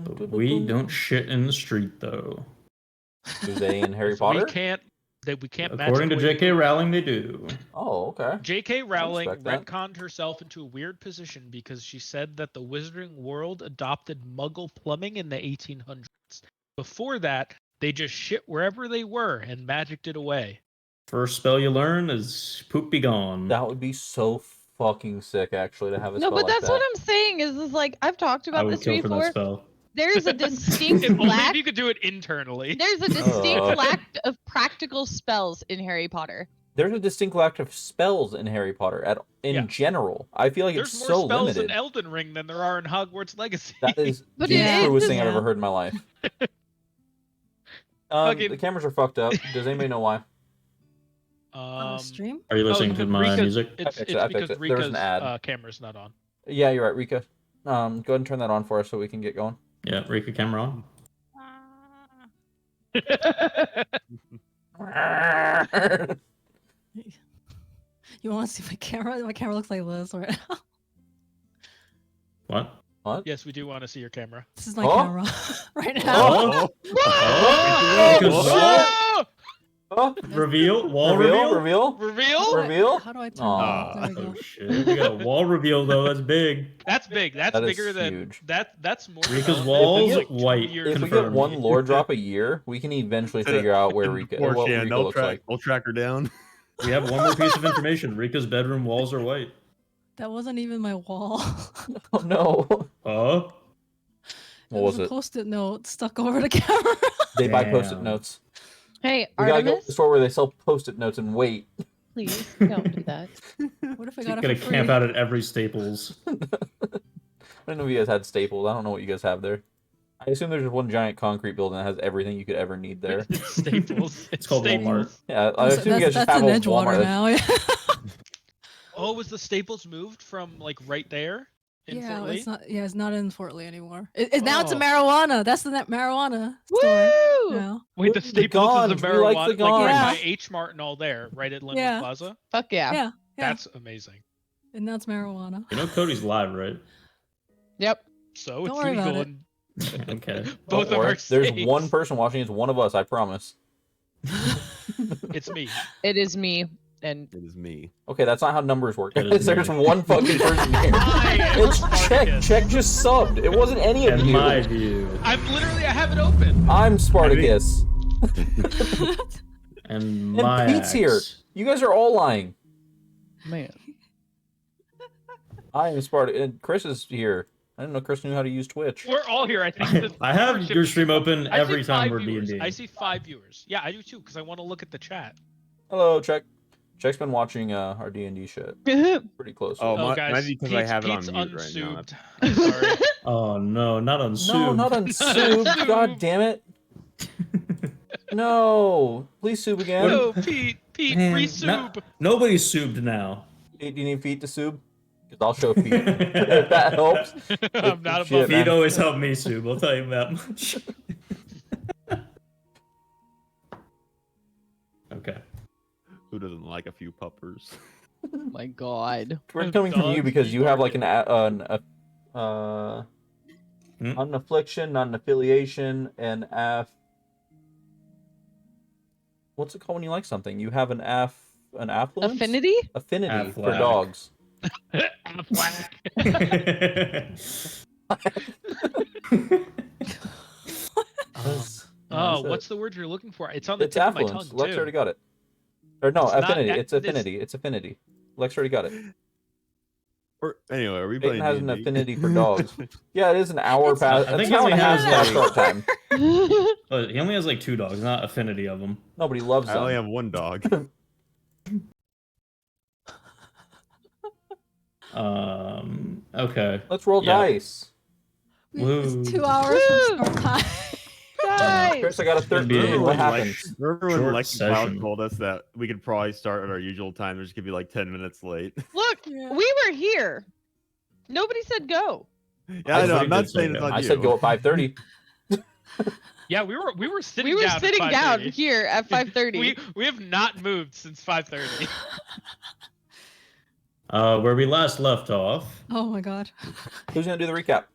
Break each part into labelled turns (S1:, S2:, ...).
S1: But we don't shit in the street, though.
S2: Do they in Harry Potter?
S3: We can't
S1: According to J.K. Rowling, they do.
S2: Oh, okay.
S3: J.K. Rowling
S2: respect that.
S3: retconned herself into a weird position because she said that the Wizarding world adopted Muggle plumbing in the 1800s. Before that, they just shit wherever they were and magicked it away.
S1: First spell you learn is poop be gone.
S2: That would be so fucking sick, actually, to have a spell
S4: No, but
S2: like
S4: that's
S2: that.
S4: what I'm saying. Is like I've talked
S1: I
S4: about
S1: would
S4: this
S1: kill for that
S4: before.
S1: spell.
S4: There's a distinct
S3: If only
S4: lack.
S3: if you could do it internally.
S4: There's a distinct lack of practical spells in Harry Potter.
S2: There's a distinct lack of spells in Harry Potter in general. I feel like
S3: There's
S2: it's
S3: more
S2: so
S3: spells
S2: limited.
S3: in Elden Ring than there are in Hogwarts Legacy.
S2: That is
S4: But
S2: the
S4: it
S2: truest
S4: is-
S2: thing I've ever heard in my life. The cameras are fucked up. Does anybody know why?
S5: On the stream?
S1: Are you listening to my music?
S3: It's
S2: I fixed it.
S3: because
S2: There's
S3: Rika's
S2: an ad.
S3: camera's not on.
S2: Yeah, you're right, Rika. Go ahead and turn that on for us so we can get going.
S1: Yeah, Rika camera on.
S5: You want to see my camera? My camera looks like this right now.
S1: What?
S2: What?
S3: Yes, we do want to see your camera.
S5: This is my
S2: Oh.
S5: camera right now.
S1: Oh!
S2: Oh,
S1: Reveal? Wall reveal?
S2: reveal,
S3: Reveal?
S2: reveal.
S5: How do I turn
S2: Aw.
S5: that? There we
S1: Oh
S5: go.
S1: shit! We got a wall reveal though. That's big.
S3: That's big. That's
S2: That is
S3: bigger than
S2: huge.
S3: That's more.
S1: Rika's
S3: than
S1: walls
S3: like 2
S1: white.
S3: years
S2: If we
S1: Confirmed.
S2: get one lore drop a year, we can eventually figure out where Rika, what Rika looks like.
S6: We'll track her down.
S1: We have one more piece of information. Rika's bedroom walls are white.
S5: That wasn't even my wall.
S2: Oh no!
S1: Huh?
S2: What was
S5: a
S2: it?
S5: Post-it note stuck over the camera.
S2: They buy
S1: Damn.
S2: post-it notes.
S4: Hey,
S2: We gotta go to the
S4: Artemis,
S2: store where they sell post-it notes and wait.
S4: please don't do that.
S5: What if I
S1: She's
S5: got it
S1: gonna
S5: for free?
S1: camp out at every Staples.
S2: I don't know if you guys had Staples. I don't know what you guys have there. I assume there's just one giant concrete building that has everything you could ever need there.
S3: It's Staples.
S1: It's called
S3: Staples.
S1: Walmart.
S2: Yeah, I assume you guys just
S5: That's
S2: have
S5: in
S2: a
S5: Edgewater
S2: Walmart.
S5: now. Yeah.
S3: Oh, was the Staples moved from like right there in
S5: Yeah,
S3: Fort Lee?
S5: it's not. Yeah, it's not in Fort Lee anymore. Now it's a
S3: Oh.
S5: marijuana. That's the marijuana store.
S4: Woo!
S5: now.
S3: Wait, the
S2: The
S3: Staples
S2: Gons,
S3: is a
S2: we like
S3: marijuana,
S2: the
S3: like right
S5: Gons.
S3: by H Mart and all there, right at Linwood
S5: Yeah.
S3: Plaza.
S4: Fuck yeah.
S5: Yeah.
S3: That's amazing.
S5: And now it's marijuana.
S1: You know Cody's live, right?
S4: Yep.
S3: So
S5: Don't
S3: it's
S5: worry about
S3: legal
S5: it.
S3: and
S1: Okay.
S3: both of
S2: Don't
S3: our
S2: worry. There's
S3: states.
S2: one person watching. It's one of us. I promise.
S3: It's me.
S4: It is me. And
S6: It is me.
S2: Okay, that's not how numbers work.
S1: It is
S2: There's
S1: me.
S2: one fucking person here.
S3: I am
S2: It's Check.
S3: Spartacus.
S2: Check just subbed. It wasn't any of
S1: In
S2: you.
S1: my view.
S3: I have it open.
S2: I'm Spartacus.
S1: And
S2: And
S1: my
S2: Pete's here.
S1: axe.
S2: You guys are all lying.
S4: man.
S2: I am Spartacus. And Chris is here. I didn't know Chris knew how to use Twitch.
S3: We're all here. I think.
S1: I have your stream open
S3: I see
S1: every time
S3: 5
S1: we're
S3: viewers.
S1: D&D.
S3: I see 5 viewers. Yeah, I do too, because I want to look at the chat.
S2: Hello, Check. Check's been watching our D&D shit pretty close.
S6: Oh,
S3: Oh,
S6: my-
S3: guys,
S6: might be 'cause I have it on
S3: Pete's
S6: mute right now.
S3: unsubed. I'm sorry.
S1: Oh no, not on
S2: no,
S1: Sub.
S2: not on Sub. God damn it. No. Please Sub again.
S3: No, Pete,
S1: Man,
S3: resub.
S1: Nobody's subbed now.
S2: Hey, do you need feet to Sub? Because I'll show feet. If that helps.
S3: I'm not
S2: Shit,
S3: above
S2: man.
S1: Feet always help me sub, I'll tell you that much. Okay.
S6: Who doesn't like a few puppers?
S4: My God.
S2: We're coming from you
S3: Dogs
S2: because
S3: eat
S2: you have like
S3: market.
S2: not
S1: Hmm?
S2: an affliction, not an affiliation, what's it called when you like something? You have an affluence?
S4: Affinity?
S2: Affinity for
S1: Affleck.
S2: dogs.
S3: Oh, what's the word you're looking for? It's on the
S2: It's
S3: tip of my
S2: affluence.
S3: tongue
S2: Lex
S3: too.
S2: already got it. Or no,
S3: It's not
S2: affinity.
S3: a-
S2: It's
S3: this-
S2: affinity. It's affinity. Lex already got it.
S6: Or anyway, are we
S2: Peyton
S6: playing
S2: has an
S6: D&D?
S2: affinity for dogs. Yeah, it is an hour past.
S1: I think
S2: It's
S1: he
S2: an hour
S1: only
S2: and a half
S1: has,
S2: past
S1: like-
S2: start time.
S1: But he only has like 2 dogs, not affinity of them.
S2: Nobody loves
S6: I only
S2: them.
S6: have one dog.
S1: Okay.
S2: Let's roll
S1: Yeah.
S2: dice.
S1: Woo.
S5: It's 2 hours
S4: Woo!
S5: from start time.
S4: Nice.
S2: Chris, I got a
S1: gonna be
S2: 13.
S1: a
S2: What
S1: like-
S2: happens?
S6: Remember when
S1: Short
S6: Lexi Cloud
S1: session.
S6: told us that we could probably start at our usual time? There's gonna be like 10 minutes late.
S4: Look,
S5: Yeah.
S4: we were here. Nobody said go.
S6: Yeah, I know.
S1: already
S6: I'm not
S1: did say
S6: saying it's
S1: that.
S6: on
S2: I
S6: you.
S2: said go at 5:30.
S3: Yeah, we were sitting
S4: We were
S3: down at
S4: sitting down
S3: 5:30.
S4: here at 5:30.
S3: We have not moved since 5:30.
S1: Where we last left off.
S5: Oh my God.
S2: Who's gonna do the recap?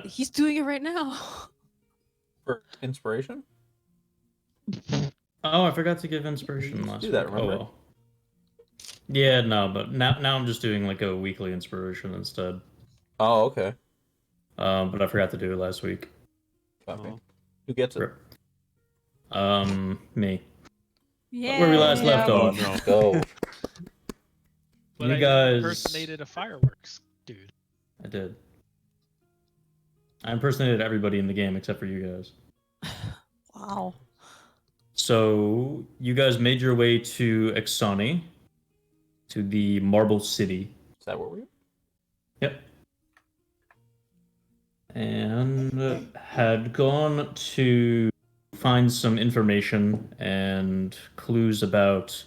S5: He's doing it right now.
S2: For inspiration?
S1: Oh, I forgot to give inspiration
S2: used to
S1: last
S2: do
S1: week.
S2: that,
S1: Oh
S2: remember?
S1: well. Yeah, no, but now I'm just doing like a weekly inspiration instead.
S2: Oh, okay.
S1: But I forgot to do it last week.
S2: Copy.
S6: Oh.
S2: Who gets it?
S1: Rip. Me.
S5: Yeah.
S1: Where we last left
S6: Oh,
S1: off.
S6: no.
S2: Go.
S3: But
S1: You
S3: I
S1: guys
S3: impersonated a fireworks dude.
S1: I did. I impersonated everybody in the game except for you guys.
S5: Wow.
S1: So you guys made your way to Exani, to the Marble City.
S2: Is that where we are?
S1: Yep. And had gone to find some information and clues about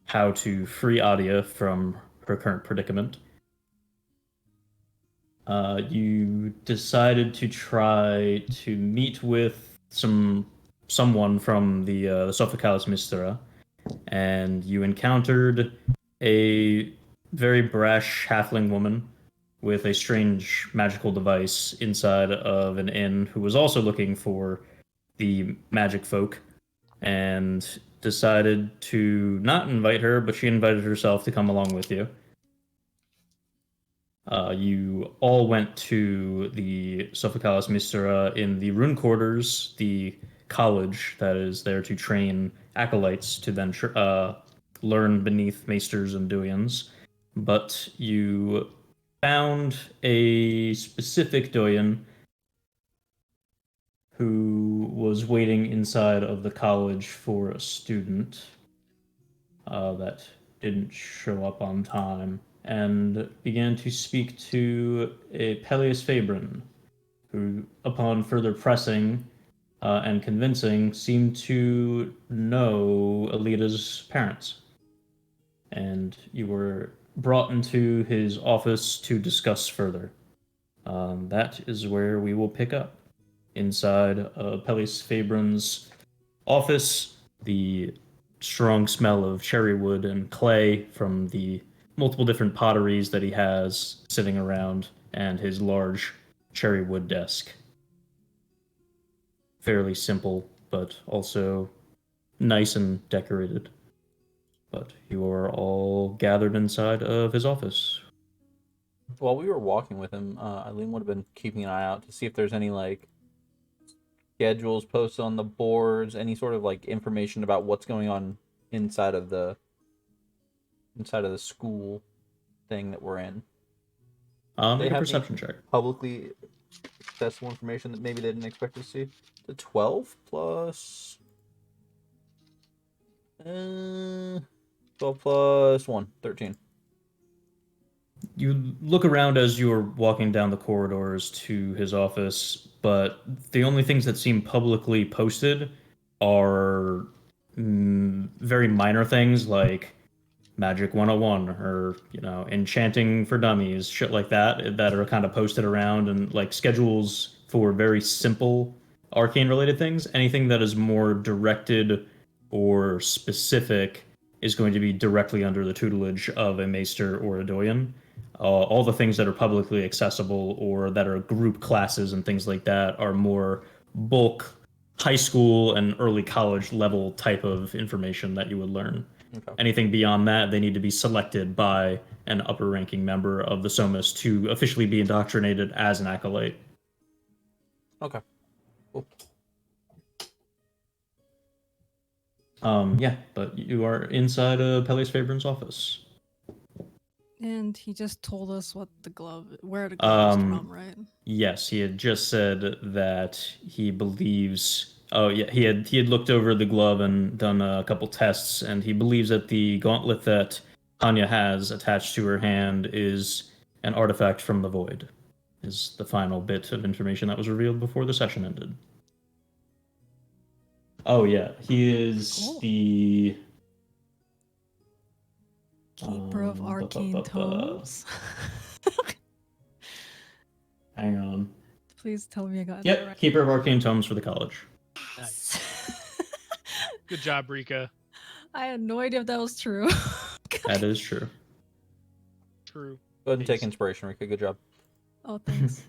S1: how to free Adia from her current predicament. You decided to try to meet with someone from the Sophicalis Mystera, and you encountered a very brash halfling woman with a strange magical device inside of an inn who was also looking for the magic folk and decided to not invite her, but she invited herself to come along with you. You all went to the Sophicalis Mystera in the Rune Quarters, the college that is there to train acolytes to then learn beneath maesters and doyens. But you found a specific doyen who was waiting inside of the college for a student that didn't show up on time, and began to speak to a Peleus Fabrin, who, upon further pressing and convincing, seemed to know Alita's parents. And you were brought into his office to discuss further. That is where we will pick up. Inside Peleus Fabrin's office, the strong smell of cherry wood and clay from the multiple different potteries that he has sitting around, and his large cherry wood desk. Fairly simple, but also nice and decorated. But you are all gathered inside of his office.
S2: While we were walking with him, Eileen would have been keeping an eye out to see if there's any like schedules posted on the boards, any sort of like information about what's going on inside of the school thing that we're in.
S1: Make a
S2: have
S1: perception
S2: any
S1: check.
S2: publicly accessible information that maybe they didn't expect to see. The 12 plus 12 plus 1, 13.
S1: You look around as you're walking down the corridors to his office, but the only things that seem publicly posted are very minor things like Magic 101 or, enchanting for dummies, shit like that are kind of posted around, and like schedules for very simple arcane related things. Anything that is more directed or specific is going to be directly under the tutelage of a maester or a doyen. All the things that are publicly accessible or that are group classes and things like that are more bulk high school and early college level type of information that you would learn.
S2: Okay.
S1: Anything beyond that, they need to be selected by an upper ranking member of the Somas to officially be indoctrinated as an acolyte.
S2: Okay. Cool.
S1: Yeah, but you are inside Peleus Fabrin's office.
S5: And he just told us where the glove is from, right?
S1: Yes, he had just said that he believes. Oh yeah, he had looked over the glove and done a couple tests, and he believes that the gauntlet that Anya has attached to her hand is an artifact from the void. Is the final bit of information that was revealed before the session ended. Oh yeah, he is
S5: Cool.
S1: the
S5: Keeper of arcane tomes.
S1: Hang on.
S5: Please tell me I got that
S1: Yep,
S5: right.
S1: Keeper of Arcane Tomes for the college.
S3: Nice. Good job, Rika.
S5: I had no idea if that was true.
S1: That is true.
S3: True.
S2: Go ahead and take
S3: Peace.
S2: inspiration, Rika. Good job.
S5: Oh, thanks.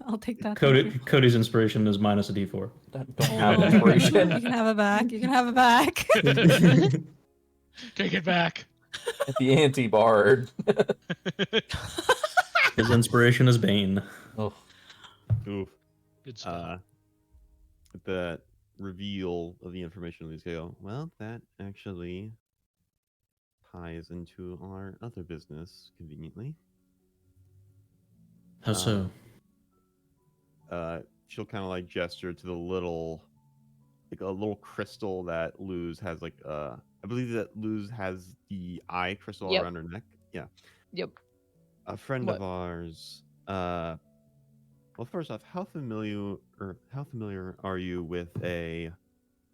S5: I'll take that.
S1: Cody,
S5: thank you.
S1: Cody's inspiration is minus a d4.
S2: Don't have
S5: Oh,
S2: inspiration.
S5: You can have it back. You can have it back.
S3: Take it back.
S2: The anti-bard.
S1: His inspiration is Bane.
S2: Oh,
S6: Oof.
S3: Good spell.
S6: With the reveal of the information, these go, well, that actually ties into our other business conveniently.
S1: How so?
S6: She'll kind of like gesture to the little, like a little crystal that Luz has. Like, I believe that Luz has the eye crystal
S4: Yep.
S6: around her neck. Yeah.
S4: Yep.
S6: A friend
S4: What?
S6: of ours. Well, first off, how familiar are you with a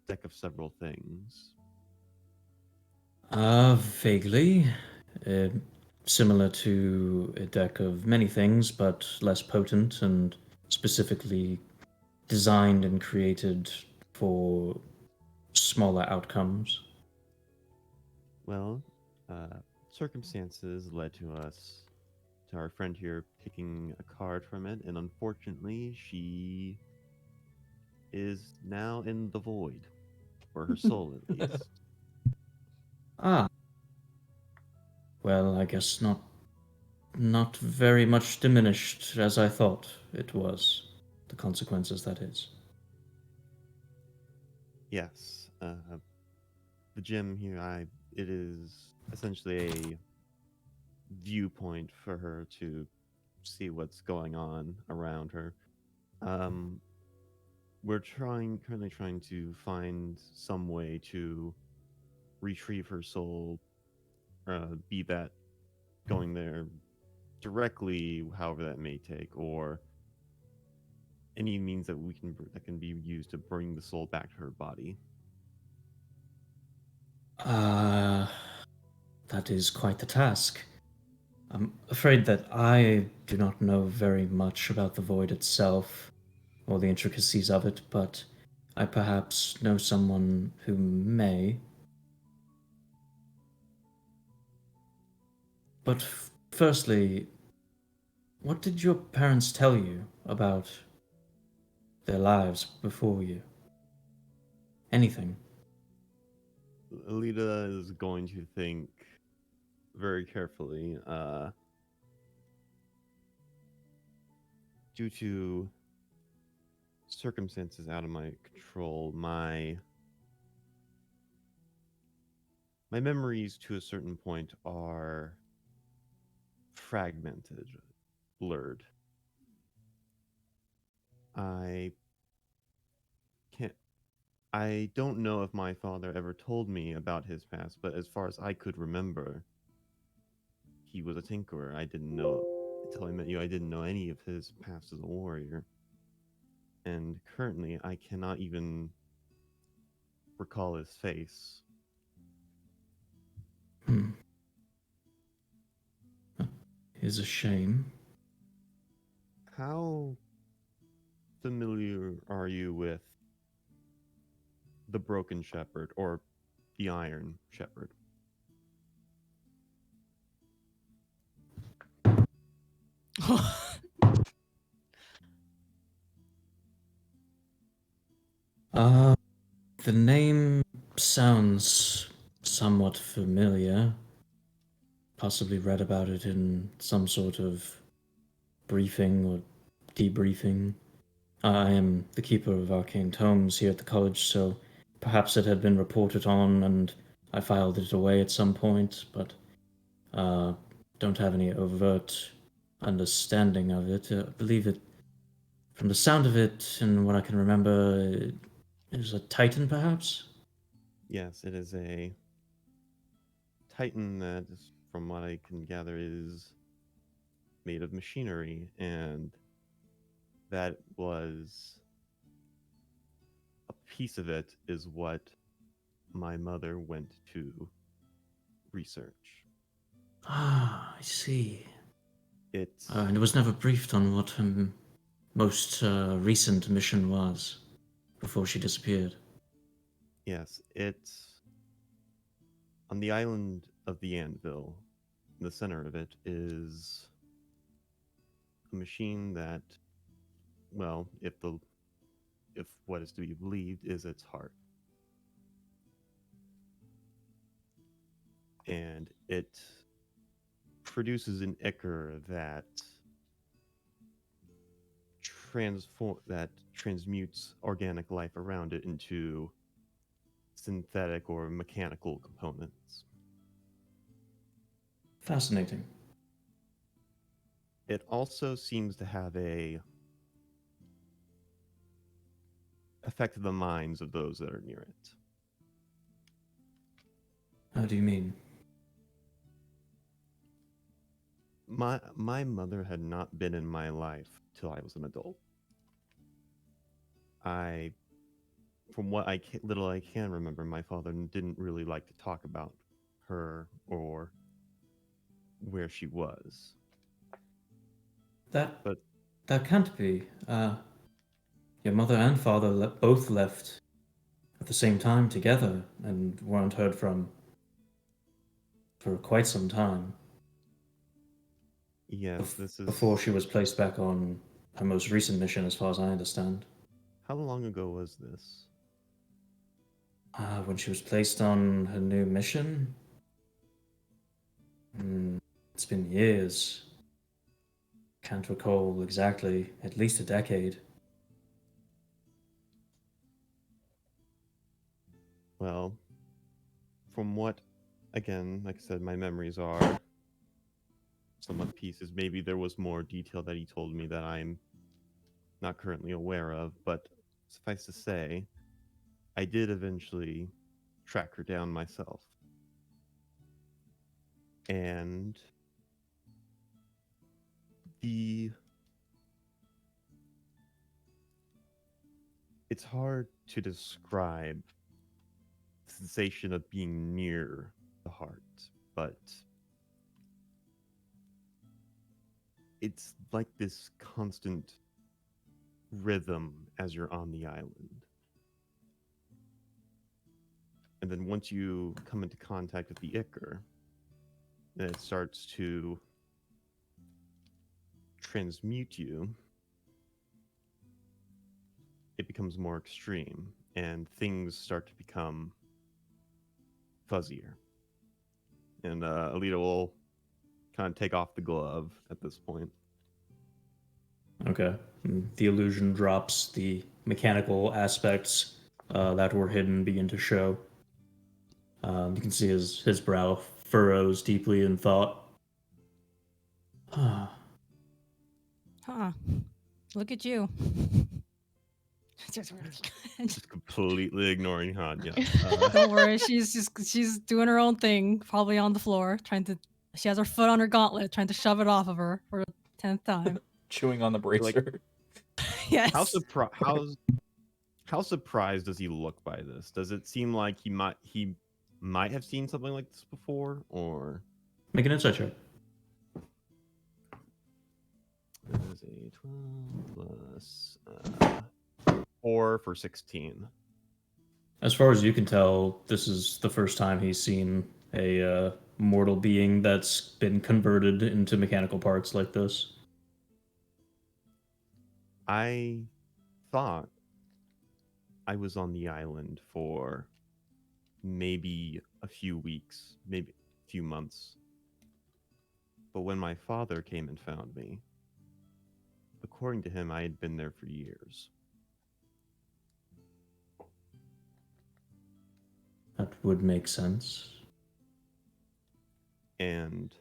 S6: deck of several things?
S1: Vaguely. Uh, Similar to a deck of many things, but less potent and specifically designed and created for smaller outcomes.
S6: Well, circumstances led to our friend here picking a card from it, and unfortunately, she is now in the void, or her soul at least.
S1: Ah. Well, I guess not very much diminished as I thought it was. The consequences, that is.
S6: Yes, the gym here, it is essentially a viewpoint for her to see what's going on around her. We're currently trying to find some way to retrieve her soul, be that going there directly, however that may take, or any means that that can be used to bring the soul back to her body.
S1: That is quite the task. I'm afraid that I do not know very much about the void itself or the intricacies of it, but I perhaps know someone who may. But firstly, what did your parents tell you about their lives before you? Anything?
S6: Alita is going to think very carefully. Due to circumstances out of my control, my memories to a certain point are fragmented, blurred. I can't. I don't know if my father ever told me about his past, but as far as I could remember, he was a tinkerer. I didn't know until I met you. I didn't know any of his past as a warrior, and currently, I cannot even recall his face.
S1: Is a shame.
S6: How familiar are you with the Broken Shepherd or the Iron Shepherd?
S1: The name sounds somewhat familiar. Possibly read about it in some sort of briefing or debriefing. I am the keeper of arcane tomes here at the college, so perhaps it had been reported on and I filed it away at some point, but don't have any overt understanding of it. I believe it, from the sound of it and what I can remember, it is a titan, perhaps?
S6: Yes, it is a Titan that, from what I can gather, is made of machinery, and that was a piece of it is what my mother went to research.
S1: Ah, I see.
S6: It's
S1: And it was never briefed on what her most recent mission was before she disappeared.
S6: yes, it's on the island of the Anvil. In the center of it is a machine that well, if what is to be believed is its heart. And it produces an ichor that transmutes organic life around it into synthetic or mechanical components.
S1: Fascinating.
S6: It also seems to have affect the minds of those that are near it.
S1: How do you mean?
S6: My mother had not been in my life till I was an adult. From what little I can remember, my father didn't really like to talk about her or where she was.
S1: That
S6: But
S1: that can't be. Your mother and father both left at the same time together and weren't heard from for quite some time.
S6: yes, this is
S1: Before she was placed back on her most recent mission, as far as I understand.
S6: how long ago was this?
S1: When she was placed on her new mission? It's been years. Can't recall exactly. At least a decade.
S6: Well, from what, again, like I said, my memories are somewhat pieces. Maybe there was more detail that he told me that I'm not currently aware of, but suffice to say, I did eventually track her down myself. And the it's hard to describe the sensation of being near the heart, but it's like this constant rhythm as you're on the island. And then once you come into contact with the ichor, then it starts to transmute you. It becomes more extreme, and things start to become fuzzier. And Alita will kind of take off the glove at this point.
S1: Okay. The illusion drops. The mechanical aspects that were hidden begin to show. You can see his brow furrows deeply in thought.
S5: Huh. Look at you.
S6: Just completely ignoring Hanya.
S5: Don't worry, she's doing her own thing, probably on the floor, she has her foot on her gauntlet, trying to shove it off of her for the 10th time.
S2: Chewing on the bracer.
S6: Like-
S5: Yes.
S6: How surprised does he look by this? Does it seem like he might have seen something like this before, or
S1: Make an insight check.
S6: that is a 12 plus 4 for 16.
S1: As far as you can tell, this is the first time he's seen a mortal being that's been converted into mechanical parts like this.
S6: I thought I was on the island for maybe a few weeks, maybe a few months. But when my father came and found me, according to him, I had been there for years.
S1: That would make sense.
S6: And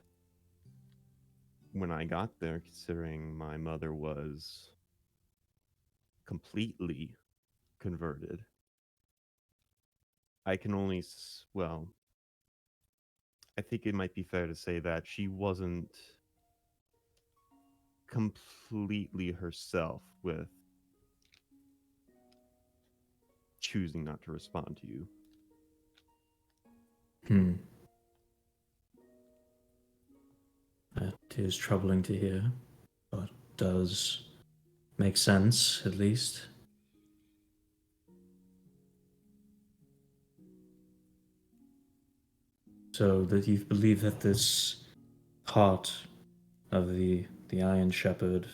S6: when I got there, considering my mother was completely converted, I can only, well, I think it might be fair to say that she wasn't completely herself with choosing not to respond to you.
S1: That is troubling to hear, but does make sense, at least. So that you believe that this heart of the Iron Shepherd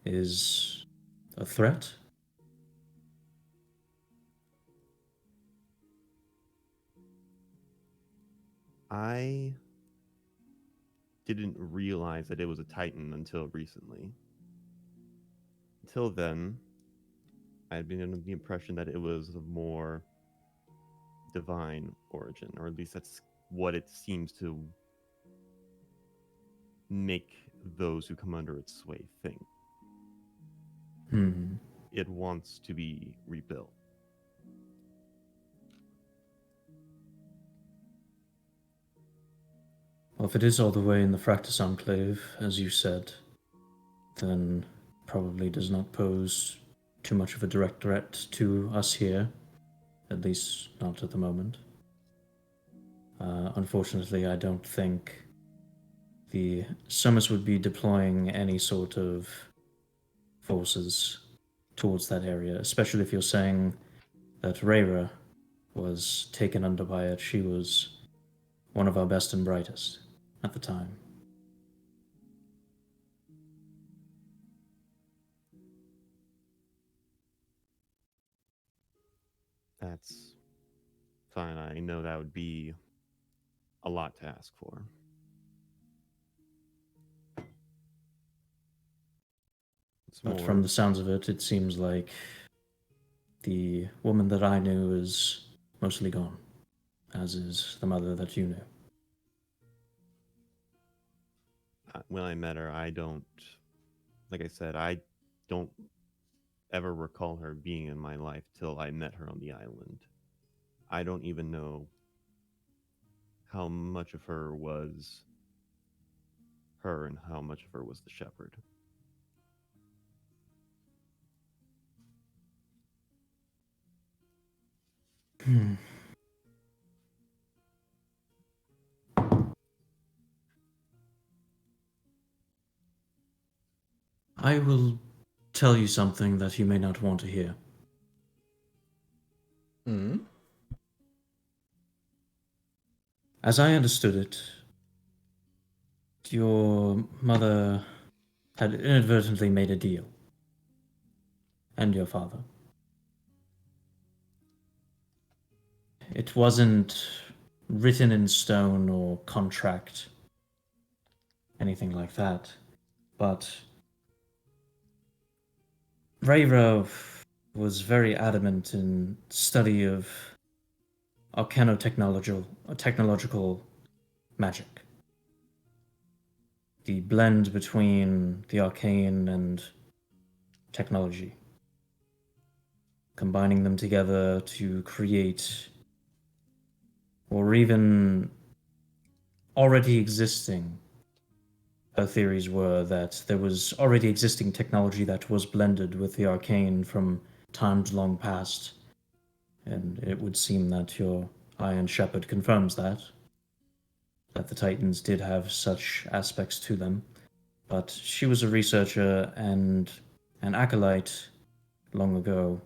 S1: is a threat?
S6: I didn't realize that it was a Titan until recently. Until then, I had been under the impression that it was of more divine origin, or at least that's what it seems to make those who come under its sway think.
S1: Hmm.
S6: It wants to be rebuilt.
S1: Well, if it is all the way in the Fractus Enclave, as you said, then probably does not pose too much of a direct threat to us here, at least not at the moment. Unfortunately, I don't think the Summers would be deploying any sort of forces towards that area, especially if you're saying that Reyra was taken under by it. She was one of our best and brightest at the time.
S6: That's fine. I know that would be a lot to ask for. It's
S1: But
S6: more,
S1: from the sounds of it, it seems like the woman that I knew is mostly gone, as is the mother that you knew.
S6: when I met her, I don't, like I said, I don't ever recall her being in my life till I met her on the island. I don't even know how much of her was her and how much of her was the shepherd.
S1: I will tell you something that you may not want to hear.
S2: Hmm.
S1: As I understood it, your mother had inadvertently made a deal. And your father. It wasn't written in stone or contract, anything like that. But Reyra was very adamant in study of technological magic. The blend between the arcane and technology. Combining them together to create, or even already existing. Her theories were that there was already existing technology that was blended with the arcane from times long past, and it would seem that your Iron Shepherd confirms that the Titans did have such aspects to them. But she was a researcher and an acolyte long ago,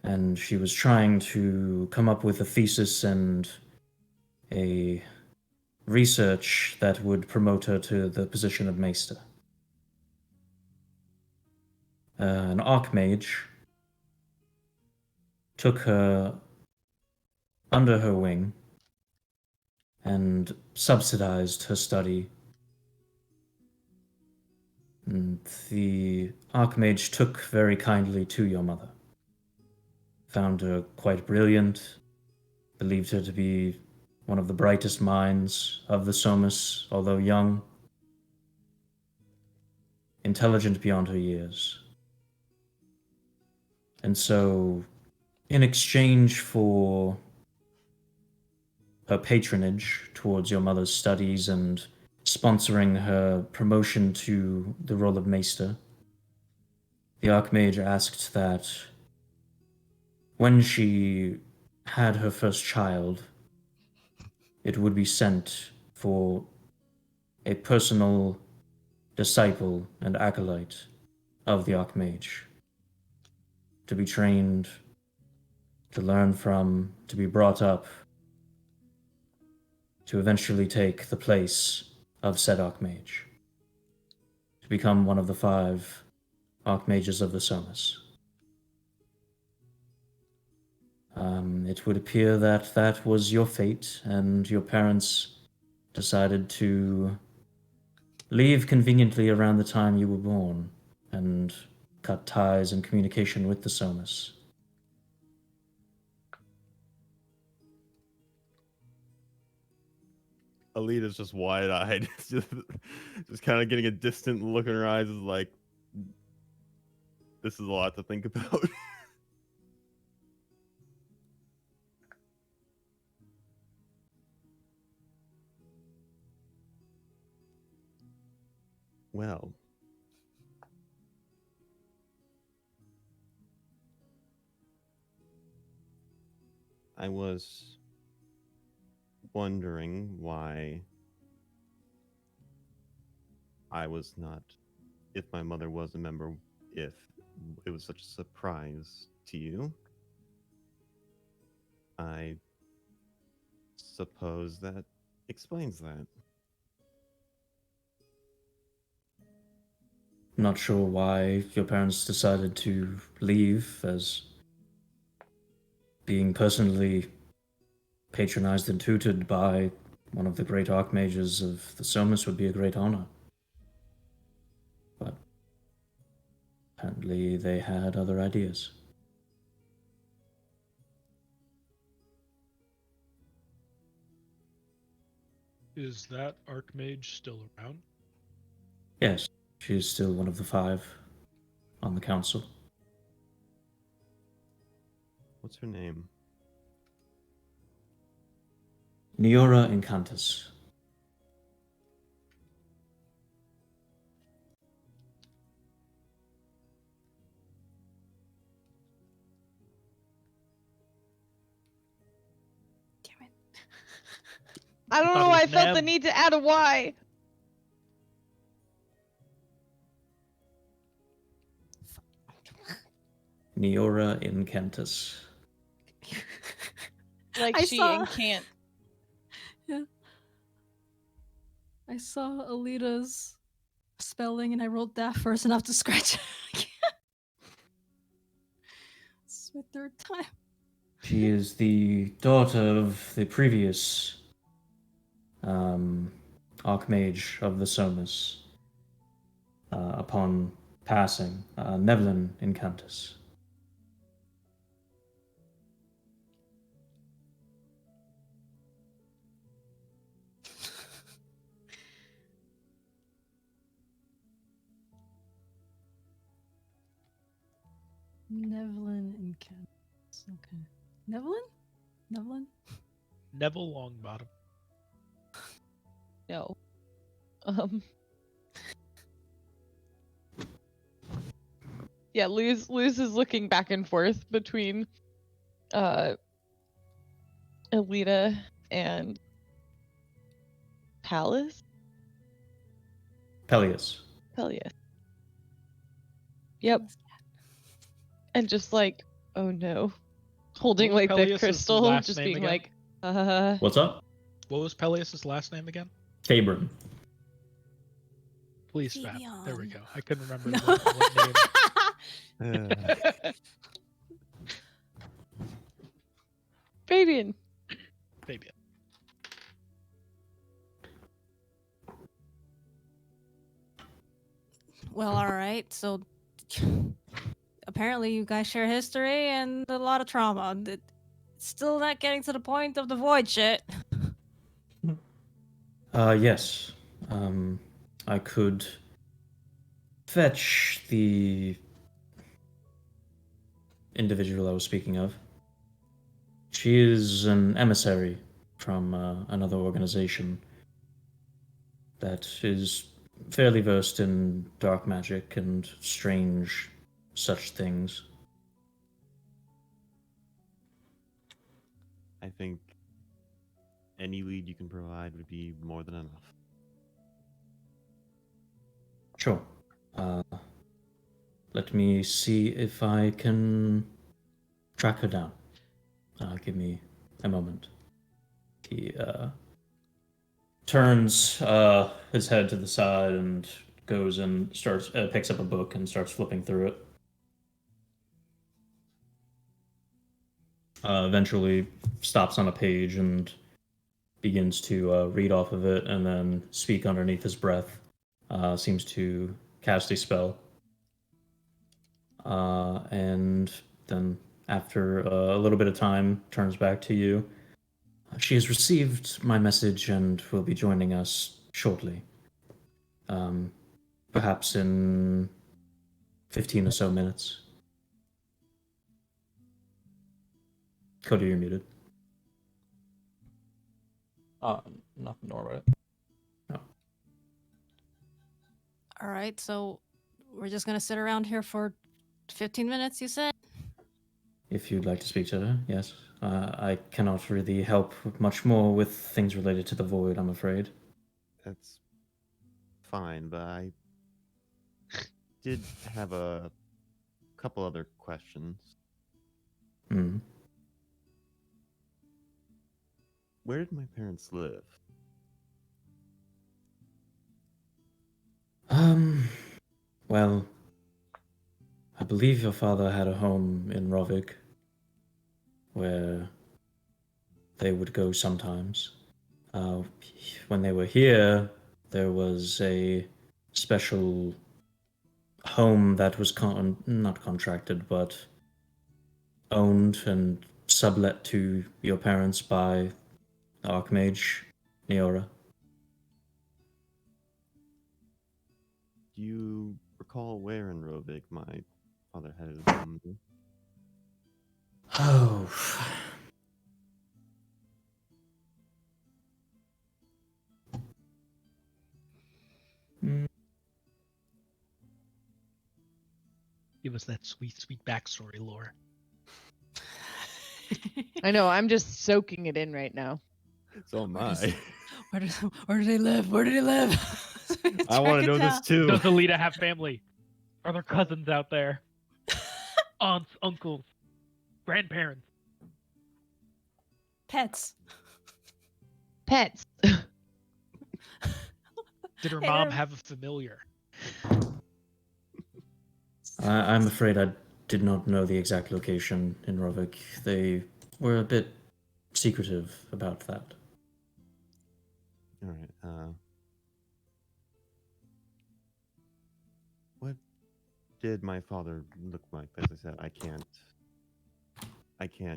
S1: and she was trying to come up with a thesis and a research that would promote her to the position of Maester. An Archmage took her under her wing and subsidized her study. And the Archmage took very kindly to your mother. Found her quite brilliant, believed her to be one of the brightest minds of the Somas, although young, intelligent beyond her years. And so, in exchange for her patronage towards your mother's studies and sponsoring her promotion to the role of Maester, the Archmage asked that when she had her first child, it would be sent for a personal disciple and acolyte of the Archmage to be trained, to learn from, to be brought up, to eventually take the place of said Archmage, to become one of the 5 Archmages of the Somas. It would appear that that was your fate, and your parents decided to leave conveniently around the time you were born, and cut ties and communication with the Somas.
S6: Alita's just wide-eyed, just kind of getting a distant look in her eyes, is like, this is a lot to think about. Well, I was wondering why I was not, if my mother was a member, if it was such a surprise to you. I suppose that explains that.
S1: Not sure why your parents decided to leave, as being personally patronized and tutored by one of the great archmages of the Somas would be a great honor. But apparently they had other ideas.
S3: Is that Archmage still around?
S1: Yes, she is still one of the 5 on the council.
S6: What's her name?
S1: Neora Incantus.
S5: Damn it.
S4: I don't
S3: thought
S4: know
S3: it
S4: why I
S3: was
S4: felt the
S3: Neb.
S4: need to add a Y.
S1: Neora Incantus.
S4: Like
S5: I
S4: she
S5: saw-
S4: and can't.
S5: I saw Alita's spelling and I wrote that first enough to scratch it. This is my 3rd time.
S1: She is the daughter of the previous Archmage of the Somas. Upon passing, Nevlin Incantus.
S5: Nevlin and Candace. Okay. Nevlin? Nevlin?
S3: Neville Longbottom.
S4: No. Yeah, Luz is looking back and forth between Alita and Palace?
S1: Peleus.
S4: Pelias. Yep. And just like, oh no. Holding
S3: What was
S4: like the
S3: Peleus's
S4: crystal,
S3: last
S4: just
S3: name
S4: being
S3: again?
S4: like,
S1: What's up?
S3: What was Peleus' last name again?
S1: Cabron.
S3: Please, Fab. There we
S5: Fabian.
S3: go. I couldn't remember
S5: No.
S3: what name.
S4: Fabian.
S3: Fabian.
S5: Well, alright, so apparently you guys share history and a lot of trauma. Still not getting to the point of the void shit.
S1: Yes. I could fetch the individual I was speaking of. She is an emissary from another organization that is fairly versed in dark magic and strange such things.
S6: I think any lead you can provide would be more than enough.
S1: Sure. Let me see if I can track her down. Give me a moment. He turns his head to the side and goes and starts picks up a book and starts flipping through it. Eventually stops on a page and begins to read off of it and then speak underneath his breath. Seems to cast a spell. And then after a little bit of time, turns back to you. She has received my message and will be joining us shortly. Perhaps in 15 or so minutes. Cody, you're muted.
S2: Nothing more about it.
S1: No.
S5: All right, so we're just gonna sit around here for 15 minutes, you said?
S1: If you'd like to speak to her, yes. I cannot really help much more with things related to the void, I'm afraid.
S6: That's fine, but I did have a couple other questions.
S1: Mm.
S6: Where did my parents live?
S1: Well, I believe your father had a home in Rovig where they would go sometimes. When they were here, there was a special home that was not contracted, but owned and sublet to your parents by the Archmage Neora.
S6: Do you recall where in Rovig my father had his home?
S1: Oh. Mm.
S3: Give us that sweet, sweet backstory, Laura.
S4: I know. I'm just soaking it in right now.
S6: So am
S5: Where does
S6: I.
S5: it- Where do they live? Where do they live?
S6: I want to know this too.
S3: Does Alita have family? Are there cousins out there? Aunts, uncles, grandparents?
S5: Pets.
S4: Pets.
S3: Did her
S5: Hey,
S3: mom
S5: they're-
S3: have a familiar?
S1: I'm afraid I did not know the exact location in Rovig. They were a bit secretive about that.
S6: All right. What did my father look like? As I said, I can't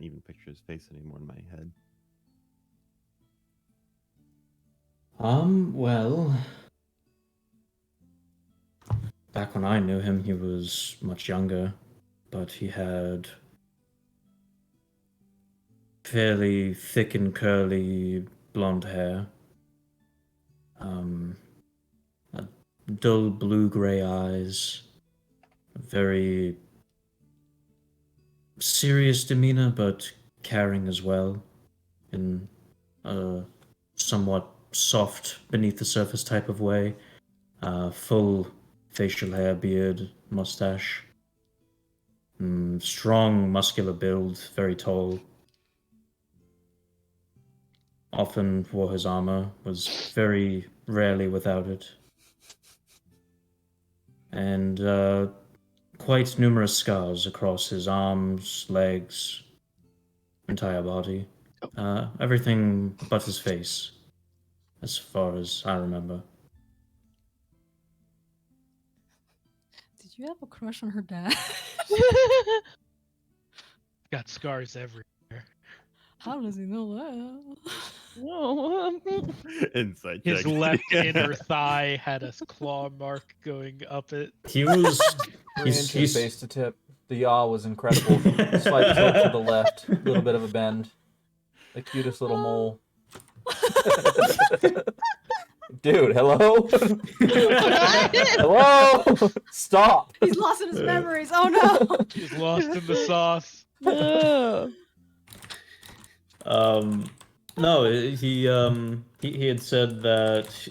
S6: even picture his face anymore in my head.
S1: Well, back when I knew him, he was much younger, but he had fairly thick and curly blonde hair, dull blue-gray eyes, very serious demeanor, but caring as well, in a somewhat soft, beneath the surface type of way. Full facial hair, beard, mustache. Strong, muscular build, very tall. Often wore his armor, was very rarely without it. And quite numerous scars across his arms, legs, entire body. Everything but his face, as far as I remember.
S5: Did you have a crush on her dad?
S3: Got scars everywhere.
S5: How does he know that?
S4: No.
S6: Insight
S3: His
S6: check.
S3: left inner thigh had a claw mark going up it.
S1: He was.
S2: 3 inches base to tip. The yaw was incredible. Slight tilt to the left. A little bit of a bend. The cutest little mole. Dude, hello? Hello? Stop.
S5: He's lost in his memories. Oh no!
S3: He's lost in the sauce.
S4: No.
S1: No, he had said that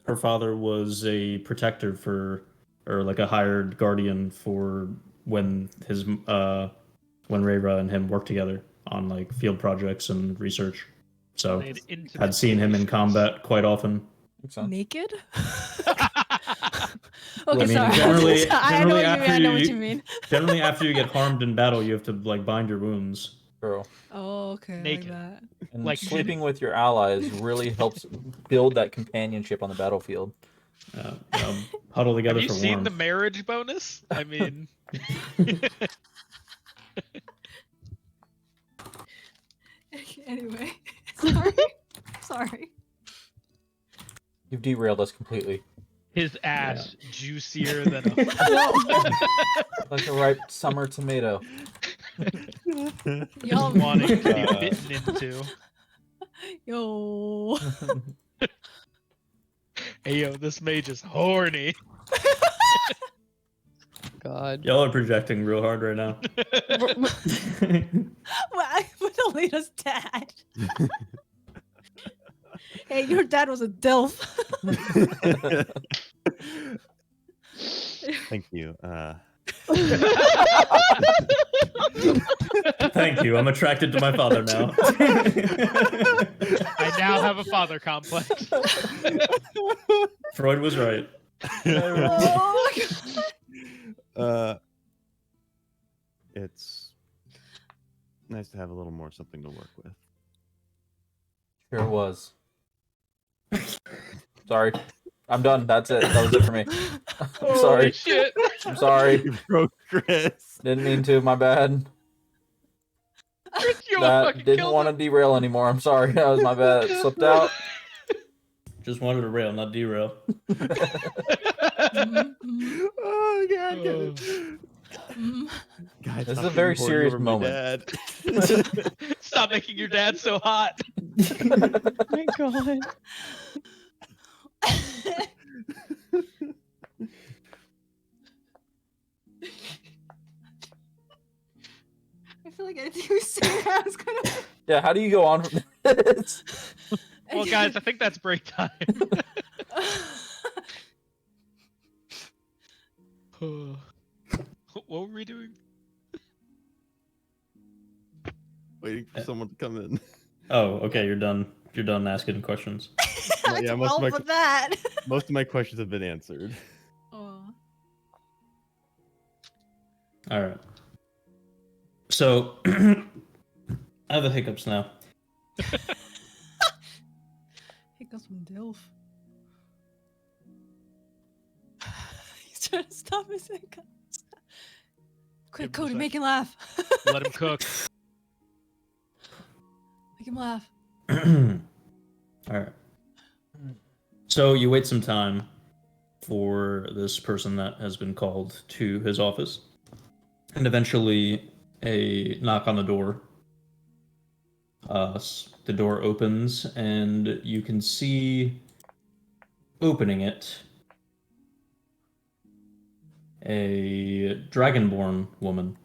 S1: her father was a protector for, or like a hired guardian for when his when Rayra and him worked together on like field projects and research. So
S3: They had intimate
S1: I'd seen him in
S3: relations.
S1: combat quite often.
S2: Makes sense.
S5: Naked? Okay,
S1: I mean,
S5: sorry.
S1: generally,
S5: I know
S1: generally
S5: what you mean. I
S1: after
S5: know what
S1: you
S5: you mean.
S1: generally after you get harmed in battle, you have to like bind your wounds.
S2: True.
S5: Oh, okay,
S3: Naked.
S5: like that.
S2: And
S3: Like,
S2: sleeping with your allies really helps build that companionship on the battlefield.
S1: Huddle
S3: Have
S1: together
S3: you
S1: for
S3: seen the
S1: warmth.
S3: marriage bonus? I mean,
S5: Anyway, sorry. Sorry.
S2: You've derailed us completely.
S3: his ass juicier than a.
S2: Like a ripe summer tomato.
S5: Yum.
S3: wanting to be bitten into.
S5: Yo.
S3: Hey yo, this mage is horny.
S4: God.
S1: Y'all are projecting real hard right now.
S5: With Alita's dad. Hey, your dad was a DILF.
S6: Thank you.
S1: Thank you. I'm attracted to my father now.
S3: I now have a father complex.
S1: Freud was right.
S5: Oh,
S6: It's nice to have a little more something to work with.
S2: Sure was. Sorry. I'm done. That's it. That was it for me. I'm
S3: Holy
S2: sorry.
S3: shit.
S2: I'm sorry.
S6: You broke Chris.
S2: Didn't mean to. My bad.
S3: You
S2: That
S3: fucking
S2: didn't
S3: killed
S2: want to
S3: him.
S2: derail anymore. I'm sorry. That was my bad. It slipped out.
S1: Just wanted to rail, not derail.
S6: Oh God!
S3: Oh.
S6: Guys,
S2: This is
S6: stop
S2: a very
S6: getting horny
S2: serious
S6: over my
S2: moment.
S6: dad.
S3: Stop making your dad so hot.
S4: My God.
S5: I feel like anything you say, I was gonna.
S2: Yeah, how do you go on from this?
S3: Well, guys, I think that's break time. What were we doing?
S6: Waiting for someone to come in.
S1: Oh, okay, you're done. You're done asking questions.
S6: Yeah,
S5: well for that.
S6: most of my questions have been answered.
S5: Oh.
S1: All right. So I have the hiccups now.
S5: Hiccups from DILF. He's trying to stop his hiccups. Quick,
S3: Give him a
S5: Cody,
S3: sec.
S5: make him laugh.
S3: Let him cook.
S5: Make him laugh.
S1: All right. So you wait some time for this person that has been called to his office, and eventually a knock on the door. The door opens, and you can see opening it a dragonborn woman.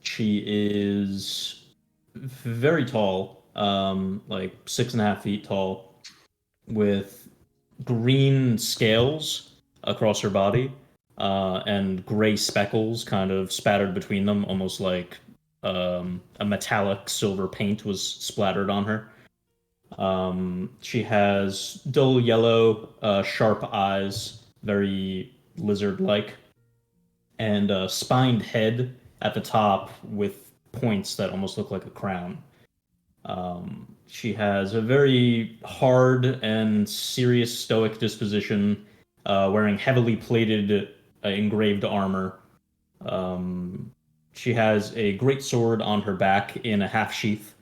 S1: She is very tall, like 6.5 feet tall, with green scales across her body, and gray speckles kind of spattered between them, almost like a metallic silver paint was splattered on her. She has dull yellow, sharp eyes, very lizard-like, and a spined head at the top with points that almost look like a crown. She has a very hard and serious stoic disposition, wearing heavily plated engraved armor. She has a great sword on her back in a half sheath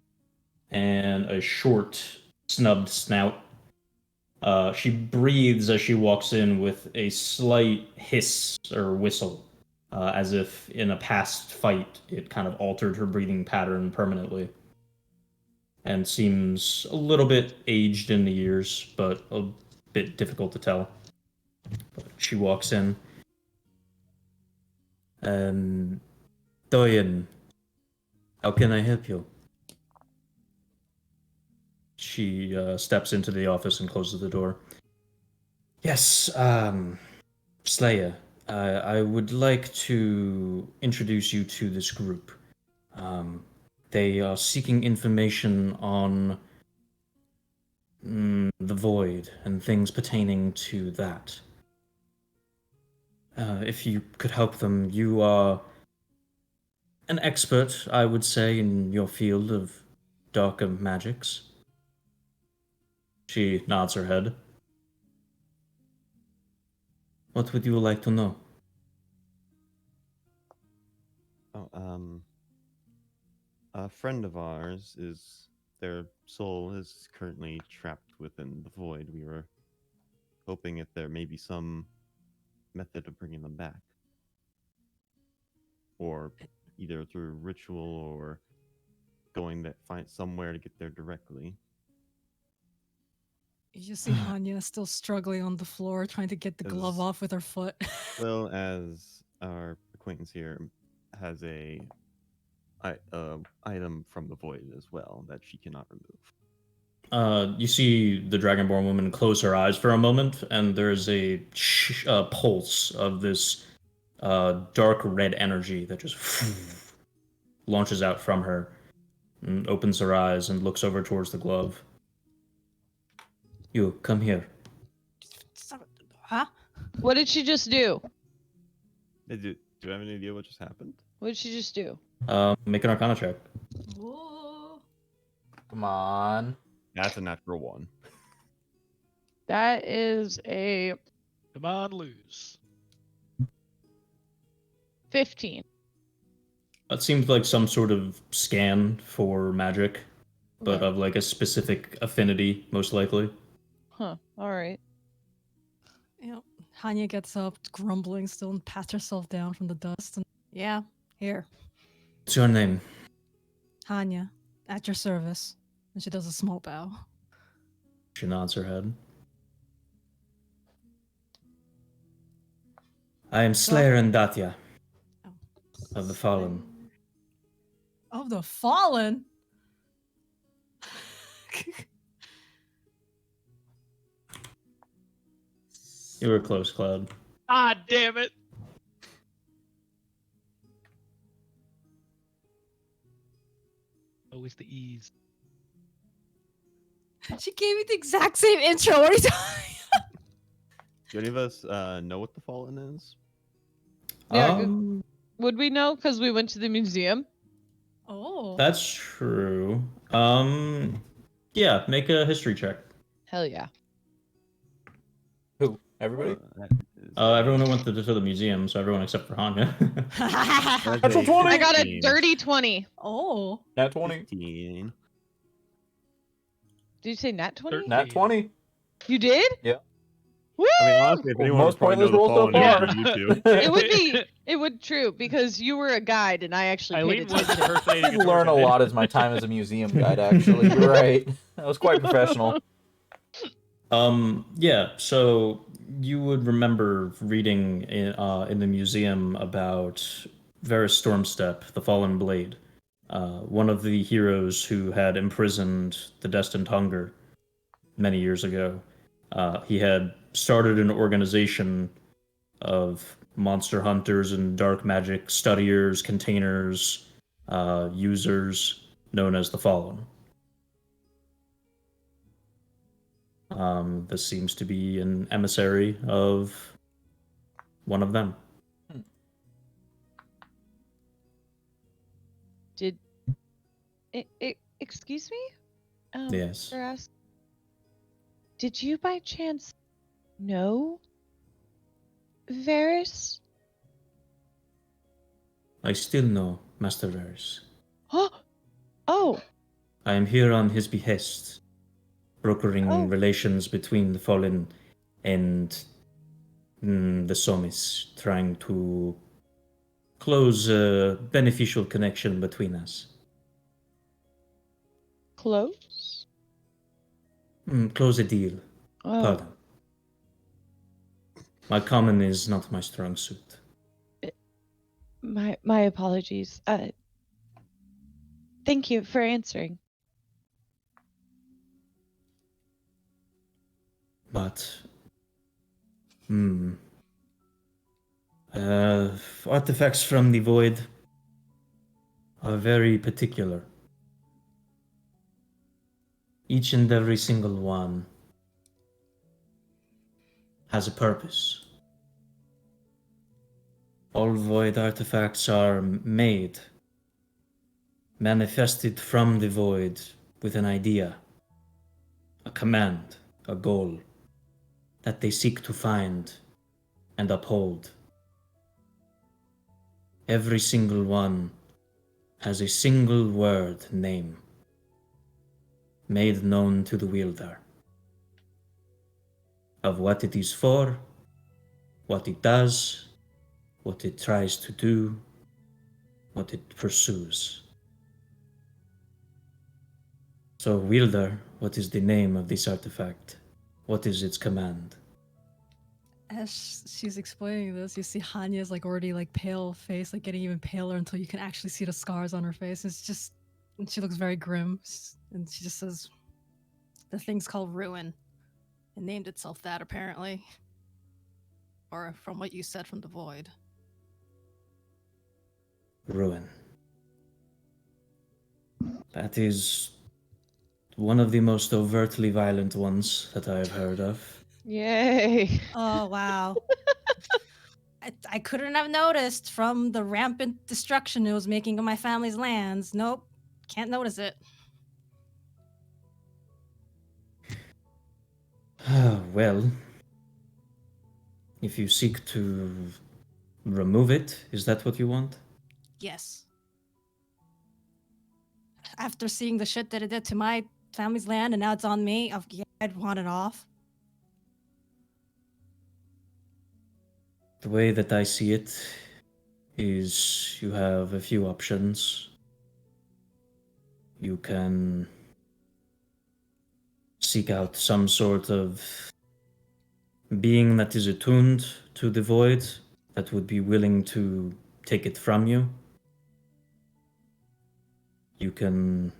S1: and a short, snubbed snout. She breathes as she walks in with a slight hiss or whistle, as if in a past fight it kind of altered her breathing pattern permanently. And seems a little bit aged in the years, but a bit difficult to tell. But she walks in. Doyen, how can I help you? She steps into the office and closes the door. Yes, Slayer, I would like to introduce you to this group. They are seeking information on the void and things pertaining to that. If you could help them, you are an expert, I would say, in your field of darker magics. She nods her head. What would you like to know?
S6: Oh, a friend of ours their soul is currently trapped within the void. We were hoping if there may be some method of bringing them back, or either through ritual or going that find somewhere to get there directly.
S5: You just see Hanya still struggling on the floor, trying to get the glove
S6: As
S5: off with her foot.
S6: well as our acquaintance here has item from the void as well that she cannot remove.
S1: You see the Dragonborn woman close her eyes for a moment, and there's a pulse of this dark red energy that just launches out from her, and opens her eyes and looks over towards the glove. You, come here.
S5: Huh?
S4: What did she just do?
S6: Do you have any idea what just happened?
S4: What did she just do?
S1: Make an Arcana check.
S5: Whoa.
S2: Come on.
S6: That's a natural one.
S4: That is a
S3: Come on, lose.
S4: 15.
S1: That seems like some sort of scan for magic, but
S4: Okay.
S1: of like a specific affinity, most likely.
S4: Huh. All right.
S5: Yep. Hanya gets up, grumbling still, and pats herself down from the dust. And yeah, here,
S1: What's your name?
S5: Hanya, at your service. And she does a small bow.
S1: She nods her head. I am Slayer and Datya
S5: Oh.
S1: of the Fallen.
S5: Of the Fallen?
S1: You were close, Cloud.
S3: Ah, damn it. Always the ease.
S5: She gave me the exact same intro. What are you talking?
S6: Do any of us know what the Fallen is?
S4: Yeah, good. Would we know? Because we went to the museum.
S5: Oh.
S1: That's true. Yeah, make a history check.
S4: Hell yeah.
S2: Who? Everybody?
S6: That is
S1: Everyone who went to the museum, so everyone except for Hanya.
S6: that's
S2: Natural
S6: a
S2: 20!
S4: I got a
S6: 15.
S4: dirty 20.
S5: Oh.
S2: Nat 20.
S6: 15.
S4: Did you say nat 20?
S2: Nat 20.
S4: You did?
S2: Yeah.
S4: Woo!
S6: I mean, honestly, if
S2: Well,
S6: anyone
S2: most
S6: would probably know
S2: pointless
S6: the
S2: roll so
S6: Fallen,
S2: far.
S6: it'd be you two.
S4: It would be. It would true because you were a guide and I actually paid
S3: Eileen was
S4: attention.
S3: the first lady
S2: I did learn a lot as my time as a museum guide, actually. You're right. That was quite professional.
S1: Yeah, so you would remember reading in the museum about Varys Stormstep, the Fallen Blade, one of the heroes who had imprisoned the Destined Hunger many years ago. He had started an organization of monster hunters and dark magic studiers, containers, users, known as the Fallen. This seems to be an emissary of one of them.
S4: Did excuse me?
S1: Yes.
S4: Sir asked, did you by chance know Varys?
S1: I still know Master Varys.
S4: Oh,
S1: I am here on his behest, brokering
S4: Oh.
S1: relations between the Fallen and the Somis, trying to close a beneficial connection between us.
S4: close.
S1: Close a deal.
S4: Oh,
S1: Pardon. My common is not my strong suit.
S4: my apologies. Thank you for answering.
S1: But, artifacts from the void are very particular. Each and every single one has a purpose. All void artifacts are made, manifested from the void with an idea, a command, a goal that they seek to find and uphold. Every single one has a single word name, made known to the wielder, of what it is for, what it does, what it tries to do, what it pursues. So, wielder, what is the name of this artifact? What is its command?
S5: As she's explaining this, you see Hanya's like already like pale face, like getting even paler until you can actually see the scars on her face. It's just, and she looks very grim, and she just says, "The thing's called Ruin. It named itself that apparently, or from what you said from the void."
S1: Ruin. That is one of the most overtly violent ones that I have heard of.
S4: Yay.
S5: Oh wow. I couldn't have noticed from the rampant destruction it was making of my family's lands. Nope, can't notice it.
S1: Well, if you seek to remove it, is that what you want?
S5: Yes. After seeing the shit that it did to my family's land and now it's on me, I'd want it off.
S1: The way that I see it is you have a few options. You can seek out some sort of being that is attuned to the void that would be willing to take it from you. You can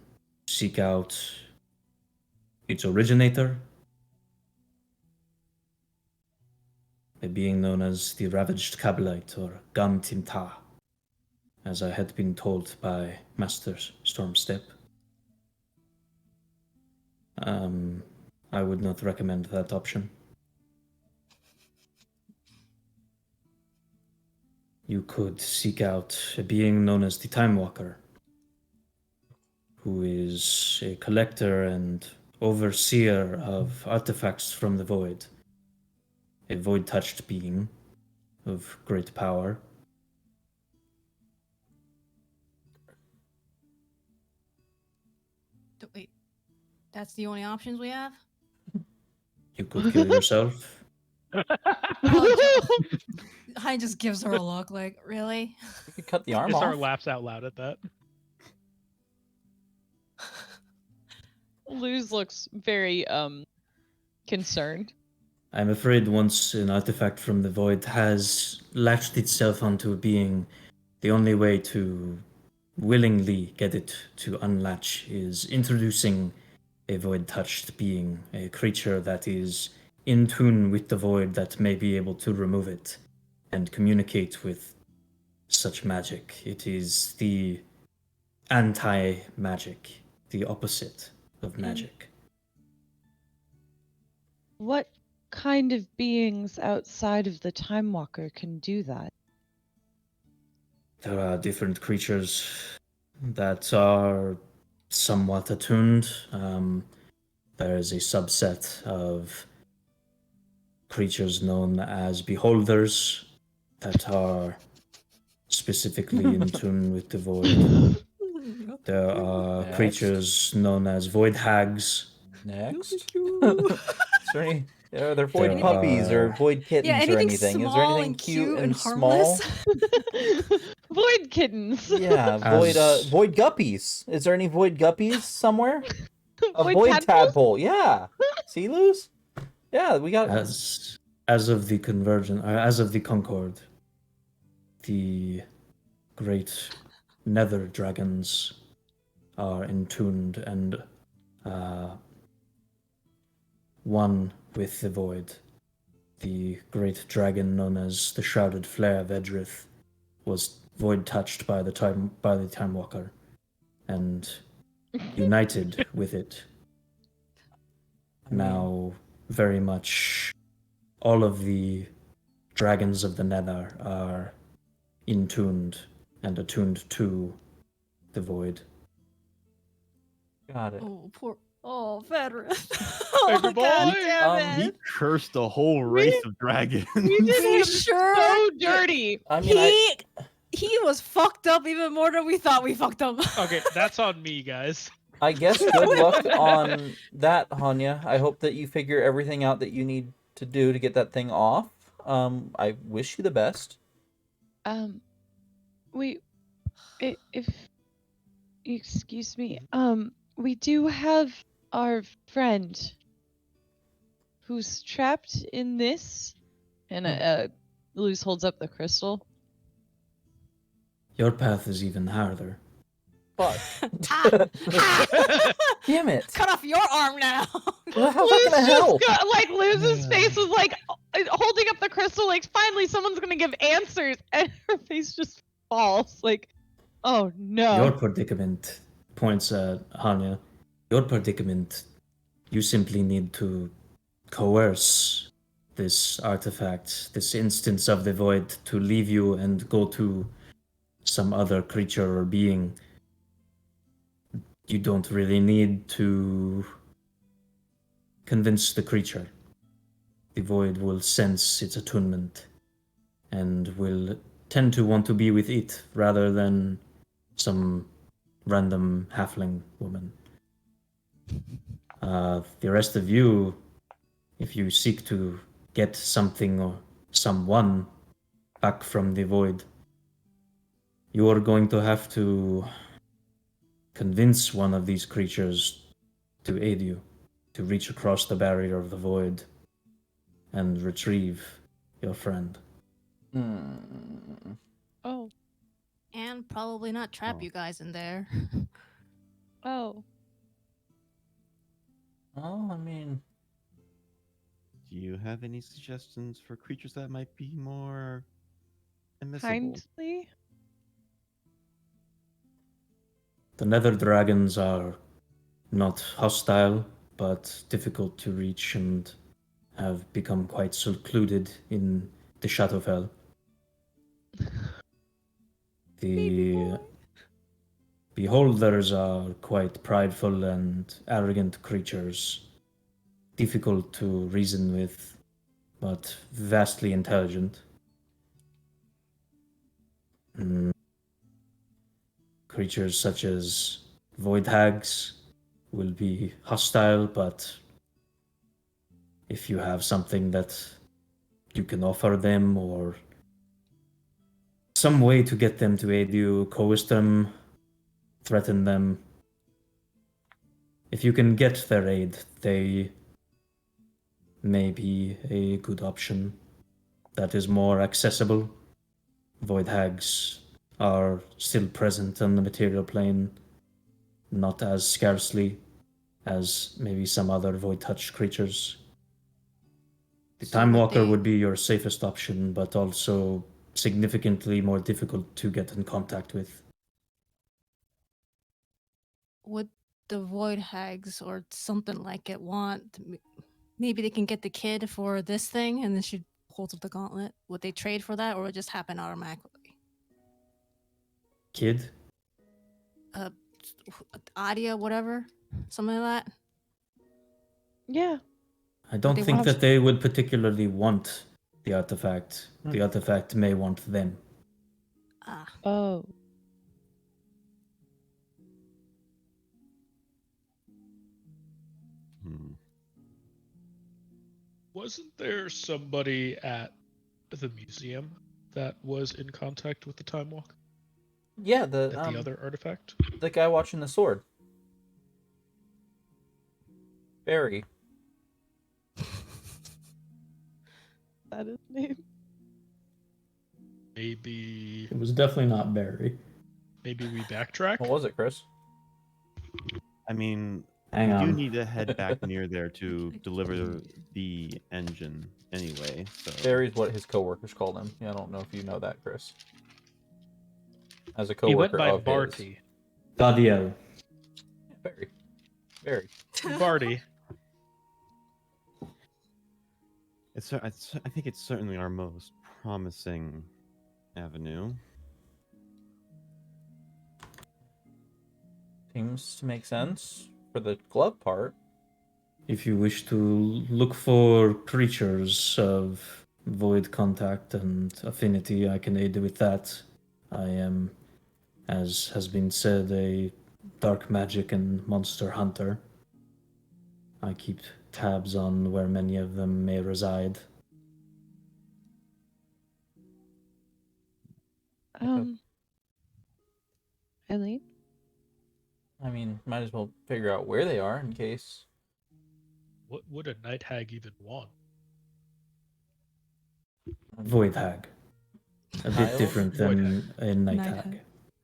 S1: seek out its originator, a being known as the Ravaged Kabbalite or Gam Timta, as I had been told by Master Stormstep. I would not recommend that option. You could seek out a being known as the Time Walker, who is a collector and overseer of artifacts from the void, a void-touched being of great power.
S5: Wait, that's the only options we have?
S1: You could kill yourself.
S5: Hein just gives her a look like, really?
S2: You could cut the arm
S3: Isar
S2: off.
S3: laughs out loud at that.
S4: Luz looks very concerned.
S1: I'm afraid once an artifact from the void has latched itself onto a being, the only way to willingly get it to unlatch is introducing a void-touched being, a creature that is in tune with the void that may be able to remove it and communicate with such magic. It is the anti-magic, the opposite of magic.
S7: What kind of beings outside of the Time Walker can do that?
S1: There are different creatures that are somewhat attuned. There is a subset of creatures known as beholders that are specifically in tune with the void. There are
S2: Next.
S1: creatures known as void hags.
S2: Next. Are there void
S1: There
S2: puppies or
S1: are-
S2: void kittens
S5: Yeah,
S2: or
S5: anything
S2: anything? Is there
S5: small
S2: anything
S5: and
S2: cute
S5: cute
S2: and
S5: and
S2: small?
S5: harmless.
S4: Void kittens.
S2: Yeah,
S1: As-
S2: void guppies. Is there any void guppies somewhere? A
S4: Void
S2: void
S4: tadpoles?
S2: tadpole. Yeah. See, Luz? Yeah, we got.
S1: As of the convergence, or as of the Concord, the great nether dragons are entuned and one with the void. The great dragon known as the Shrouded Flare of Edrith was void touched by the time walker and united with it. Now very much all of the dragons of the Nether are intuned and attuned to the void.
S2: Got it.
S5: Oh, poor. Oh, veteran. Oh,
S3: Baby
S5: God
S3: boy.
S5: damn
S6: He
S5: it.
S6: cursed a whole race of dragons.
S7: We did
S5: We
S7: him
S5: sure
S7: so
S5: did.
S7: dirty.
S2: I mean,
S5: He was fucked up even more than we thought we fucked up.
S3: Okay, that's on me, guys.
S2: I guess good luck on that, Hanya. I hope that you figure everything out that you need to do to get that thing off. I wish you the best.
S7: We, if excuse me, we do have our friend who's trapped in this, and Luz holds up the crystal.
S1: Your path is even harder.
S2: Fuck.
S5: Ah.
S2: Damn it.
S5: Cut off your arm now.
S2: Well, how's that gonna help?
S7: Luz's face was like holding up the crystal, like finally someone's gonna give answers, and her face just falls. Like, oh no.
S1: Your predicament points at Hanya. Your predicament, you simply need to coerce this artifact, this instance of the void, to leave you and go to some other creature or being. You don't really need to convince the creature. The void will sense its attunement and will tend to want to be with it rather than some random halfling woman. The rest of you, if you seek to get something or someone back from the void, you are going to have to convince one of these creatures to aid you, to reach across the barrier of the void and retrieve your friend.
S7: Oh,
S5: And probably not trap
S6: Oh.
S5: you guys in there.
S7: oh.
S2: Oh, I mean,
S6: Do you have any suggestions for creatures that might be more immiscible?
S7: Kindly?
S1: The nether dragons are not hostile, but difficult to reach and have become quite secluded in the Shadowfell. The beholders are quite prideful and arrogant creatures, difficult to reason with, but vastly intelligent. Creatures such as void hags will be hostile, but if you have something that you can offer them or some way to get them to aid you, coerce them, threaten them, if you can get their aid, they may be a good option that is more accessible. Void hags are still present on the material plane, not as scarcely as maybe some other void touch creatures. The
S5: So
S1: Time
S5: would
S1: Walker
S5: they-
S1: would be your safest option, but also significantly more difficult to get in contact with.
S5: Would the void hags or something like it want? Maybe they can get the kid for this thing, and then she holds up the gauntlet. Would they trade for that, or would it just happen automatically?
S1: Kid?
S5: Adia, whatever, something like that.
S7: Yeah.
S1: I don't
S5: they
S1: think
S5: want-
S1: that they would particularly want the artifact. The artifact may want them.
S5: Ah,
S7: Oh.
S6: Hmm.
S3: Wasn't there somebody at the museum that was in contact with the Time Walk?
S2: yeah,
S3: At the other artifact?
S2: the guy watching the sword. Barry.
S7: That is name.
S3: Maybe
S1: It was definitely not Barry.
S3: we backtrack?
S2: What was it, Chris?
S6: I mean,
S1: Hang
S6: we do
S1: on.
S6: need to head back near there to deliver the engine anyway. So
S2: Barry's what his coworkers called him. Yeah, I don't know if you know that, Chris. As a
S3: He went
S2: coworker
S3: by
S2: of his.
S3: Barty.
S1: Dadiel.
S2: Yeah, Barry. Barry.
S3: Barty.
S6: I think it's certainly our most promising avenue.
S2: Seems to make sense for the glove part.
S1: If you wish to look for creatures of void contact and affinity, I can aid with that. I am, as has been said, a dark magic and monster hunter. I keep tabs on where many of them may reside.
S7: Eileen?
S2: I mean, might as well figure out where they are in case.
S3: What would a night hag even want?
S1: Void hag. A bit
S2: Child?
S1: different
S3: Void
S1: than a night
S5: Night
S1: hag.
S5: hag.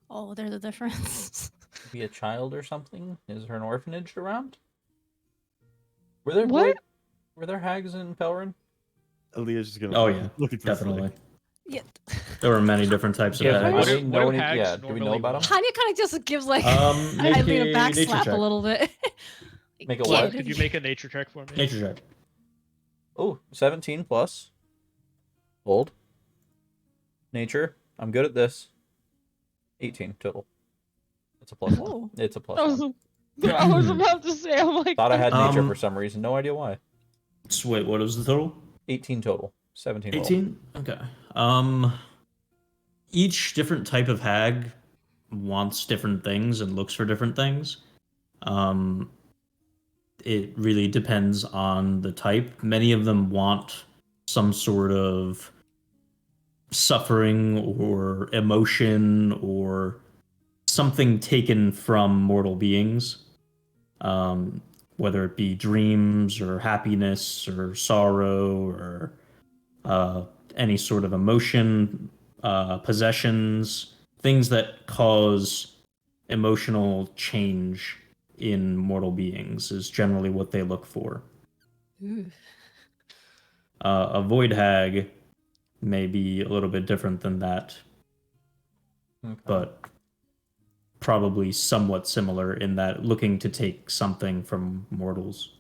S5: Oh, there's a difference.
S2: Be a child or something? Is there an orphanage around? Were there
S7: What?
S2: were there hags in Pelrin?
S6: Aaliyah's just gonna
S1: Oh yeah,
S6: look at this
S1: definitely.
S6: like,
S5: Yeah.
S1: There were many different types of
S3: Yeah,
S1: hags.
S3: what
S2: do
S3: are-
S2: we know
S3: what do
S2: any?
S3: hags
S2: Yeah, do we know
S3: normally
S2: about them?
S3: want?
S5: Hanya kind of just gives like
S1: Make
S5: Eileen a
S1: a
S5: back
S1: nature
S5: slap
S1: check.
S5: a little bit.
S2: Make a what?
S3: Could you make a nature check for me?
S1: Nature check.
S2: Oh, 17 plus. Old. Nature. I'm good at this. 18 total. It's a plus one.
S5: Whoa.
S2: It's a plus
S7: I was,
S2: one.
S7: I was about to say, I'm like,
S2: Thought I had nature
S1: Um,
S2: for some reason. No idea why.
S1: So wait, what was the total?
S2: 18 total. 17 roll.
S1: 18? Okay. Each different type of hag wants different things and looks for different things. It really depends on the type. Many of them want some sort of suffering or emotion or something taken from mortal beings. Whether it be dreams or happiness or sorrow or any sort of emotion, possessions, things that cause emotional change in mortal beings is generally what they look for.
S5: Ooh.
S1: A void hag may be a little bit different than that,
S2: Okay.
S1: but probably somewhat similar in that looking to take something from mortals.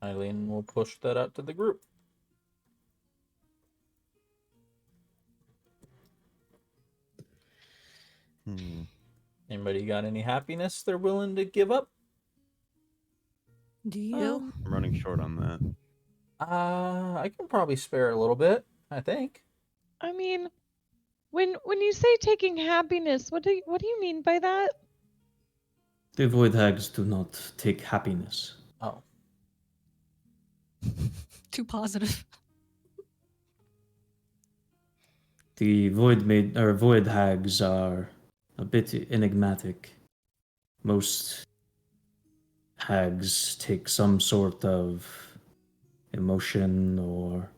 S2: Eileen will push that out to the group. Anybody got any happiness they're willing to give up?
S5: Do you?
S6: I'm running short on that.
S2: I can probably spare a little bit, I think.
S7: I mean, when you say taking happiness, what do you mean by that?
S1: The void hags do not take happiness.
S2: Oh.
S5: Too positive.
S1: The void hags are a bit enigmatic. Most hags take some sort of emotion or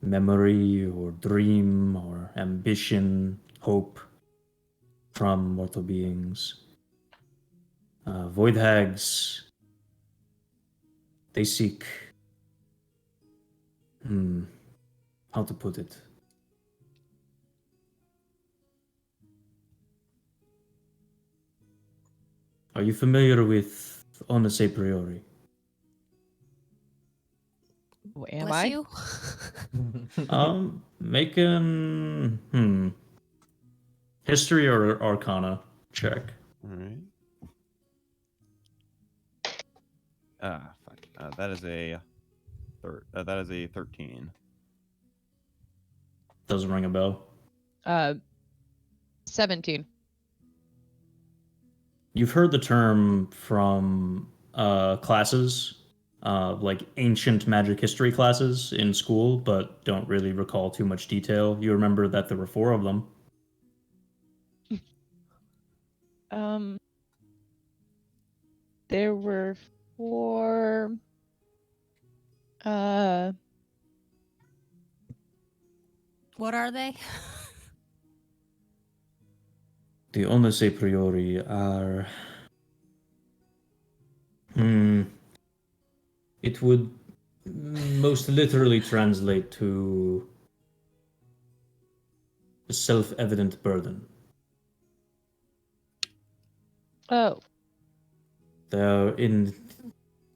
S1: memory or dream or ambition, hope from mortal beings. Void hags, they seek, how to put it? Are you familiar with Onus a priori?
S7: Am
S5: Bless
S7: I?
S5: you.
S1: Make an history or arcana check.
S6: All right. Fuck. That is a that is a 13.
S1: Doesn't ring a bell.
S7: 17.
S1: You've heard the term from classes, like ancient magic history classes in school, but don't really recall too much detail. You remember that there were 4 of them.
S7: There were 4.
S5: What are they?
S1: The Onus a priori are. It would most literally translate to a self-evident burden.
S7: Oh.
S1: They're in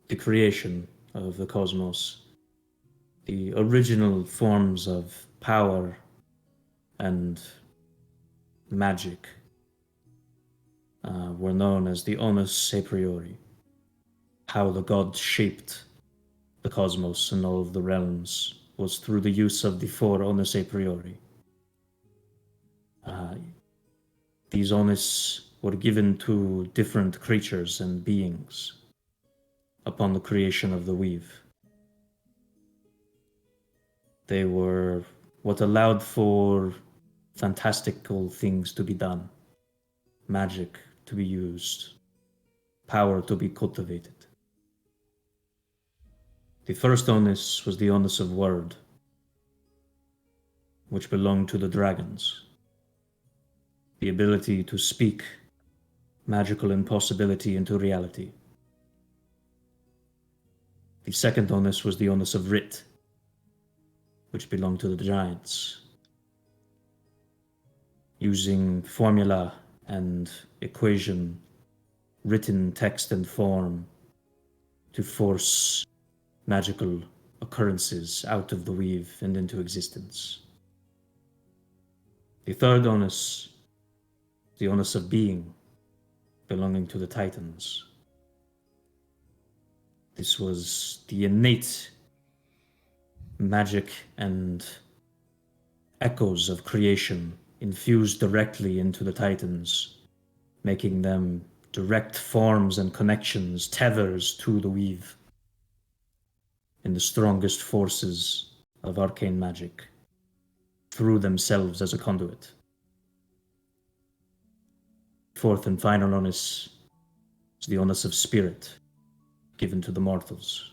S1: the creation of the cosmos, the original forms of power and magic were known as the onus a priori, how the gods shaped the cosmos and all of the realms was through the use of the four onus a priori. These onus were given to different creatures and beings upon the creation of the weave. They were what allowed for fantastical things to be done, magic to be used, power to be cultivated. The first onus was the onus of word, which belonged to the dragons. The ability to speak magical impossibility into reality. The second onus was the onus of writ, which belonged to the giants. Using formula and equation, written text and form to force magical occurrences out of the weave and into existence. The third onus, the onus of being, belonging to the Titans. This was the innate magic and echoes of creation infused directly into the Titans, making them direct forms and connections, tethers to the weave, in the strongest forces of arcane magic, through themselves as a conduit. Fourth and final onus is the onus of spirit, given to the mortals.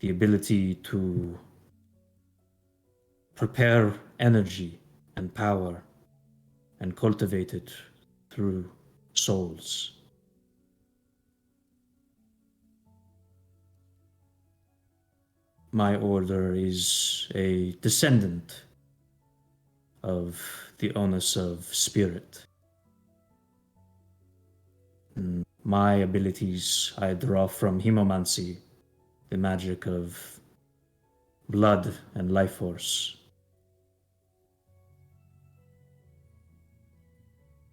S1: The ability to prepare energy and power and cultivate it through souls. My order is a descendant of the onus of spirit. My abilities I draw from hemomancy, the magic of blood and life force.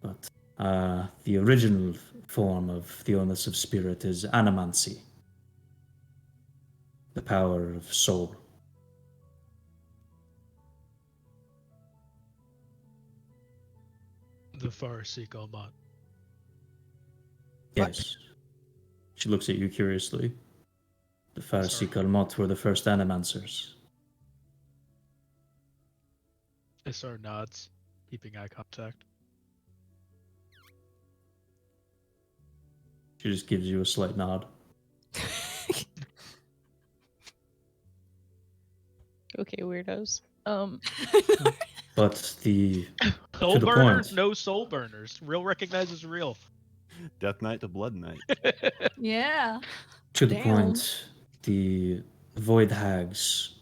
S1: But the original form of the onus of spirit is animancy, the power of soul.
S3: The Farsi Kalmat.
S1: Yes. She looks at you curiously. The Farsi
S3: Sorry.
S1: Kalmat were the first animancers.
S3: Isar nods, keeping eye contact.
S1: She just gives you a slight nod.
S7: Okay, weirdos.
S1: But the
S3: Soul
S1: the
S3: burners,
S1: point.
S3: no soul burners. Real recognizes real.
S6: Death Knight to Blood Knight.
S5: Yeah.
S1: to the
S5: Damn.
S1: point, the void hags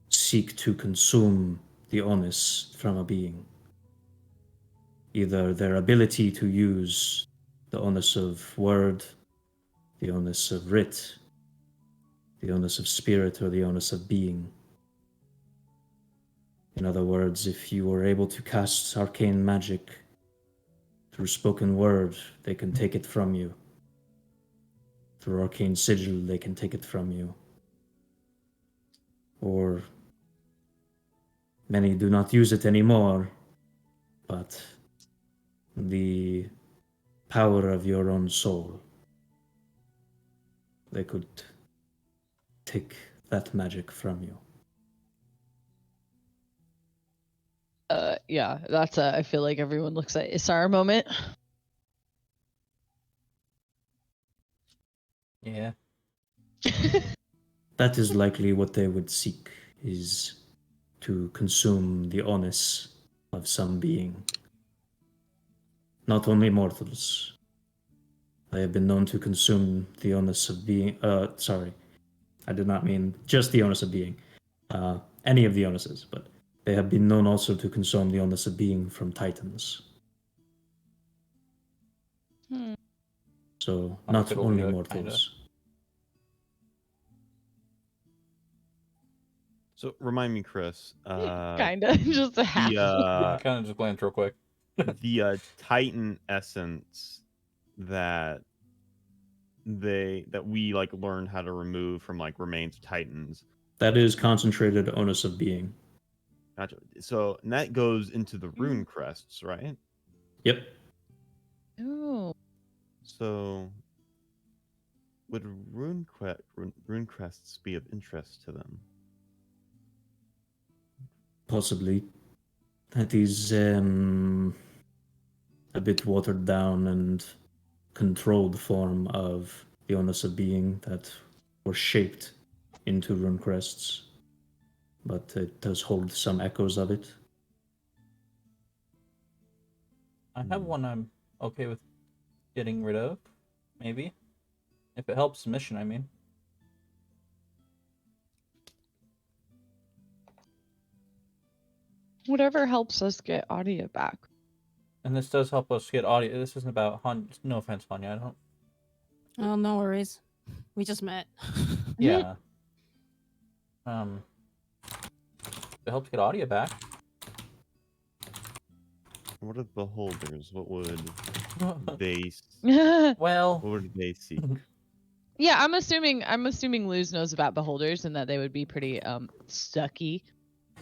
S1: seek to consume the onus from a being. Either their ability to use the onus of word, the onus of writ, the onus of spirit, or the onus of being. In other words, if you were able to cast arcane magic through spoken word, they can take it from you. Through arcane sigil, they can take it from you. Or many do not use it anymore, but the power of your own soul, they could take that magic from you.
S7: Yeah, that's a. I feel like everyone looks at Isar moment.
S2: Yeah.
S1: That is likely what they would seek, is to consume the onus of some being. Not only mortals. They have been known to consume the onus of being. Sorry, I did not mean just the onus of being. Any of the onuses, but they have been known also to consume the onus of being from Titans. So
S2: I
S1: not
S2: could
S1: only
S2: believe it,
S1: mortals.
S6: So remind me, Chris.
S7: Kinda, just a half.
S2: I kind of just glanced real quick.
S6: The Titan essence that we like learned how to remove from like remains of Titans.
S1: That is concentrated onus of being.
S6: Gotcha. So and that goes into the rune crests, right?
S1: Yep.
S7: Oh.
S6: So would rune crests be of interest to them?
S1: Possibly. That is a bit watered down and controlled form of the onus of being that were shaped into rune crests. But it does hold some echoes of it.
S2: I have one I'm okay with getting rid of, maybe. If it helps the mission, I mean.
S7: Whatever helps us get audio back.
S2: And this does help us get audio. This isn't about no offense, Hanya. I don't.
S5: Oh, no worries. We just met.
S2: Yeah. It helps get audio back.
S6: What are beholders? What would they
S2: Well,
S6: what would they seek?
S7: Yeah, I'm assuming Luz knows about beholders and that they would be pretty sucky.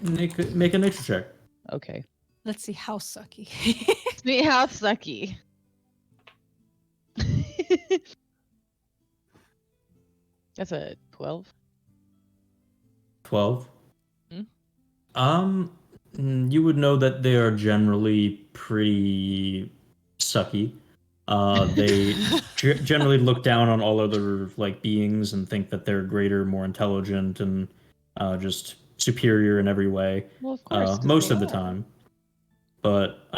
S1: Make a nature check.
S7: Okay.
S5: Let's see how sucky.
S7: See how sucky. That's a 12.
S1: 12.
S7: Hmm?
S1: You would know that they are generally pretty sucky. They generally look down on all other like beings and think that they're greater, more intelligent, and just superior in every way.
S7: Well, of course. 'cause
S1: Most
S7: they
S1: of the
S7: are.
S1: time. But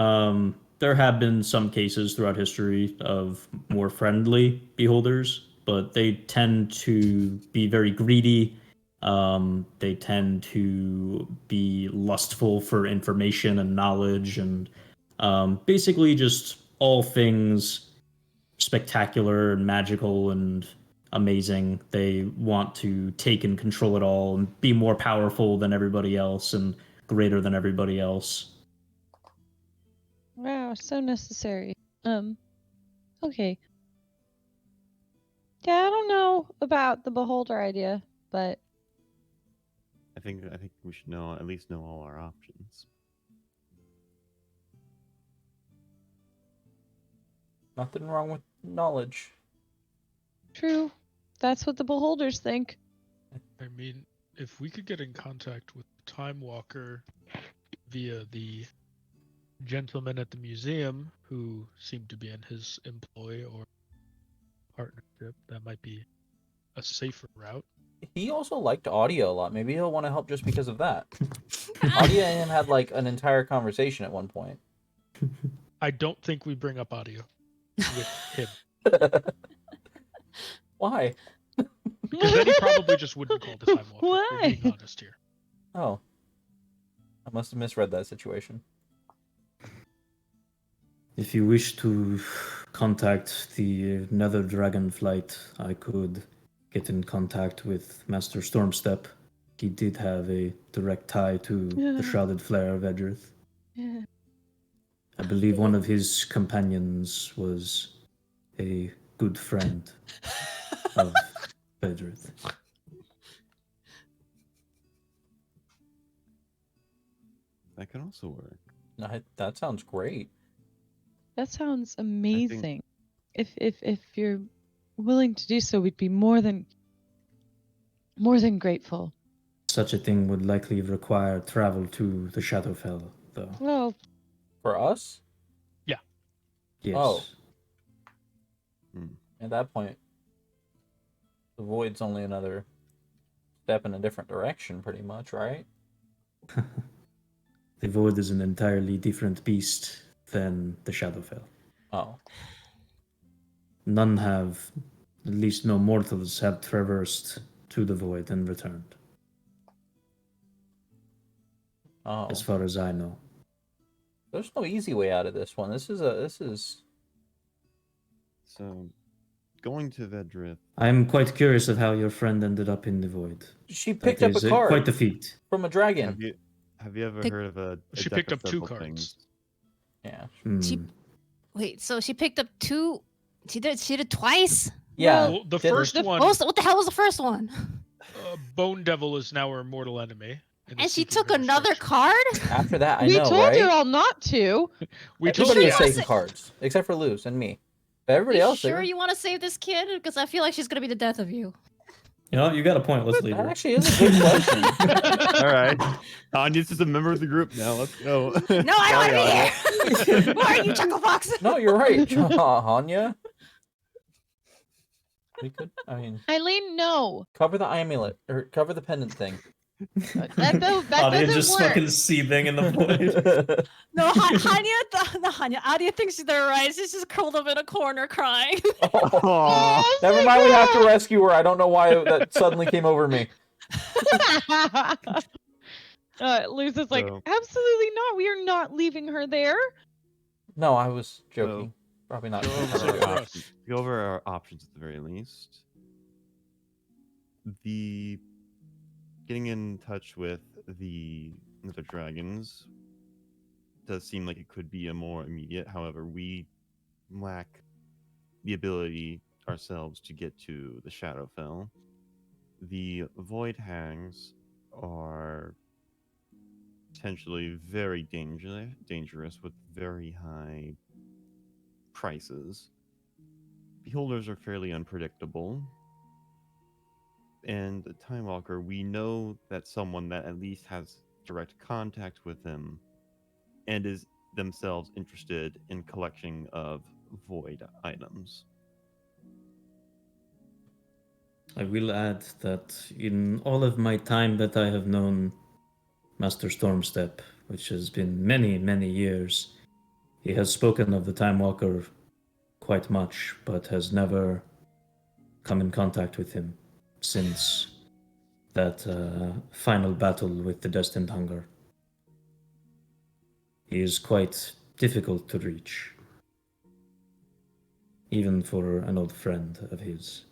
S1: there have been some cases throughout history of more friendly beholders, but they tend to be very greedy. They tend to be lustful for information and knowledge, and basically just all things spectacular and magical and amazing. They want to take and control it all and be more powerful than everybody else and greater than everybody else.
S7: Wow, so necessary. Okay. Yeah, I don't know about the beholder idea, but
S6: I think we should at least know all our options.
S2: nothing wrong with knowledge.
S7: true. That's what the beholders think.
S3: I mean, if we could get in contact with the Time Walker via the gentleman at the museum who seemed to be in his employ or partnership, that might be a safer route.
S2: He also liked audio a lot. Maybe he'll want to help just because of that. Audio and him had like an entire conversation at one point.
S3: I don't think we bring up audio with him.
S2: Why?
S3: Because then he probably just wouldn't call the Time Walker. We're being
S7: Why?
S3: honest here.
S2: Oh. I must have misread that situation.
S1: If you wish to contact the Nether Dragon Flight, I could get in contact with Master Stormstep. He did have a direct tie to the Shrouded Flare of Edgerth.
S7: Yeah.
S1: I believe one of his companions was a good friend of Edgerth.
S6: That could also work.
S2: That sounds great.
S7: That sounds amazing. If you're willing to do so, we'd be more than grateful.
S1: Such a thing would likely require travel to the Shadowfell, though.
S7: Well,
S2: For us?
S1: Yes.
S2: Oh. At that point, the void's only another step in a different direction, pretty much, right?
S1: The Void is an entirely different beast than the Shadowfell.
S2: Oh.
S1: None have, at least no mortals have traversed to the Void and returned,
S2: Oh.
S1: as far as I know.
S2: There's no easy way out of this one. This is
S6: So going to Vedrith.
S1: I'm quite curious of how your friend ended up in the void.
S2: She
S1: That
S2: picked up a
S1: is
S2: card
S1: quite the feat.
S2: from a dragon.
S6: Have you ever
S5: Pick-
S6: heard of a
S3: She
S6: deck
S3: picked
S6: of
S3: up 2
S6: several
S3: cards.
S6: things?
S2: Yeah.
S5: She-
S1: Hmm.
S5: Wait, so she picked up 2. She did twice?
S2: Yeah.
S3: Well, the
S2: did-
S3: first
S7: the-
S3: one,
S5: What the hell was the first one?
S3: Bone Devil is now her mortal enemy. And is
S5: And she
S3: seeking
S5: took
S3: her
S5: another
S3: destruction.
S5: card?
S2: After that, I
S7: we
S2: know,
S7: told
S2: right?
S7: you all not to.
S3: We told
S2: Everybody
S3: you.
S2: was
S5: you
S2: taking
S5: say-
S2: cards, except for Luz and me. But everybody
S5: You
S2: else, they
S5: sure
S2: were-
S5: you want to save this kid? Because I feel like she's gonna be the death of you.
S1: You know, you got a point. Let's leave
S2: That
S1: her.
S2: actually is a good question.
S6: All right. Anya's just a member of the group now. Let's go.
S5: No, I don't want to be here. Why are you, Chucklefox?
S2: No, you're right, Hanya. We could, I mean,
S7: Eileen, no.
S2: cover the amulet or cover the pendant thing.
S7: That
S1: Adia
S7: doesn't
S1: just
S7: work.
S1: fucking seething in the void.
S5: No, Hanya, Adia thinks they're right. She's just curled up in a corner crying.
S6: Aw.
S2: Never mind, we have to rescue her. I don't know why that suddenly came over me.
S7: Luz is like,
S6: So-
S7: absolutely not. We are not leaving her there.
S2: No, I was joking. Probably not.
S6: Go over,
S3: So
S6: our
S3: for
S6: options.
S3: us.
S6: Go over our options at the very least. The getting in touch with the dragons does seem like it could be a more immediate. However, we lack the ability ourselves to get to the Shadowfell. The Void Hags are potentially very dangerous with very high prices. Beholders are fairly unpredictable. And the Time Walker, we know that someone that at least has direct contact with him and is themselves interested in collection of void items.
S1: I will add that in all of my time that I have known Master Stormstep, which has been many, many years, he has spoken of the Time Walker quite much, but has never come in contact with him since that final battle with the Destined Hunger. He is quite difficult to reach, even for an old friend of his.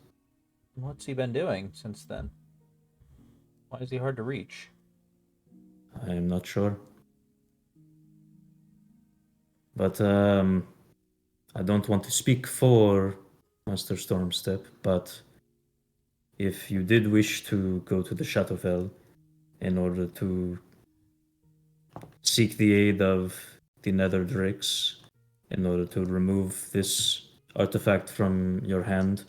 S2: What's he been doing since then? Why is he hard to reach?
S1: I am not sure. But I don't want to speak for Master Stormstep, but if you did wish to go to the Shadowfell in order to seek the aid of the Nether Drakes, in order to remove this artifact from your hand,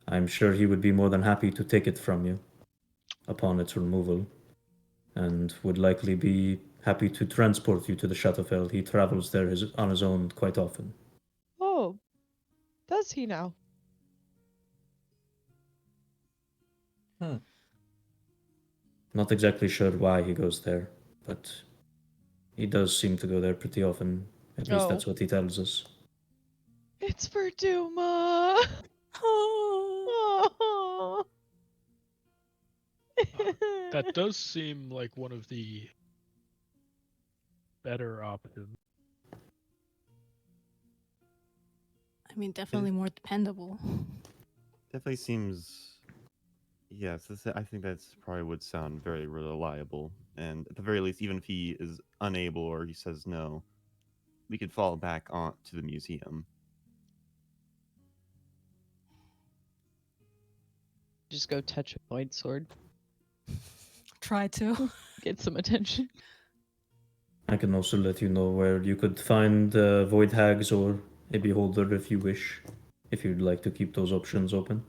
S1: I'm sure he would be more than happy to take it from you upon its removal, and would likely be happy to transport you to the Shadowfell. He travels there on his own quite often.
S7: Oh, does he now?
S1: Not exactly sure why he goes there, but he does seem to go there pretty often. At least that's what he tells us.
S7: It's for Duma. Oh.
S3: That does seem like one of the better options.
S5: I mean, definitely more dependable.
S6: Definitely seems. Yes, I think that's probably would sound very reliable. And at the very least, even if he is unable or he says no, we could fall back on to the museum.
S7: Just go touch a void sword.
S5: Try to.
S7: Get some attention.
S1: I can also let you know where you could find Void Hags or a Beholder if you wish, if you'd like to keep those options open.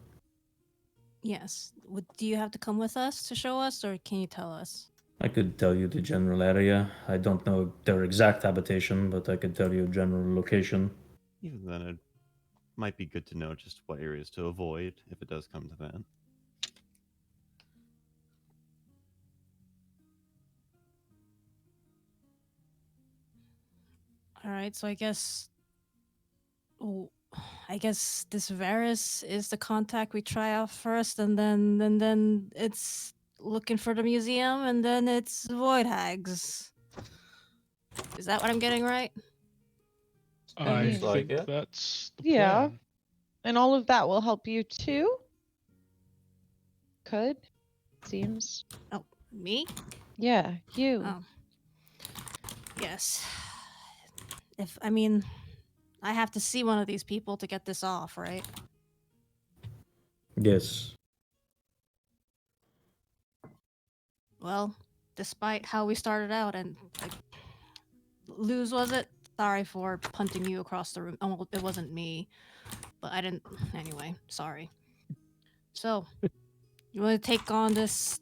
S5: Yes. Do you have to come with us to show us, or can you tell us?
S1: I could tell you the general area. I don't know their exact habitation, but I could tell you a general location.
S6: Even then, it might be good to know just what areas to avoid if it does come to that.
S5: All right, so I guess this Varus is the contact we try out first, and then it's looking for the museum, and then it's Void Hags. Is that what I'm getting right?
S3: I
S7: mean-
S3: think
S2: Like it.
S3: that's the
S7: Yeah.
S3: plan.
S7: And all of that will help you too? Could. Seems.
S5: Oh, me?
S7: Yeah, you.
S5: Oh. Yes. I have to see one of these people to get this off, right?
S1: Yes.
S5: Well, despite how we started out and lose, was it? Sorry for punting you across the room. Oh, well, it wasn't me, but I didn't. Anyway, sorry. So, you want to take on this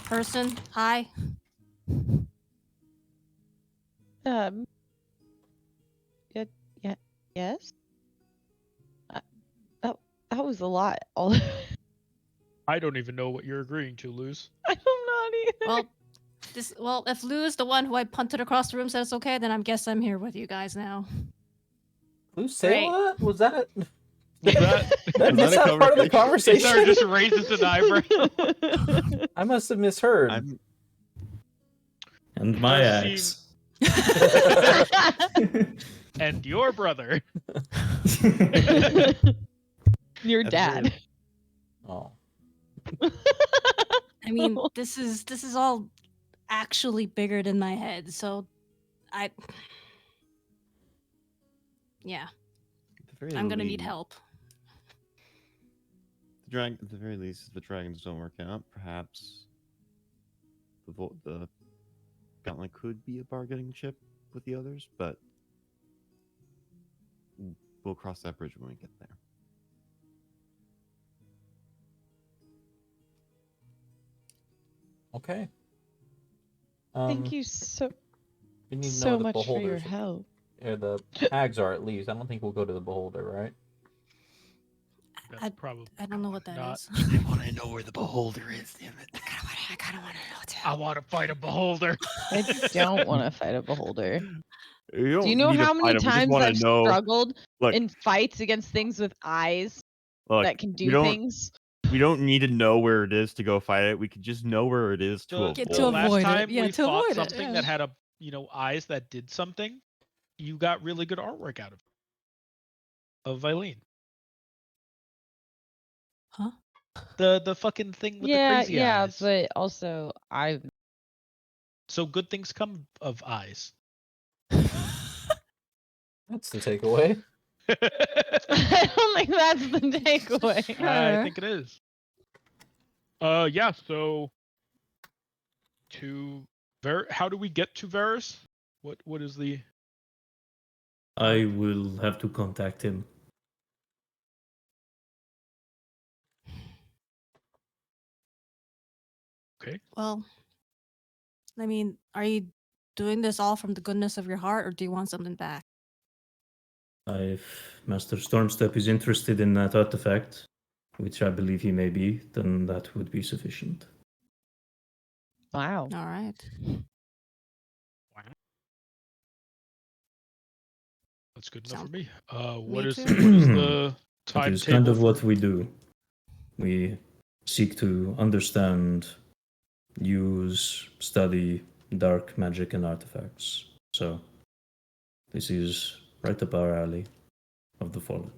S5: person? Hi.
S7: Um. Yeah. Yeah. Yes. That was a lot. All.
S3: I don't even know what you're agreeing to, Luz.
S7: I'm not either.
S5: Well, if Lou is the one who I punted across the room said it's okay, then I guess I'm here with you guys now.
S2: Who say
S5: Great.
S2: what? Was that a...
S3: Was that
S2: Did I miss that part of the conversation?
S3: Sarah just raises an eyebrow?
S2: I must have misheard.
S1: And my
S3: Does
S1: axe.
S3: And your brother.
S7: Your dad.
S2: Oh.
S5: I mean, this is all actually bigger than my head, so yeah, I'm gonna need help.
S6: At the very least, if the dragons don't work out, perhaps the gauntlet could be a bargaining chip with the others, but we'll cross that bridge when we get there.
S2: Okay.
S7: Thank you so
S2: We need to know
S7: so
S2: where the
S7: much for your
S2: beholders
S7: help.
S2: or the hags are at least. I don't think we'll go to the beholder, right?
S3: That's probably
S5: I don't know what that
S3: not.
S5: is.
S8: I want to know where the beholder is. Damn it!
S5: I kind of want to know too.
S3: I want to fight a beholder.
S7: I don't want to fight a beholder.
S6: You
S7: Do you know
S6: need to
S7: how
S6: fight
S7: many
S6: 'em, we just
S7: times
S6: wanna
S7: I've
S6: know-
S7: struggled
S6: Look,
S7: in fights against things with eyes
S6: look,
S7: that can
S6: we
S7: do
S6: don't-
S7: things?
S6: We don't need to know where it is to go fight it. We could just know where it is to
S3: The,
S6: avoid.
S5: Get
S3: the
S5: to
S3: last
S5: avoid it.
S3: time
S5: Yeah,
S3: we
S5: to
S3: fought
S5: avoid it,
S3: something
S5: yeah.
S3: that had eyes that did something, you got really good artwork out of Eileen.
S5: Huh?
S3: The fucking thing with the
S7: Yeah,
S3: crazy
S7: yeah,
S3: eyes.
S7: but also I've
S3: So good things come of eyes.
S2: That's the takeaway.
S7: I don't think that's the takeaway.
S3: I think it is. Yeah, so how do we get to Varus? What is the
S1: I will have to contact him.
S3: Okay.
S5: Well, I mean, are you doing this all from the goodness of your heart, or do you want something back?
S1: If Master Stormstep is interested in that artifact, which I believe he may be, then that would be sufficient.
S7: Wow.
S5: All right.
S3: That's good enough for
S5: Sound-
S3: me.
S5: me
S3: What is
S5: too.
S3: the
S1: It
S3: timetable?
S1: is kind of
S3: for-
S1: what we do. We seek to understand, use, study dark magic and artifacts. So, this is right up our alley of the Fallen.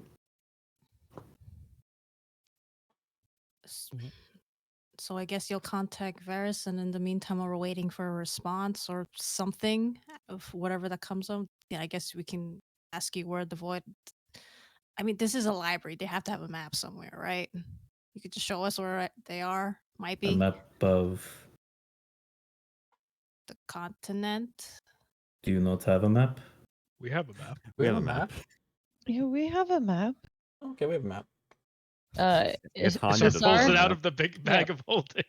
S5: So I guess you'll contact Varus, and in the meantime, while we're waiting for a response or something of whatever that comes up, yeah, I guess we can ask you where the void. I mean, this is a library; they have to have a map somewhere, right? You could just show us where they are. Might
S1: A
S5: be
S1: map of.
S5: the continent.
S1: Do you not have a map?
S3: We have a map.
S2: We have a map.
S7: Yeah, we have a map.
S2: Okay, we have a map.
S6: Yes, Hanya
S3: So
S6: does
S3: pulls
S6: have
S3: it
S6: a
S3: out
S6: map.
S3: of the big bag of holding.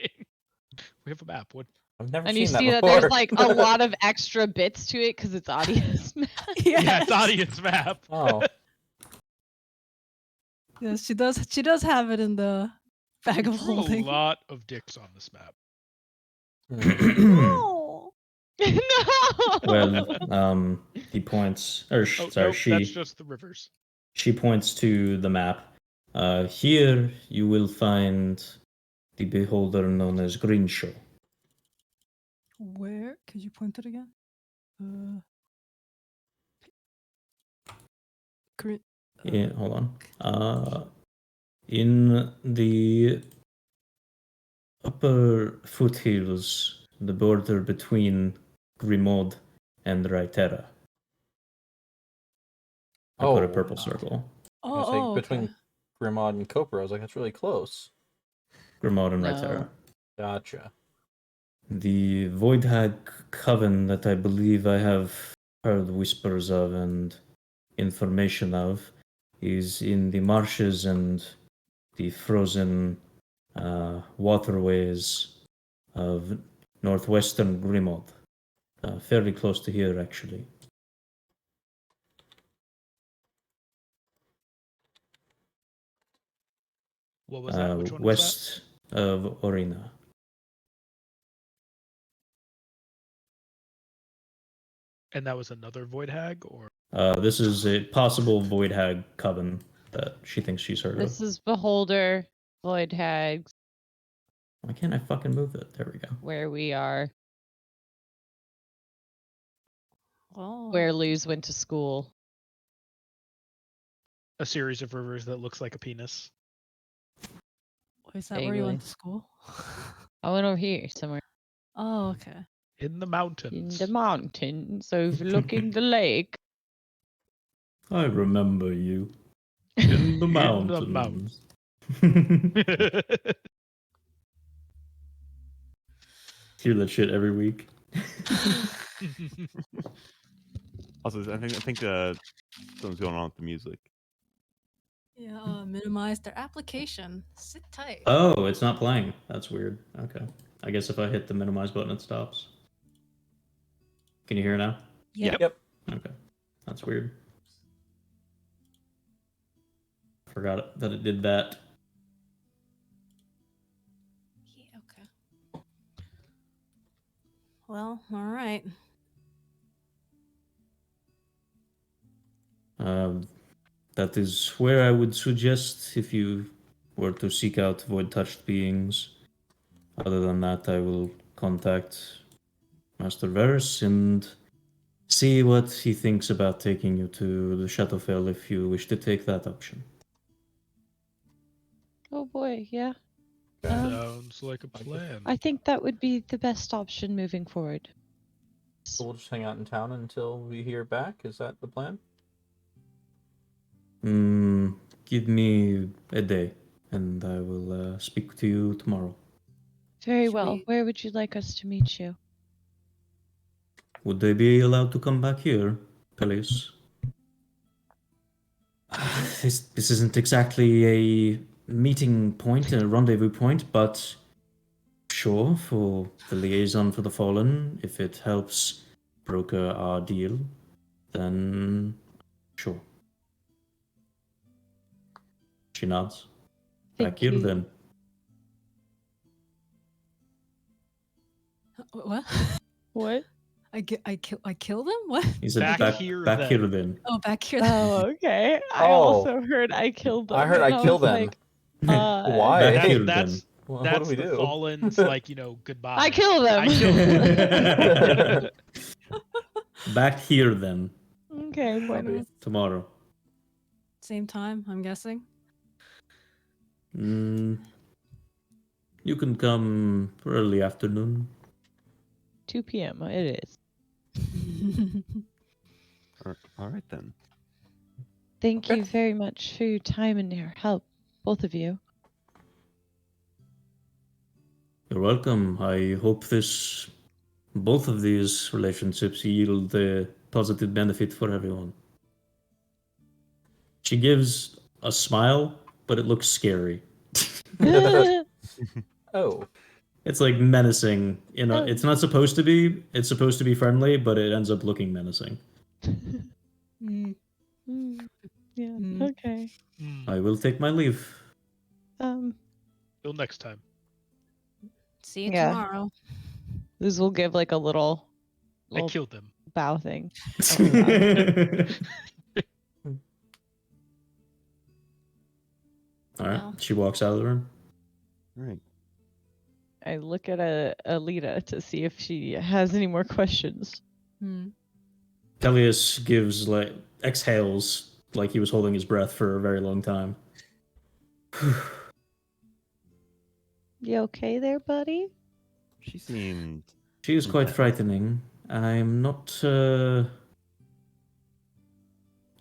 S3: We have a map. What?
S2: I've never
S7: And
S2: seen
S7: you
S2: that
S7: see that
S2: before.
S7: there's like a lot of extra bits to it because it's audience map.
S3: Yeah, it's audience map.
S2: Oh,
S5: Yes, she does. She does have it in the bag
S3: We
S5: of
S3: drew
S5: holding.
S3: a lot of dicks on this map.
S5: No.
S7: No.
S1: Well, he points, or
S3: Oh,
S1: sorry,
S3: nope,
S1: she
S3: that's just the rivers.
S1: she points to the map. Here you will find the beholder known as Grinshaw.
S5: Where? Could you point it again? Green.
S1: Hold on. In the upper foothills, the border between Grimaud and Reitera. I put a purple circle.
S2: I was saying
S5: okay.
S2: between Grimmaud and Copra. I was like, that's really close.
S1: Grimaud and
S4: No.
S1: Reitera.
S2: Gotcha.
S1: The Void Hag Coven that I believe I have heard whispers of and information of is in the marshes and the frozen waterways of northwestern Grimaud. Fairly close to here, actually.
S3: What was that? Which one
S1: West of Orina.
S3: was that? And that was another Void Hag, or
S1: This is a possible Void Hag coven that she thinks she's heard
S4: This
S1: of.
S4: is Beholder, Void Hags,
S1: Why can't I fucking move it? There we go.
S4: where we are,
S5: Well,
S4: where Luz went to school.
S3: a series of rivers that looks like a penis.
S5: is that where you
S4: vaguely.
S5: went to school?
S4: I went over here somewhere
S5: Oh, okay.
S3: In the
S4: in
S3: mountains.
S4: the mountains, overlooking the lake.
S1: I remember you. In the
S3: In the
S1: mountains. Hear that shit every week.
S6: Also, I think something's going on with the music.
S5: Yeah, minimize their application. Sit tight.
S1: Oh, it's not playing. That's weird. Okay. I guess if I hit the minimize button, it stops. Can you hear now?
S5: Yeah.
S2: Yep.
S1: Okay. That's weird. Forgot that it did that.
S5: Yeah, okay. Well, all right.
S1: That is where I would suggest if you were to seek out void-touched beings. Other than that, I will contact Master Varus and see what he thinks about taking you to the Shadowfell if you wish to take that option.
S4: Oh boy, yeah.
S3: Sounds like a plan.
S4: I think that would be the best option moving forward.
S2: So we'll just hang out in town until we hear back. Is that the plan?
S1: Give me a day, and I will speak to you tomorrow.
S4: Very
S5: Should
S4: well.
S5: we-
S4: Where would you like us to meet you?
S1: Would they be allowed to come back here, please? This isn't exactly a meeting point, a rendezvous point, but sure, for the liaison for the fallen, if it helps broker our deal, then sure. She nods. Back
S4: Thank
S1: here
S4: you.
S1: then.
S5: What?
S4: What?
S5: I killed him? What?
S1: He said
S3: Back
S1: back
S3: here
S1: back
S3: then."
S1: here then.
S5: Oh, back here.
S4: Oh, okay. I
S2: Oh.
S4: also heard I killed them.
S2: I heard
S4: and
S2: I killed
S4: was
S2: them.
S4: like,
S2: Why?
S1: Back here
S3: That's
S1: then.
S2: Well,
S3: that's
S2: what do we
S3: the
S2: do?
S3: Fallen's like, goodbye.
S4: I killed them.
S3: I killed them.
S1: Back here then.
S4: Okay, bueno.
S2: Copy.
S1: Tomorrow.
S5: Same time, I'm guessing.
S1: You can come early afternoon.
S4: 2 p.m. It is.
S6: All right then.
S4: Thank
S2: Okay.
S4: you very much for your time and your help, both of you.
S1: You're welcome. I hope both of these relationships yield a positive benefit for everyone. She gives a smile, but it looks scary.
S2: Oh.
S1: It's like menacing.
S4: Oh.
S1: It's not supposed to be. It's supposed to be friendly, but it ends up looking menacing.
S5: Mm.
S4: Mm, yeah.
S5: Mm.
S4: Okay.
S1: I will take my leave.
S3: Till next time.
S5: See you
S4: Yeah.
S5: tomorrow.
S4: Liz will give like a little
S3: I killed them.
S4: bow thing.
S1: All right.
S5: Well.
S1: She walks out of the room.
S6: All right.
S4: I look at Alita to see if she has any more questions.
S5: Hmm.
S1: Peleus exhales like he was holding his breath for a very long time.
S7: You okay there, buddy?
S6: She seemed
S1: She is quite
S6: intense.
S1: frightening. I'm not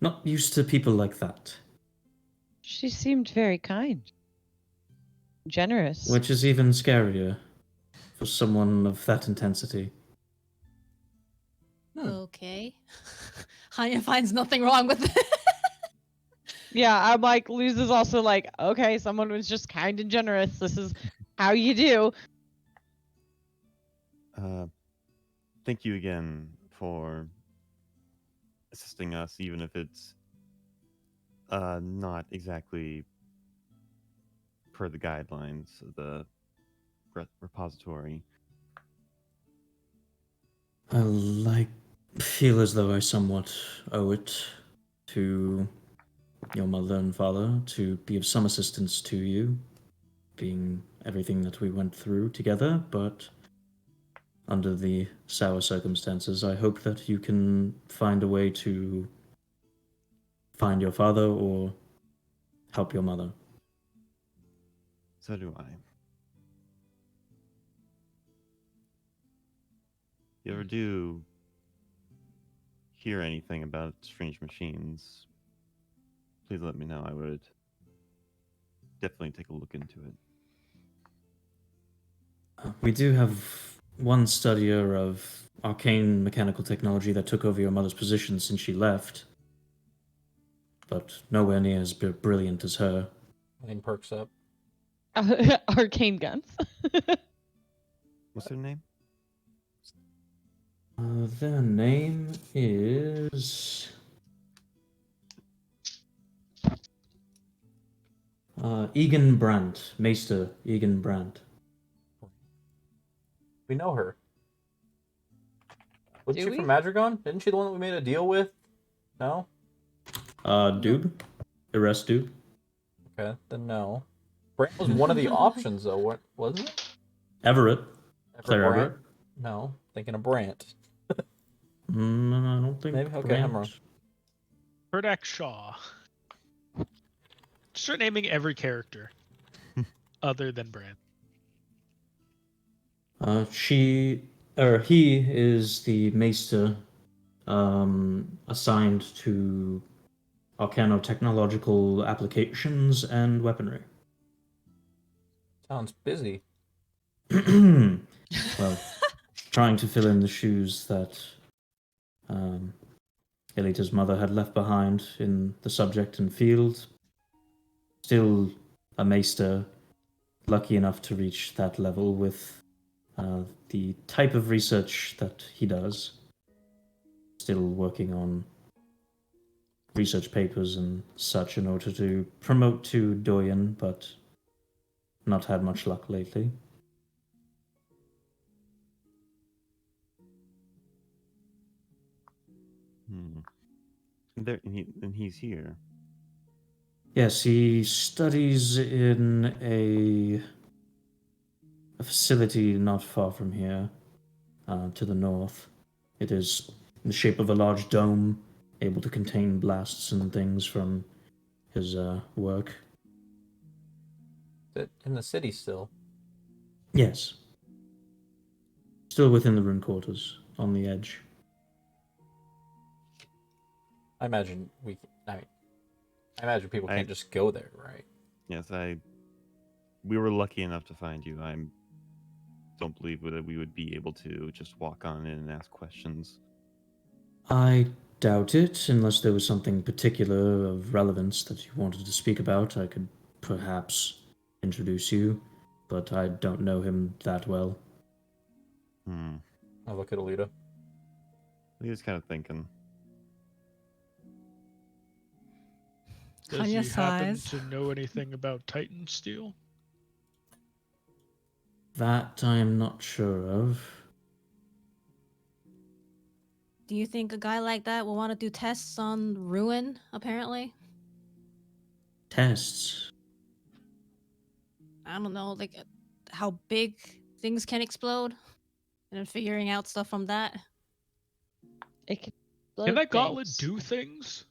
S1: not used to people like that.
S7: She seemed very kind. Generous.
S1: Which is even scarier for someone of that intensity.
S5: Okay. Hanya finds nothing wrong with it.
S7: Yeah, I'm like, Luz is also like, okay, someone was just kind and generous. This is how you do.
S6: Thank you again for assisting us, even if it's not exactly per the guidelines of the repository.
S1: I feel as though I somewhat owe it to your mother and father to be of some assistance to you, being everything that we went through together, but under the sour circumstances, I hope that you can find a way to find your father or help your mother.
S6: So do I. You ever do hear anything about strange machines, please let me know. I would definitely take a look into it.
S1: We do have one studier of arcane mechanical technology that took over your mother's position since she left, but nowhere near as brilliant as her.
S2: Lane perks up.
S7: Arcane guns.
S6: What's her name?
S1: Their name is Egan Brandt, Maester Egan Brandt.
S2: We know her. Wasn't
S7: Do
S2: she
S7: we?
S2: from Madrigon? Isn't she the one that we made a deal with? No?
S1: Doob? Arrest Doob?
S2: Okay, then no. Brant was one of the options, though, wasn't it?
S1: Everett. Claire
S2: Brant?
S1: Everett?
S2: No, thinking of Brant.
S1: I don't think
S2: Maybe? Okay,
S1: Brandt.
S2: I'm wrong.
S3: Perdak Shaw. Start naming every character other than Brand.
S1: He is the Maester assigned to arcano-technological applications and weaponry.
S2: Sounds busy.
S1: Well, trying to fill in the shoes that Elita's mother had left behind in the subject and field. Still a Maester, lucky enough to reach that level with the type of research that he does. Still working on research papers and such in order to promote to Doyen, but not had much luck lately.
S6: And he's here.
S1: Yes, he studies in a facility not far from here, to the north. It is in the shape of a large dome, able to contain blasts and things from his work.
S2: Is it in the city still?
S1: Yes. Still within the rune quarters, on the edge.
S2: I imagine I imagine people can't just go there, right?
S6: Yes, we were lucky enough to find you. I don't believe that we would be able to just walk on in and ask questions.
S1: I doubt it, unless there was something particular of relevance that you wanted to speak about. I could perhaps introduce you, but I don't know him that well.
S2: I look at Alita.
S6: He was kind of thinking.
S3: Does
S5: Hanya
S3: he happen
S5: sighs.
S3: to know anything about Titan Steel?
S1: That I'm not sure of.
S5: Do you think a guy like that will want to do tests on Ruin, apparently?
S1: Tests?
S5: I don't know, like how big things can explode? And then figuring out stuff from that?
S7: It can
S3: Can that gauntlet
S7: things.
S3: do things?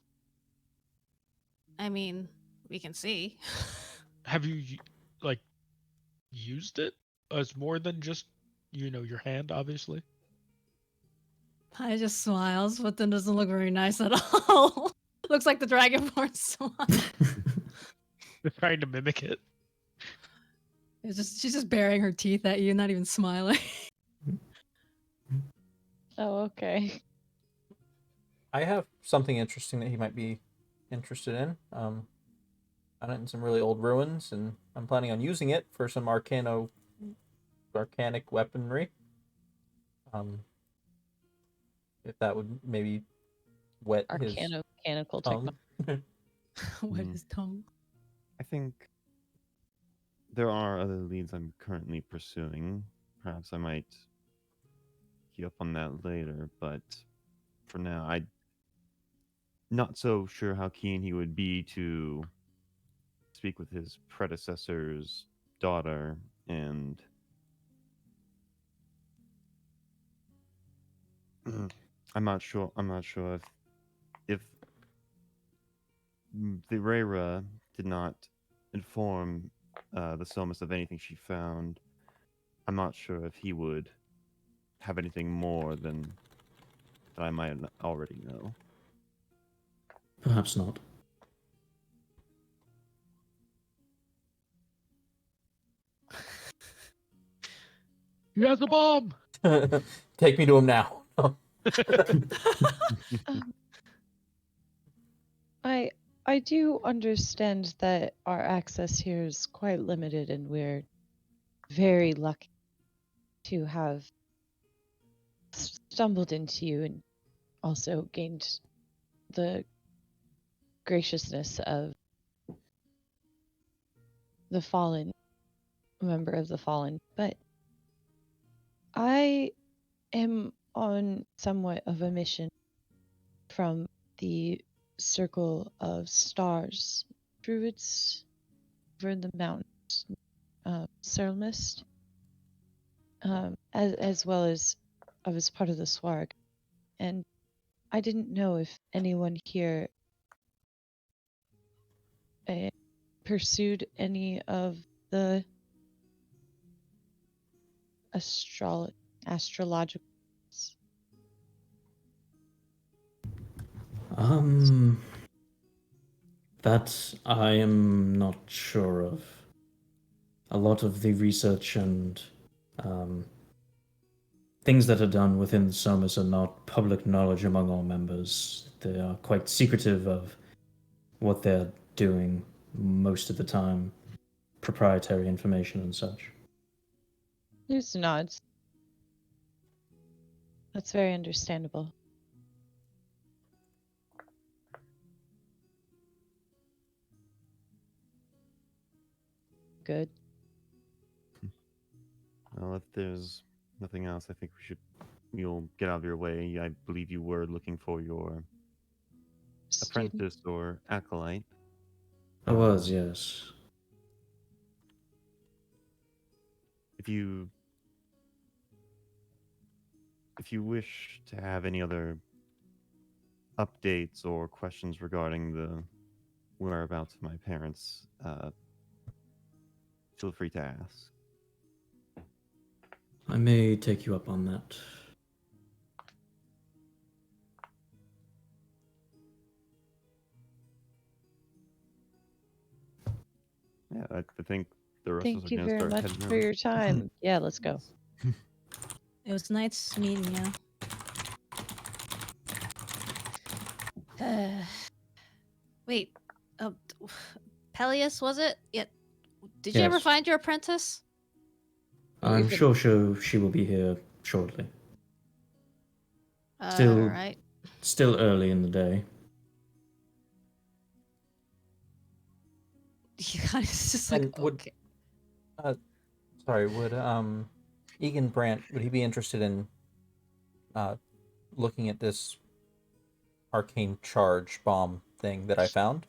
S5: I mean, we can see.
S3: Have you like used it as more than just your hand, obviously?
S5: I just smiles, but then doesn't look very nice at all. Looks like the Dragonborn smile.
S3: They're trying to mimic it.
S5: She's just baring her teeth at you, not even smiling.
S7: Oh, okay.
S2: I have something interesting that he might be interested in. Found it in some really old ruins, and I'm planning on using it for some arcanic weaponry. If that would maybe wet his
S7: Arcano-mechanical
S2: tongue.
S7: technology.
S5: Wet his tongue.
S6: I think there are other leads I'm currently pursuing. Perhaps I might keep up on that later, but for now, I'm not so sure how keen he would be to speak with his predecessor's daughter, and I'm not sure. I'm not sure if the Reyra did not inform the Somas of anything she found. I'm not sure if he would have anything more than that I might already know.
S1: Perhaps not.
S3: He has a bomb.
S2: Take me to him now.
S7: I do understand that our access here is quite limited, and we're very lucky to have stumbled into you and also gained the graciousness of the fallen, member of the fallen. But I am on somewhat of a mission from the Circle of Stars druids over in the mountains, Serlmist, as well as I was part of the Swarg, and I didn't know if anyone here pursued any of the astrological.
S1: That I am not sure of. A lot of the research and things that are done within the Somas are not public knowledge among all members. They are quite secretive of what they're doing most of the time, proprietary information and such.
S7: Luz nods. That's very understandable. Good.
S6: Well, if there's nothing else, I think you'll get out of your way. I believe you were looking for your
S7: Student.
S6: apprentice or acolyte.
S1: I was, yes.
S6: If you wish to have any other updates or questions regarding the whereabouts of my parents, feel free to ask.
S1: I may take you up on that.
S6: Yeah, I think the rest of us
S7: Thank
S6: are
S7: you
S6: going to
S7: very
S6: start
S7: much
S6: heading
S7: for
S6: out.
S7: your time. Yeah, let's go.
S5: It was nice meeting you. Wait, Peleus, was it? Yeah. Did you ever
S1: Yes.
S5: find your apprentice?
S1: I'm
S7: could-
S1: sure she will be here shortly. Still-
S5: Right.
S1: Still early in the day.
S5: You guys just like
S2: And would-
S5: okay.
S2: Sorry, would Egan Brandt, would he be interested in looking at this arcane charge bomb thing that I found?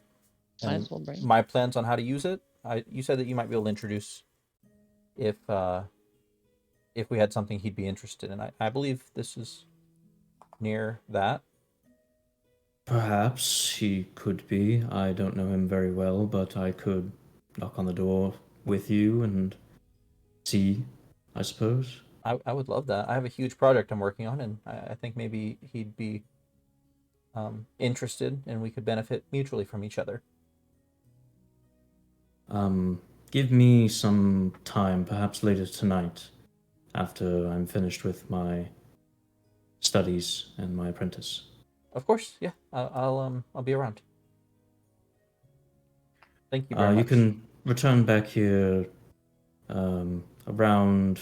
S7: Might
S2: And
S7: as well bring.
S2: my plans on how to use it? You said that you might be able to introduce if we had something he'd be interested in. I believe this is near that.
S1: Perhaps he could be. I don't know him very well, but I could knock on the door with you and see, I suppose.
S2: I would love that. I have a huge project I'm working on, and I think maybe he'd be interested, and we could benefit mutually from each other.
S1: Give me some time, perhaps later tonight, after I'm finished with my studies and my apprentice.
S2: Of course, yeah. I'll be around. Thank you very much.
S1: You can return back here around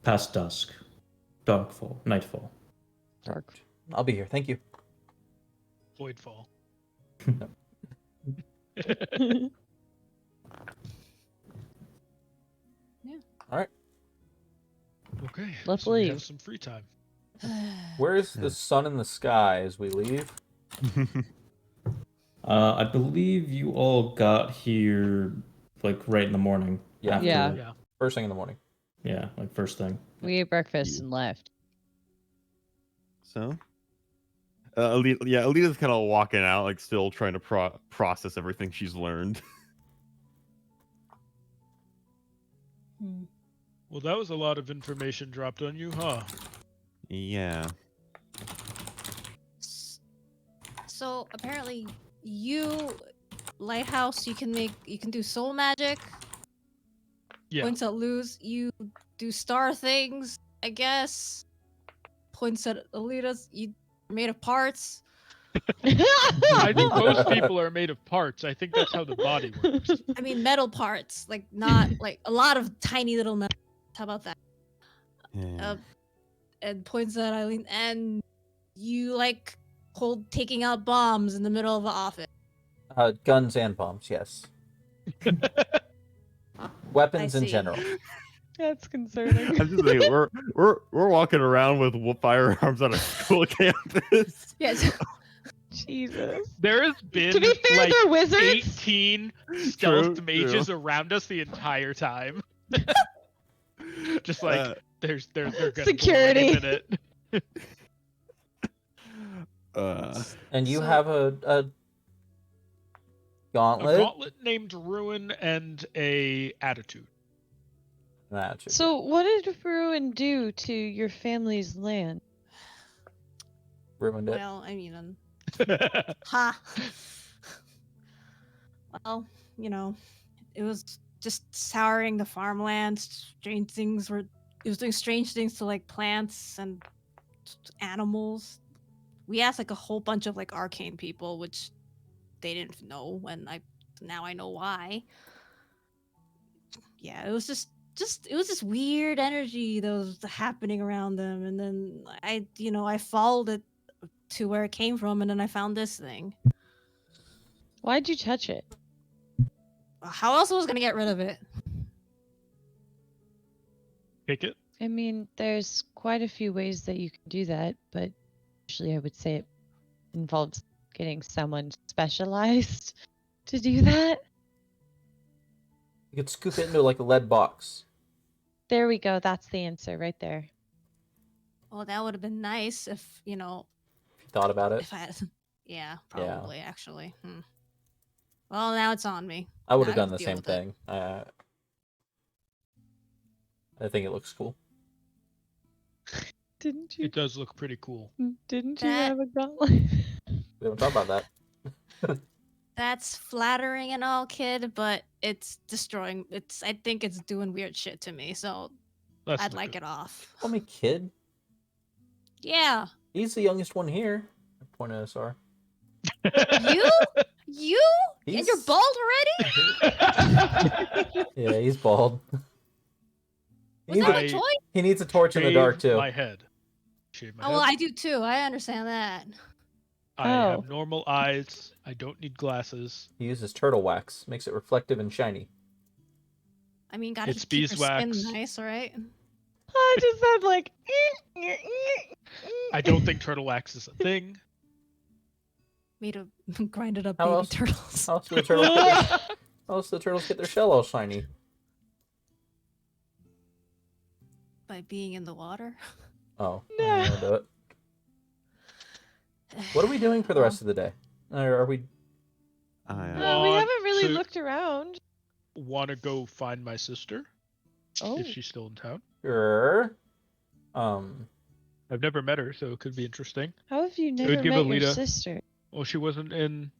S1: past dusk, nightfall.
S7: Dark.
S2: I'll be here. Thank you.
S3: Voidfall.
S2: All right.
S3: Okay.
S7: Let's
S3: so we
S7: leave.
S3: have some free time.
S2: Where's the sun in the sky as we leave?
S1: I believe you all got here like right in the morning.
S2: Yeah.
S1: After,
S7: Yeah.
S3: Yeah.
S2: First thing in the morning.
S1: Yeah, like first thing.
S7: We ate breakfast
S6: Yeah.
S7: and left.
S6: So, Alita's kind of walking out, like still trying to process everything she's learned.
S3: Well, that was a lot of information dropped on you, huh?
S6: Yeah.
S5: So apparently, Lighthouse, you can do soul magic.
S3: Yeah.
S5: Points at Luz, you do star things, I guess. Points at Alita's, you are made of parts.
S3: I think most people are made of parts. I think that's how the body works.
S5: I mean, metal parts, like not like a lot of tiny little metal. How about that?
S6: Yeah.
S5: And points at Eileen, and you like taking out bombs in the middle of the office.
S2: Guns and bombs, yes. Weapons
S5: I
S2: in
S5: see.
S2: general.
S7: That's concerning.
S6: I'm just saying, we're walking around with firearms on a school campus.
S5: Yes.
S7: Jesus.
S3: There has been
S7: To be fair,
S3: like
S7: they're wizards.
S3: 18 stealth
S6: True,
S3: mages around us the entire time. Just like they're gonna
S7: Security.
S3: blow any minute.
S2: And you
S5: So-
S2: have a
S3: A
S2: gauntlet?
S3: gauntlet named Ruin and a attitude.
S2: That should be-
S7: So, what did Ruin do to your family's land?
S2: ruined it.
S5: Well, I mean, ha. Well, it was just souring the farmland. Strange things were. It was doing strange things to like plants and animals. We asked like a whole bunch of like arcane people, which they didn't know, and now I know why. Yeah, it was just it was this weird energy that was happening around them, and then I followed it to where it came from, and then I found this thing.
S7: Why'd you touch it?
S5: How else was I gonna get rid of it?
S3: Kick it.
S7: I mean, there's quite a few ways that you can do that, but usually I would say it involves getting someone specialized to do that.
S2: You could scoop it into like a lead box.
S7: There we go. That's the answer right there.
S5: Well, that would have been nice if
S2: If you thought about it.
S5: if I had. Yeah, probably actually. Well, now it's on me.
S2: I would
S5: Now
S2: have done
S5: to
S2: the
S5: deal
S2: same
S5: with it.
S2: thing. I think it looks cool.
S7: Didn't you?
S3: It does look pretty cool.
S7: Didn't you
S5: That-
S7: have a gauntlet?
S2: We haven't talked about that.
S5: That's flattering and all, kid, but it's destroying. I think it's doing weird shit to me, so
S3: That's
S5: I'd
S3: not
S5: like
S3: good.
S5: it off.
S2: Call me kid.
S5: Yeah,
S2: He's the youngest one here. Point at SR.
S5: you, and you're bald already.
S2: Yeah, he's bald. He
S5: Was
S2: needs,
S5: that
S2: a,
S5: a
S3: I-
S5: choice?
S2: he needs a torch in the dark
S3: Shave
S2: too.
S3: My head. Shave my
S5: Oh well,
S3: head.
S5: I do too. I understand that.
S3: I
S7: Oh.
S3: have normal eyes. I don't need glasses.
S2: He uses turtle wax, makes it reflective and shiny.
S5: I mean, gotta
S3: It's
S5: keep your skin
S3: beeswax.
S5: nice, right?
S7: I just said like.
S3: I don't think turtle wax is a thing.
S5: Made of grinded up
S2: How
S5: baby
S2: else-
S5: turtles.
S2: How else do the turtles get their, how else do the turtles get their shell all shiny?
S5: By being in the water.
S2: Oh,
S7: No.
S2: I know how to do it. What are we doing for the rest of the day? Or are we?
S7: We
S3: Want
S7: haven't really
S3: to-
S7: looked around.
S3: Want to go find my sister
S7: Oh,
S3: if she's still in town?
S2: Sure.
S3: I've never met her, so it could be interesting.
S7: how have you
S3: would
S7: never
S3: give
S7: met your
S3: Alita-
S7: sister?
S3: Well, she wasn't in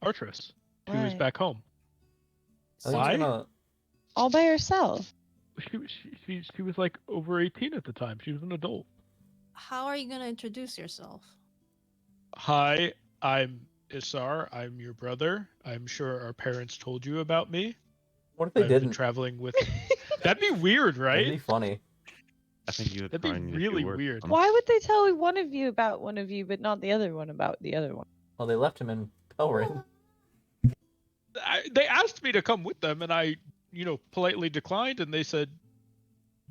S3: Artris. She was
S7: Why?
S3: back home.
S2: I think
S3: Why?
S2: it's gonna.
S7: All by herself.
S3: She was like over 18 at the time. She was an adult.
S5: How are you gonna introduce yourself?
S3: Hi, I'm Isar. I'm your brother. I'm sure our parents told you about me.
S2: What if they
S3: I've been
S2: didn't?
S3: traveling with. That'd be weird,
S2: That'd be
S3: right?
S2: funny.
S6: I think you would
S3: That'd be
S6: find
S3: really weird.
S7: Why would they tell one of you about one of you, but not the other one about the other one?
S2: Well, they left him in Pelrin.
S3: They asked me to come with them, and I, politely declined. And they said,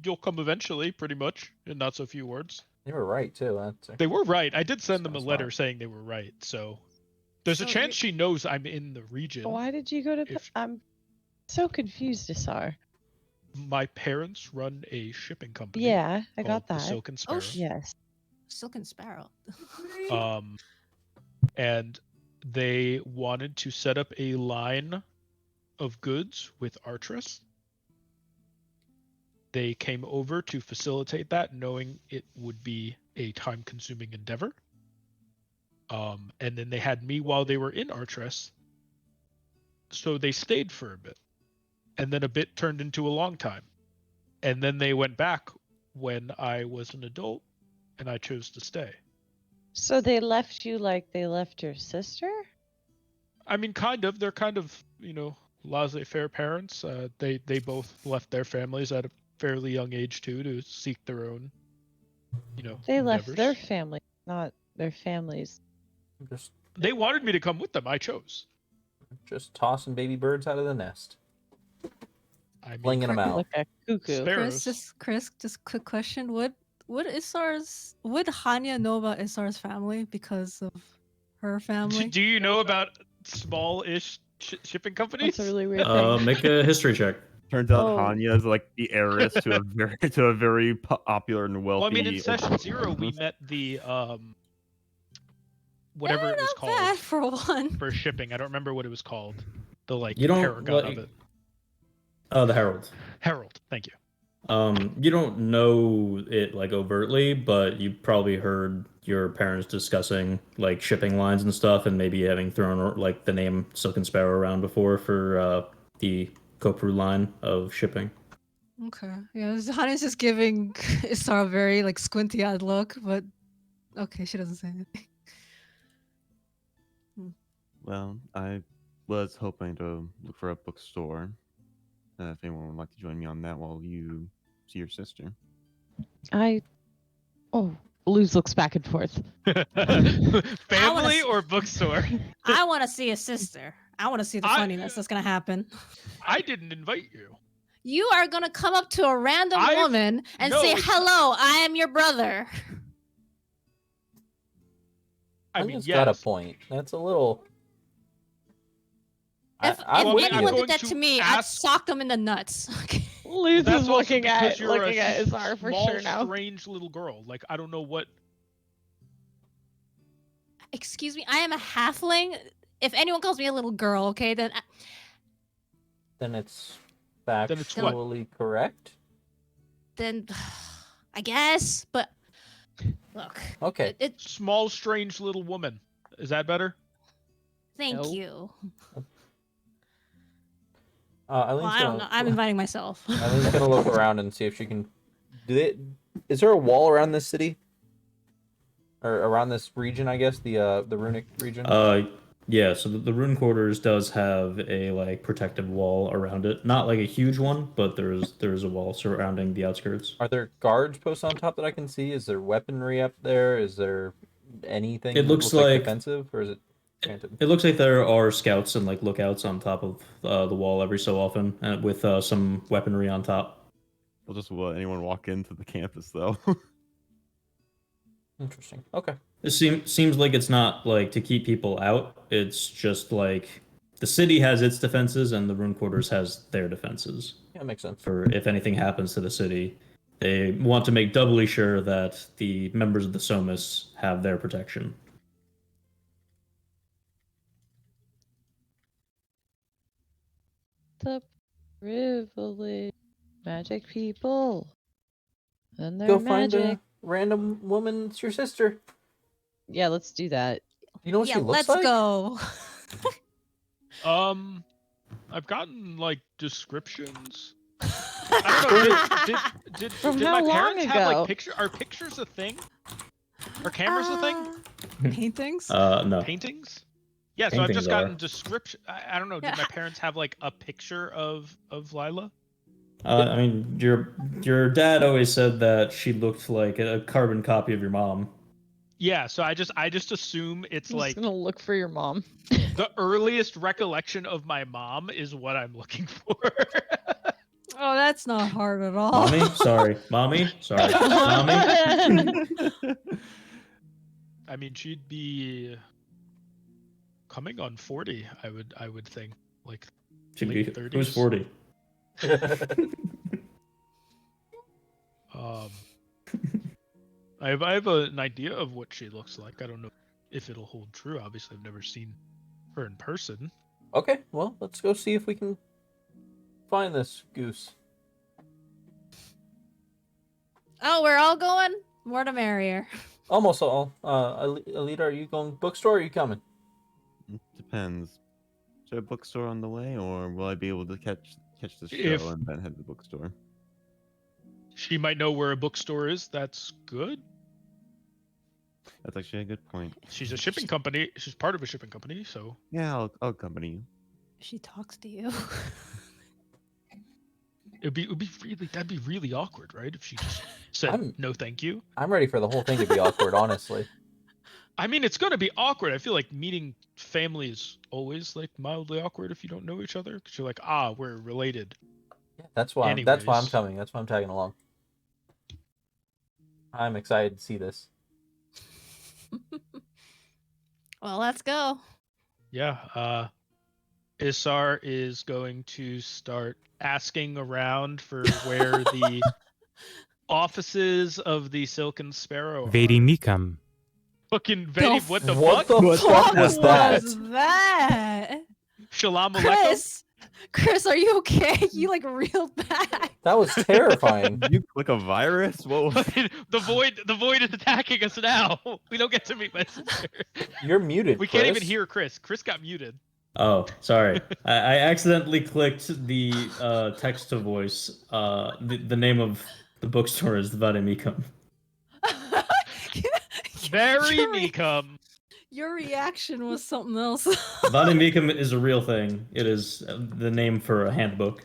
S3: "You'll come eventually," pretty much, in not so few words.
S2: They were right too. That's
S3: They were right. I did send them a
S2: Sounds
S3: letter
S2: fine.
S3: saying they were right. So there's a
S5: So
S3: chance she knows I'm in the region.
S7: Why did you go to?
S3: If-
S7: I'm so confused, Isar.
S3: My parents run a shipping company.
S7: Yeah, I
S3: called
S7: got
S3: the
S7: that.
S3: Silken Sparrow.
S7: Yes.
S5: Silken Sparrow.
S3: And they wanted to set up a line of goods with Artris. They came over to facilitate that, knowing it would be a time-consuming endeavor. And then they had me while they were in Artris. So they stayed for a bit. And then a bit turned into a long time. And then they went back when I was an adult, and I chose to stay.
S7: So they left you like they left your sister?
S3: I mean, kind of. They're kind of, laissez-faire parents. They both left their families at a fairly young age too to seek their own,
S7: They left
S3: endeavors.
S7: their family, not their families.
S2: just
S3: They wanted me to come with them. I chose.
S2: tossing baby birds out of the nest,
S3: I mean,
S2: flinging them out.
S7: Like a cuckoo.
S3: Sparrows.
S5: Chris, just quick question. Would Hanya know about Isar's family because of her family?
S3: Do you know about small-ish shipping companies?
S7: That's a really weird thing.
S1: Make a history check.
S6: Turns out
S7: Oh.
S6: Hanya is like the heiress to a very popular and wealthy.
S3: Well, I mean, in session 0, we met the whatever
S5: Eh,
S3: it was
S5: not
S3: called
S5: bad for one.
S3: for shipping. I don't remember what it was called. The
S1: You don't
S3: paragon
S1: let-
S3: of it.
S1: The Herald.
S3: Herald. Thank you.
S1: You don't know it like overtly, but you probably heard your parents discussing like shipping lines and stuff, and maybe having thrown like the name Silken Sparrow around before for the Kopru line of shipping.
S5: Okay. Yeah, Hanya's just giving Isar a very like squinty-eyed look, but okay, she doesn't say anything.
S6: Well, I was hoping to look for a bookstore. If anyone would like to join me on that while you see your sister.
S7: Luz looks back and forth.
S3: Family or bookstore?
S5: I want to see a sister. I want to see the
S3: I-
S5: funniness that's gonna happen.
S3: I didn't invite you.
S5: You are gonna come up to a random
S3: I've-
S5: woman and
S3: no,
S5: say,
S3: it's-
S5: "Hello, I am your brother."
S3: I
S2: I
S3: mean,
S2: just
S3: yes.
S2: got a point. That's a little.
S5: If
S2: I'm
S3: Well,
S2: with
S5: anyone
S2: you.
S3: going
S5: did that
S3: to
S5: to me, I'd
S3: ask-
S5: sock them in the nuts. Okay.
S7: Luz
S3: That's
S7: is
S3: also
S7: looking
S3: because
S7: at
S3: you're a
S7: Isar for
S3: small,
S7: sure now.
S3: strange little girl. Like, I don't know what.
S5: Excuse me, I am a halfling. If anyone calls me a little girl, okay, then
S2: Then it's
S3: Then it's what?
S2: factually correct.
S5: then I guess. But look,
S2: Okay.
S3: Small, strange little woman. Is that better?
S5: thank
S7: No.
S5: you.
S2: Eileen's
S5: Well, I don't know. I'm inviting myself.
S2: Eileen's gonna look around and see if she can. Is there a wall around this city? Or around this region, I guess, the runic region?
S1: Yeah, so the rune quarters does have a like protective wall around it. Not like a huge one, but there's a wall surrounding the outskirts.
S2: Are there guards posted on top that I can see? Is there weaponry up there? Is there anything
S1: It
S2: that
S1: looks
S2: like
S1: like-
S2: defensive, or is it granted?
S1: It looks like there are scouts and like lookouts on top of the wall every so often, with some weaponry on top.
S6: We'll just let anyone walk into the campus though.
S2: Interesting. Okay.
S1: It seems like it's not like to keep people out. It's just like the city has its defenses and the rune quarters has their defenses.
S2: Yeah, makes sense.
S1: For if anything happens to the city, they want to make doubly sure that the members of the Somas have their protection.
S7: the privileged magic people. And they're
S2: Go find
S7: magic.
S2: a random woman. It's your sister.
S7: Yeah, let's do that.
S2: You know what
S5: yeah,
S2: she looks
S5: let's
S2: like?
S5: go.
S3: I've gotten like descriptions. I don't know. Did
S7: From
S3: did
S7: how
S3: my parents
S7: long
S3: have
S7: ago?
S3: like picture? Are pictures a thing? Are cameras a thing?
S5: Paintings?
S1: No.
S3: Paintings? Yeah. So I've
S1: Paintings
S3: just gotten
S1: are.
S3: description. I don't know.
S5: Yeah.
S3: Did my parents have like a picture of Lila?
S1: I mean, your dad always said that she looked like a carbon copy of your mom.
S3: Yeah. So I just assume it's
S4: I'm just
S3: like
S4: gonna look for your mom.
S3: the earliest recollection of my mom is what I'm looking for.
S5: Oh, that's not hard at all.
S1: Mommy, sorry. Mommy, sorry. Mommy.
S3: I mean, she'd be coming on 40. I would think like
S1: Should be.
S3: late 30s.
S1: Who's 40?
S3: I have an idea of what she looks like. I don't know if it'll hold true. Obviously, I've never seen her in person.
S2: Okay, well, let's go see if we can find this goose.
S5: Oh, we're all going? More the merrier.
S2: Almost all. Alita, are you going bookstore or are you coming?
S6: Depends. Is there a bookstore on the way, or will I be able to catch the show
S3: If-
S6: and then head to the bookstore?
S3: She might know where a bookstore is. That's good.
S6: That's actually a good point.
S3: She's a shipping company. She's part of a shipping company, so
S6: Yeah, I'll accompany you.
S5: She talks to you.
S3: that'd be really awkward, right? If she just said
S2: I'm-
S3: no, thank you.
S2: I'm ready for the whole thing to be awkward, honestly.
S3: I mean, it's gonna be awkward. I feel like meeting family is always like mildly awkward if you don't know each other, because you're like, we're related.
S2: Yeah, that's why I'm
S3: Anyways.
S2: coming. That's why I'm tagging along. I'm excited to see this.
S5: Well, let's go.
S3: Yeah. Isar is going to start asking around for where the offices of the Silken Sparrow are.
S9: Vedi Mikam.
S3: Fucking Vedi, what the
S2: What
S3: fuck?
S2: the fuck was that?
S5: that?
S3: Shalom Aleikum?
S5: Chris, are you okay? You like reeled back.
S2: That was terrifying.
S6: Did you click a virus? What was
S3: the void is attacking us now. We don't get to meet my sister.
S2: You're muted.
S3: We can't even
S2: Chris.
S3: hear Chris. Chris got muted.
S1: Oh, sorry. I accidentally clicked the text to voice. The name of the bookstore is the Vademikam.
S3: Very
S5: Your-
S3: Mikum.
S5: Your reaction was something else.
S1: Vademikam is a real thing. It is the name for a handbook.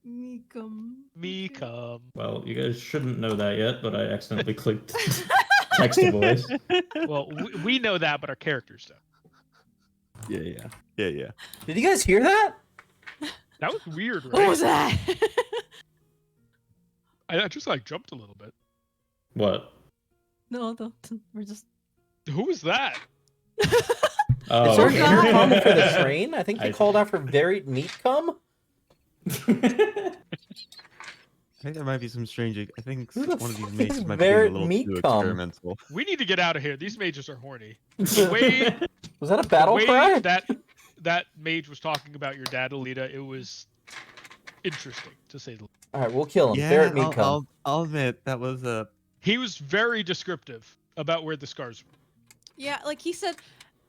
S5: Mikum.
S3: Mikum.
S1: Well, you guys shouldn't know that yet, but I accidentally clicked text to voice.
S3: Well, we know that, but our characters don't.
S6: Yeah.
S2: Did you guys hear that?
S3: That was weird, right?
S5: What was that?
S3: I just like jumped a little bit.
S1: What?
S5: No, we're just.
S3: Who was that?
S1: Oh,
S2: Is there an
S5: God.
S2: intercom for the train? I think they
S1: I-
S2: called out for varied meat cum.
S6: I think there might be some strange. I think
S2: Who the
S6: one of these
S2: fuck
S6: mages
S2: is
S6: might be a
S2: Barrett
S6: little
S2: Meat
S6: too
S2: Cum?
S6: experimental.
S3: We need to get out of here. These mages are horny. The way,
S2: Was that a battle
S3: the way
S2: cry?
S3: that mage was talking about your dad, Alita, it was interesting to say the least.
S2: All right, we'll kill him.
S6: Yeah,
S2: Barrett meat cum.
S6: I'll admit that was a.
S3: He was very descriptive about where the scars were.
S5: Yeah, like he said,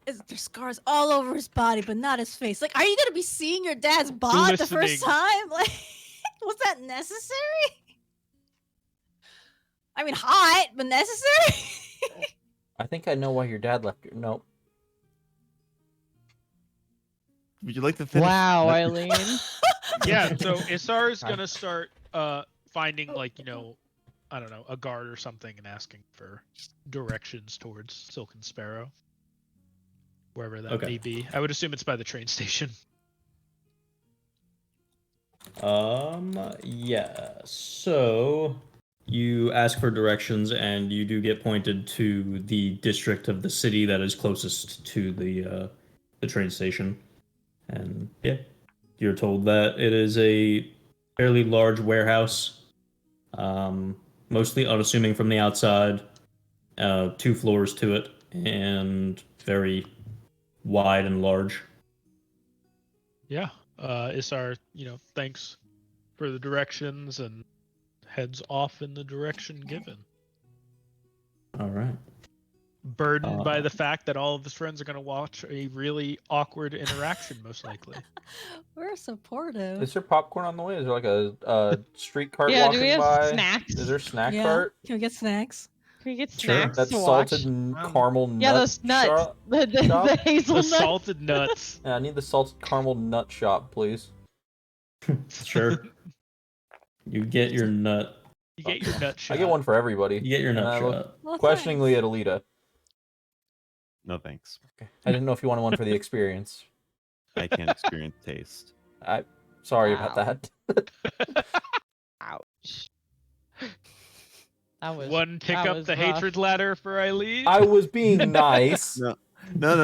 S5: there's scars all over his body, but not his face. Like, are you gonna be seeing your dad's bod the first
S3: Listening.
S5: time? Like, was that necessary? I mean, hot, but necessary.
S2: I think I know why your dad left you. Nope.
S6: Would you like to finish?
S4: Wow,
S6: that?
S4: Eileen.
S3: Yeah, so Isar is gonna start finding like, I don't know, a guard or something and asking for directions towards Silken Sparrow. Wherever that
S1: Okay.
S3: may be. I would assume it's by the train station.
S1: Yeah. So you ask for directions, and you do get pointed to the district of the city that is closest to the train station. And yeah, you're told that it is a fairly large warehouse, mostly unassuming from the outside, 2 floors to it, and very wide and large.
S3: Yeah. Isar, thanks for the directions and heads off in the direction given.
S1: All right.
S3: Burdened by the fact that all of his friends are going to watch a really awkward interaction, most likely.
S5: We're supportive.
S2: Is there popcorn on the way? Is there like a street cart
S7: Yeah,
S2: walking
S7: do we have
S2: by?
S7: snacks?
S2: Is there a snack
S5: Yeah.
S2: cart?
S5: Can we get snacks?
S7: Can we get
S1: Sure.
S7: snacks
S2: That
S7: to
S2: salted
S7: watch?
S2: caramel
S7: Yeah,
S2: nut
S7: those nuts.
S2: shop?
S7: The
S2: shop?
S3: The
S7: hazelnuts.
S3: salted nuts.
S2: Yeah, I need the salted caramel nut shop, please.
S1: Sure. You get your nut.
S3: You get your nut shot.
S2: I get one for everybody.
S1: You get your
S2: And
S1: nut
S2: I
S1: shot.
S2: look
S5: Well,
S2: questioningly
S5: thanks.
S2: at Alita.
S6: No thanks.
S2: I didn't know if you wanted one for the experience.
S6: I can't experience taste.
S2: Sorry
S7: Wow.
S2: about that.
S7: Ouch. That was
S3: One tick
S7: that
S3: up
S7: was
S3: the
S7: rough.
S3: hatred ladder for Eileen.
S2: I was being nice.
S6: No. No.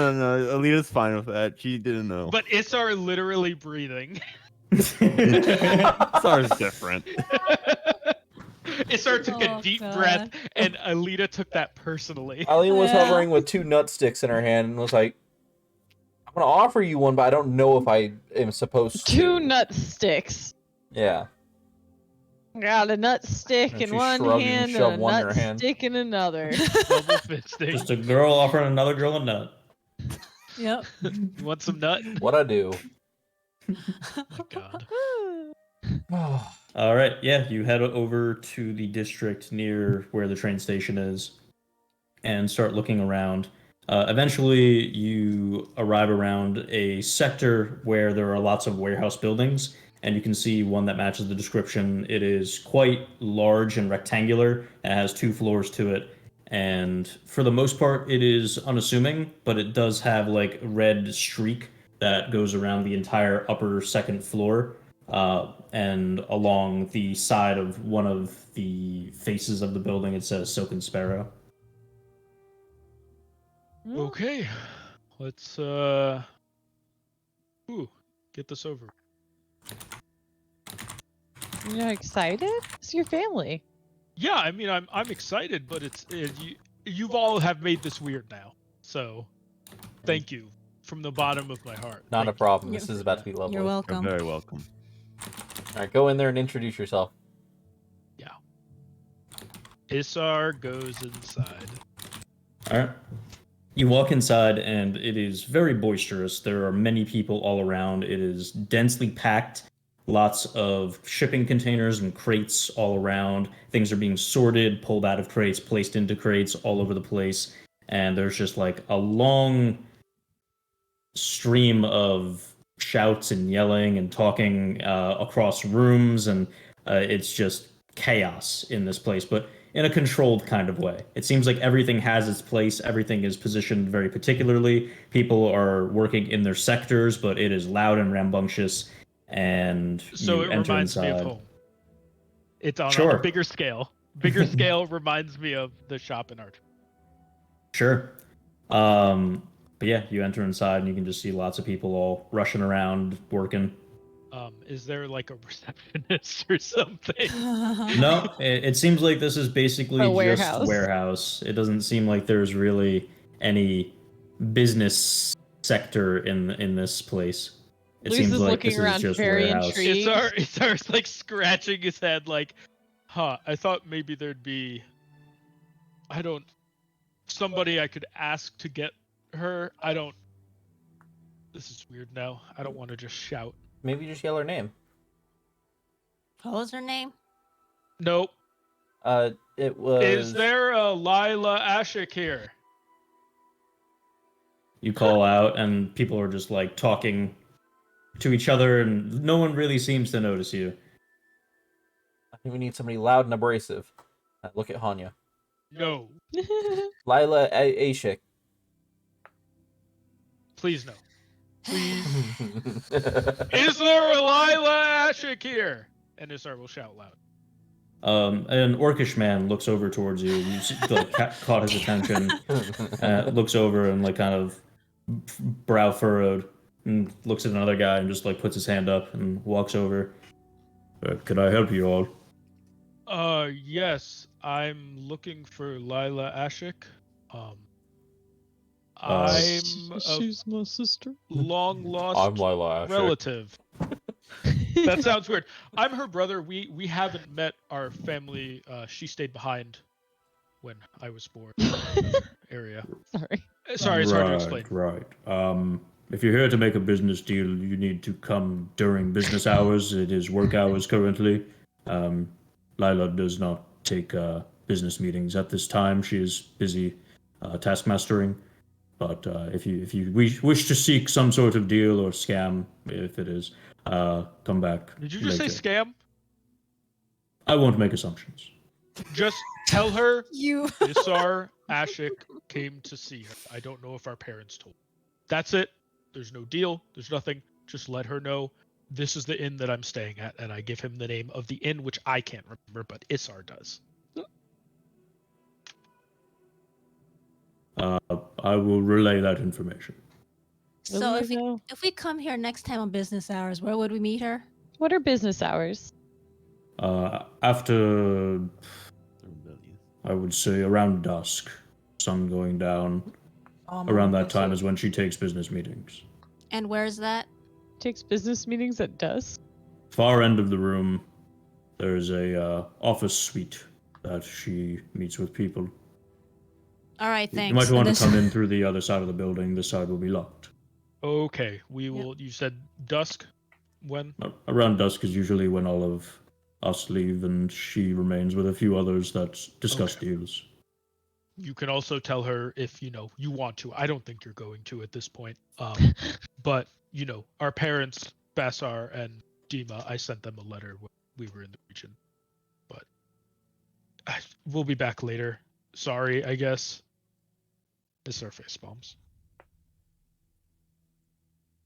S6: Alita's fine with that. She didn't know.
S3: But Isar literally breathing.
S6: SAR's different.
S3: Isar took a
S5: Oh,
S3: deep
S5: God.
S3: breath, and Alita took that personally.
S2: Eileen was
S5: Yeah.
S2: hovering with 2 nut sticks in her hand and was like, I'm going to offer you one, but I don't know if I am supposed to.
S7: 2 nut sticks.
S2: Yeah.
S7: Got a nut stick
S2: And
S7: in
S2: she
S7: one
S2: shrugged and
S7: hand
S2: shoved
S7: and a
S2: one in her
S7: nut
S2: hand.
S7: stick in another.
S3: Double fisting.
S1: Just a girl offering another girl a nut.
S5: Yep.
S3: You want some nut?
S2: What I do.
S3: Oh my god.
S1: All right, yeah, you head over to the district near where the train station is and start looking around. Eventually, you arrive around a sector where there are lots of warehouse buildings, and you can see one that matches the description. It is quite large and rectangular, and has 2 floors to it. And for the most part, it is unassuming, but it does have like a red streak that goes around the entire upper 2nd floor. And along the side of one of the faces of the building, it says Silken Sparrow.
S3: Okay. Let's get this over.
S7: You're excited? It's your family.
S3: Yeah, I mean I'm excited, but you've all have made this weird now. So thank you from the bottom of my heart.
S2: Not a
S3: Thank you.
S2: problem.
S5: You're-
S2: This is about to be lovely.
S5: You're
S6: You're
S5: welcome.
S6: very welcome.
S2: All right, go in there and introduce yourself.
S3: Isar goes inside.
S1: All right. You walk inside, and it is very boisterous. There are many people all around. It is densely packed. Lots of shipping containers and crates all around. Things are being sorted, pulled out of crates, placed into crates all over the place. And there's just like a long stream of shouts and yelling and talking across rooms. And it's just chaos in this place, but in a controlled kind of way. It seems like everything has its place. Everything is positioned very particularly. People are working in their sectors, but it is loud and rambunctious. And
S3: So
S1: you
S3: it
S1: enter
S3: reminds me of
S1: inside.
S3: home. It's on
S1: Sure.
S3: a bigger scale. Bigger scale reminds me of the shop in Archer.
S1: Sure. But yeah, you enter inside and you can just see lots of people all rushing around working.
S3: Is there like a receptionist or something?
S1: No, it seems like this is basically
S7: A
S1: just
S7: warehouse.
S1: warehouse. It doesn't seem like there's really any business sector in this place. It
S7: Luis
S1: seems
S7: is
S1: like
S7: looking
S1: this
S7: around
S1: is just
S7: very
S1: warehouse.
S7: intrigued.
S3: Isar's like scratching his head like, I thought maybe there'd be somebody I could ask to get her. This is weird now. I don't want to just shout.
S2: Maybe just yell her name.
S5: What was her name?
S3: Nope.
S2: It was.
S3: Is there a Lila Ashik here?
S1: You call out and people are just like talking to each other and no one really seems to notice you.
S2: I think we need somebody loud and abrasive. Look at Hanya.
S3: No.
S2: Lila Ashik.
S3: Please no. Please. Is there a Lila Ashik here? And Isar will shout loud.
S1: An orcish man looks over towards you. You like, caught his attention. Looks over and like kind of brow furrowed and looks at another guy and just like puts his hand up and walks over. Could I help you all?
S3: Yes, I'm looking for Lila Ashik.
S1: Uh,
S3: I'm a
S7: She's my sister.
S3: long lost
S2: I'm Lila Ashik.
S3: relative. That sounds weird. I'm her brother. We haven't met. Our family. She stayed behind when I was born in another area.
S4: Sorry.
S3: Sorry, it's hard to explain.
S1: Right. If you're here to make a business deal, you need to come during business hours. It is work hours currently. Lila does not take business meetings at this time. She is busy task mastering. But if you wish to seek some sort of deal or scam, if it is, come back.
S3: Did you just
S1: later.
S3: say scam?
S1: I won't make assumptions.
S3: Just tell her
S5: You.
S3: Isar Ashik came to see her. I don't know if our parents told. That's it. There's no deal. There's nothing. Just let her know this is the inn that I'm staying at, and I give him the name of the inn, which I can't remember, but Isar does.
S1: I will relay that information.
S5: So
S7: Will
S5: if
S7: we
S5: we,
S7: know?
S5: if we come here next time on business hours, where would we meet her?
S7: What are business hours?
S1: After,
S6: They're rebellious.
S1: I would say, around dusk, sun going down, around that time is when she takes business meetings.
S5: And where is that?
S7: Takes business meetings at dusk.
S1: Far end of the room, there's a office suite that she meets with people.
S5: All right, thanks.
S1: You might want
S5: And
S1: to come in through the other side of the building. This side will be locked.
S3: Okay, we will. You said dusk. When?
S1: Around dusk is usually when all of us leave, and she remains with a few others that discuss
S3: Okay.
S1: deals.
S3: You can also tell her if you want to. I don't think you're going to at this point. But our parents, Bassar and Dima, I sent them a letter when we were in the region. But we'll be back later. Sorry, I guess. It's our face bombs.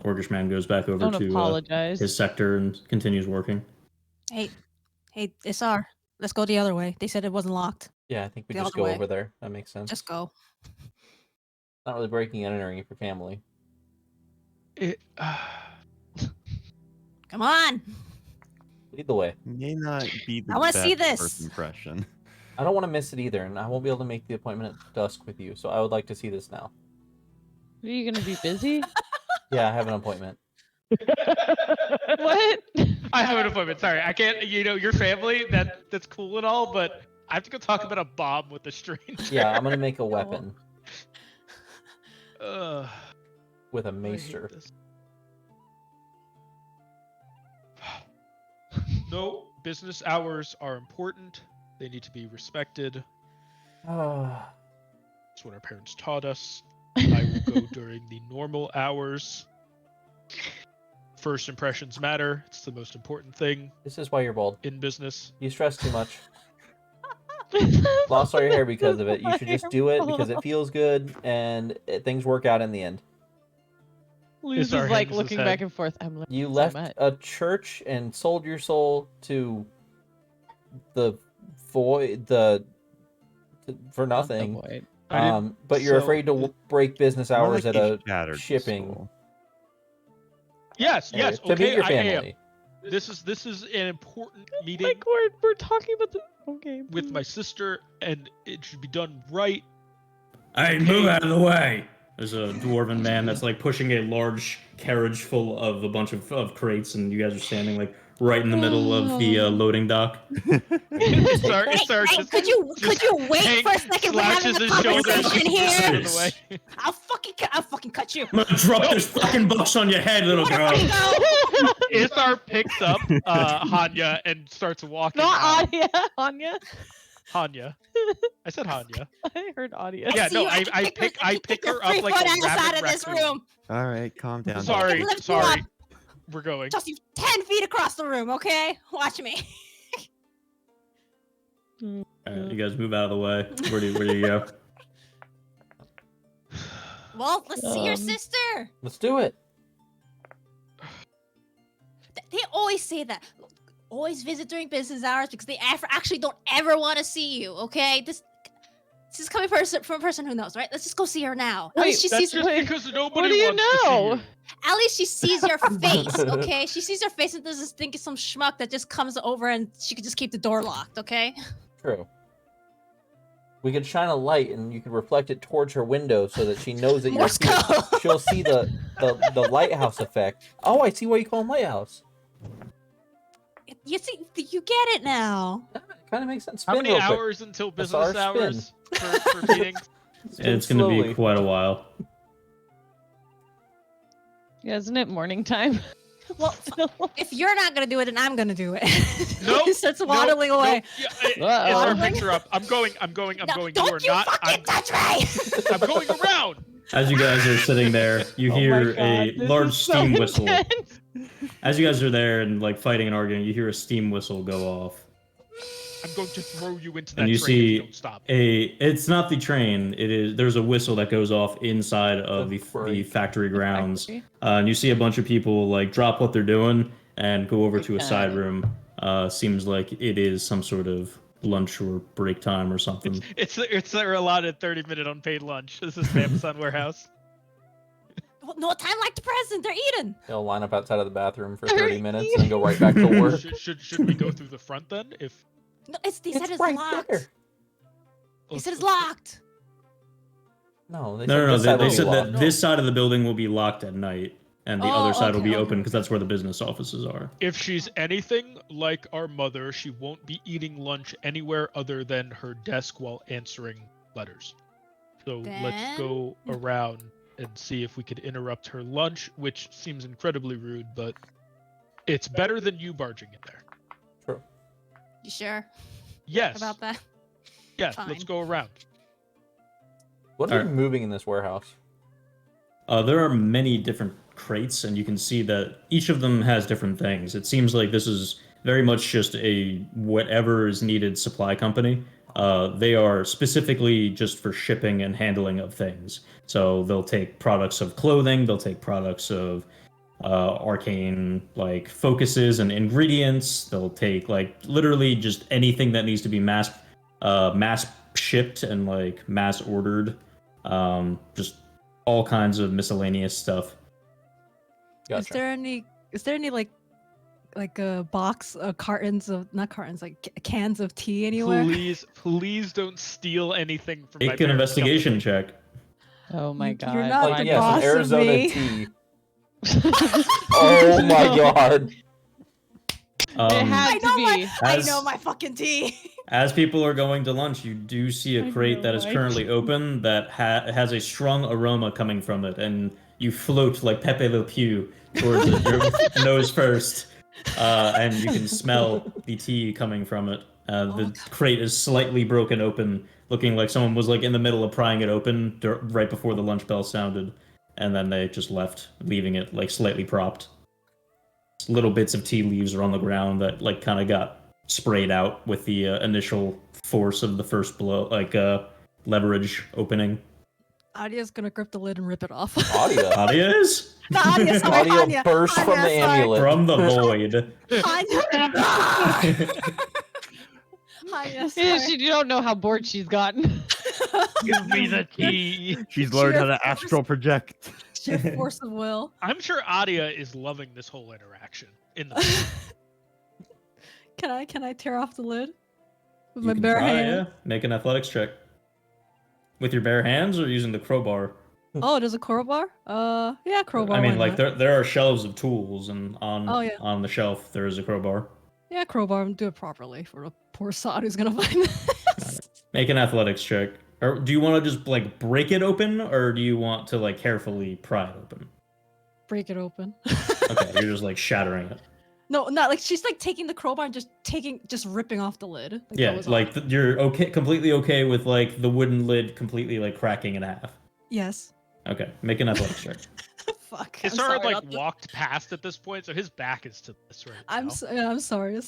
S1: Orcish man goes back over
S7: Don't
S1: to
S7: apologize.
S1: his sector and continues working.
S5: Hey, Isar, let's go the other way. They said it wasn't locked.
S2: Yeah, I think we
S5: The
S2: just
S5: other
S2: go
S5: way.
S2: over there. That makes sense.
S5: Just go.
S2: Not really breaking and entering if you're family.
S5: Come on.
S2: Lead the way.
S6: May not be the
S5: I wanna
S6: best
S5: see this.
S6: first impression.
S2: I don't want to miss it either, and I won't be able to make the appointment at dusk with you, so I would like to see this now.
S7: Are you gonna be busy?
S2: Yeah, I have an appointment.
S7: What?
S3: I have an appointment. Sorry, I can't. Your family. That's cool and all, but I have to go talk about a bomb with a stranger.
S2: Yeah, I'm gonna make a weapon
S3: Ugh.
S2: with a
S3: I hate
S2: maester.
S3: this. No, business hours are important. They need to be respected.
S2: Ah,
S3: That's what our parents taught us. I will go during the normal hours. First impressions matter. It's the most important thing
S2: this is why you're bald.
S3: in business.
S2: You stress too much. Lost all your hair because of it. You should just do it because it feels good and things work out in the end.
S7: Luz is
S3: Isar
S7: like
S3: hangs his
S7: looking
S3: head.
S7: back and forth. I'm learning
S2: You
S7: so
S2: left
S7: much.
S2: a church and sold your soul to the void, for
S7: Not the
S2: nothing.
S7: void.
S3: I didn't-
S2: But you're
S3: so-
S2: afraid to break business
S6: More
S2: hours
S6: like
S2: at
S6: he
S2: a
S6: shattered the
S2: shipping.
S6: soul.
S3: Yes,
S2: area
S3: yes.
S2: to
S3: Okay,
S2: meet your
S3: I am.
S2: family.
S3: This is an important meeting
S7: Like we're talking about the okay.
S3: with my sister, and it should be done right.
S1: Hey, move out of the way! There's a dwarven man that's like pushing a large carriage full of a bunch of crates, and you guys are standing like right in the middle of the loading dock.
S3: Just
S5: could you wait
S3: Hank
S5: for a second? We're
S3: slashes
S5: having a
S3: his shoulders
S5: conversation
S3: and pushes
S5: here.
S3: out of the way.
S5: I'll fucking cut you.
S1: I'm gonna drop this fucking box on your head, little girl.
S3: Isar picks up Hanya and starts walking
S7: Not
S3: out.
S7: Anya. Anya.
S3: Hanya. I said Hanya.
S7: I heard Anya.
S3: Yeah, no,
S5: See,
S3: I
S5: can
S3: pick
S5: your
S3: her up like
S5: 3-foot
S3: a
S5: ass out
S3: rabid
S5: of this
S3: raccoon.
S5: room.
S6: All right, calm down.
S3: Sorry,
S5: Lift you
S3: sorry.
S5: up.
S3: We're going.
S5: Just you 10 feet across the room, okay? Watch me.
S1: Alright, you guys move out of the way. Where do you go?
S5: Well, let's see your
S7: Um,
S5: sister.
S2: Let's do it.
S5: They always say that. Always visit during business hours because they actually don't ever want to see you, okay? This is coming from a person who knows, right? Let's just go see her now. At
S7: Wait,
S5: least she
S3: That's
S5: sees.
S3: just because nobody
S7: do you
S3: wants to see
S7: know?
S3: you.
S5: At least she sees your face, okay? She sees your face and doesn't think it's some schmuck that just comes over and she could just keep the door locked, okay?
S2: True. We could shine a light and you could reflect it towards her window so that she knows that you're
S5: Morse
S2: here.
S5: code.
S2: She'll see the lighthouse effect. Oh, I see why you call him lighthouse.
S5: You see, you get it now.
S2: It kind of makes sense.
S3: How
S2: Spin
S3: many
S2: real quick.
S3: hours until
S2: That's our
S3: business
S2: spin.
S3: hours for meetings?
S2: Spin
S1: It's going to be
S2: slowly.
S1: quite a while.
S7: Yeah, isn't it morning time?
S5: Well, if you're not gonna do it, then I'm gonna do it.
S3: Nope,
S5: He starts waddling away.
S3: Yeah,
S7: Uh-oh.
S3: Ezra picks her up. I'm going.
S5: No,
S3: You
S5: don't
S3: are
S5: you
S3: not.
S5: fucking touch me!
S3: I'm going around.
S1: As you guys are sitting there, you
S7: Oh my
S1: hear
S7: God,
S1: a
S7: this
S1: large
S7: is so
S1: steam whistle.
S7: intense.
S1: As you guys are there and like fighting and arguing, you hear a steam whistle go off.
S3: I'm going to throw you into that
S1: And you
S3: train if you
S1: see
S3: don't stop.
S1: it's not the train, there's a whistle that goes off inside of the
S2: Great.
S1: factory grounds.
S7: Factory.
S1: And you see a bunch of people like drop what they're doing and go over to a side
S7: Okay.
S1: room. Seems like it is some sort of lunch or break time or something.
S3: It's their allotted 30-minute unpaid lunch. This is the Amazon warehouse.
S5: Well, no time like the present. They're eating.
S2: They'll line up outside of the bathroom for
S7: They're
S2: 30 minutes and then go right back to work.
S3: Should we go through the front then? If
S5: No, they said it's
S2: right
S5: locked.
S2: there.
S5: They said it's locked.
S2: No, they
S1: No,
S2: said
S1: they
S2: this side
S1: said
S2: will be
S1: that
S2: locked.
S1: this side of the building will be locked at night, and the
S5: Oh,
S1: other side will
S5: okay,
S1: be
S5: okay,
S1: open because
S5: okay.
S1: that's where the business offices are.
S3: if she's anything like our mother, she won't be eating lunch anywhere other than her desk while answering letters. So let's go around and see if we could interrupt her lunch, which seems incredibly rude, but it's better than you barging in there.
S5: You sure
S3: Yes.
S5: about that?
S3: Yes,
S5: Fine.
S3: let's go around.
S2: What are
S1: Alright.
S2: you moving in this warehouse?
S1: There are many different crates, and you can see that each of them has different things. It seems like this is very much just a whatever is needed supply company. They are specifically just for shipping and handling of things. So they'll take products of clothing, they'll take products of arcane like focuses and ingredients. They'll take like literally just anything that needs to be mass shipped and like mass ordered. Just all kinds of miscellaneous stuff.
S2: Gotcha.
S5: Is there any like a box cartons of not cartons like cans of tea anywhere?
S3: Please don't steal anything from my
S1: Make an
S3: parents'
S1: investigation
S3: company.
S1: check.
S7: Oh my
S5: You're
S7: God.
S5: not
S2: Like,
S5: the
S2: yeah,
S5: boss
S2: some
S5: of
S2: Arizona
S5: me.
S2: tea. Oh my god.
S7: It
S1: Um,
S7: had to be.
S5: I
S1: As-
S5: know my fucking tea.
S1: As people are going to lunch, you do see a
S7: I
S1: crate
S7: know
S1: that is
S7: my
S1: currently open that has a strong aroma coming from it, and you float like Pepe Le Pew towards it, your nose first, and you can smell the tea coming from it. The
S5: God.
S1: crate is slightly broken open, looking like someone was like in the middle of prying it open right before the lunch bell sounded, and then they just left, leaving it like slightly propped. Little bits of tea leaves are on the ground that like kind of got sprayed out with the initial force of the first blow, like leverage opening.
S5: Adia's gonna grip the lid and rip it off.
S2: Audio.
S1: Adia is
S5: No, Adia, sorry,
S2: Audio
S5: Anya.
S2: burst from
S5: Anya,
S2: the
S5: sorry.
S2: amulet.
S1: from the void.
S5: Anya. Anya, sorry.
S7: You don't know how bored she's gotten.
S3: Give me the tea.
S6: She's learned how
S5: Sheer
S6: to astral project.
S5: Sheer force of will.
S3: I'm sure Adia is loving this whole interaction. In the
S5: Can I tear off the lid with
S1: You
S5: my
S1: can
S5: bare
S1: try,
S5: hand?
S1: yeah. Make an athletics check. With your bare hands or using the crowbar?
S5: Oh, there's a crowbar. Yeah, crowbar.
S1: I mean,
S5: why
S1: like
S5: not?
S1: there are shelves of tools, and on
S5: Oh, yeah.
S1: on the shelf there is a crowbar.
S5: Yeah, crowbar. Do it properly for a poor sod who's gonna find this.
S1: Make an athletics check. Or do you want to just like break it open, or do you want to like carefully pry it open?
S5: Break it open.
S1: Okay, you're just like shattering it.
S5: No, not like she's like taking the crowbar and just ripping off the lid. Like, that
S1: Yeah,
S5: was
S1: like
S5: all.
S1: you're completely okay with like the wooden lid completely like cracking in half.
S5: Yes.
S1: Okay, make an athletics check.
S5: Fuck.
S3: His
S5: I'm
S3: sword
S5: sorry
S3: like
S5: about that.
S3: walked past at this point, so his back is to this right now.
S5: I'm sorry. I'm sorry.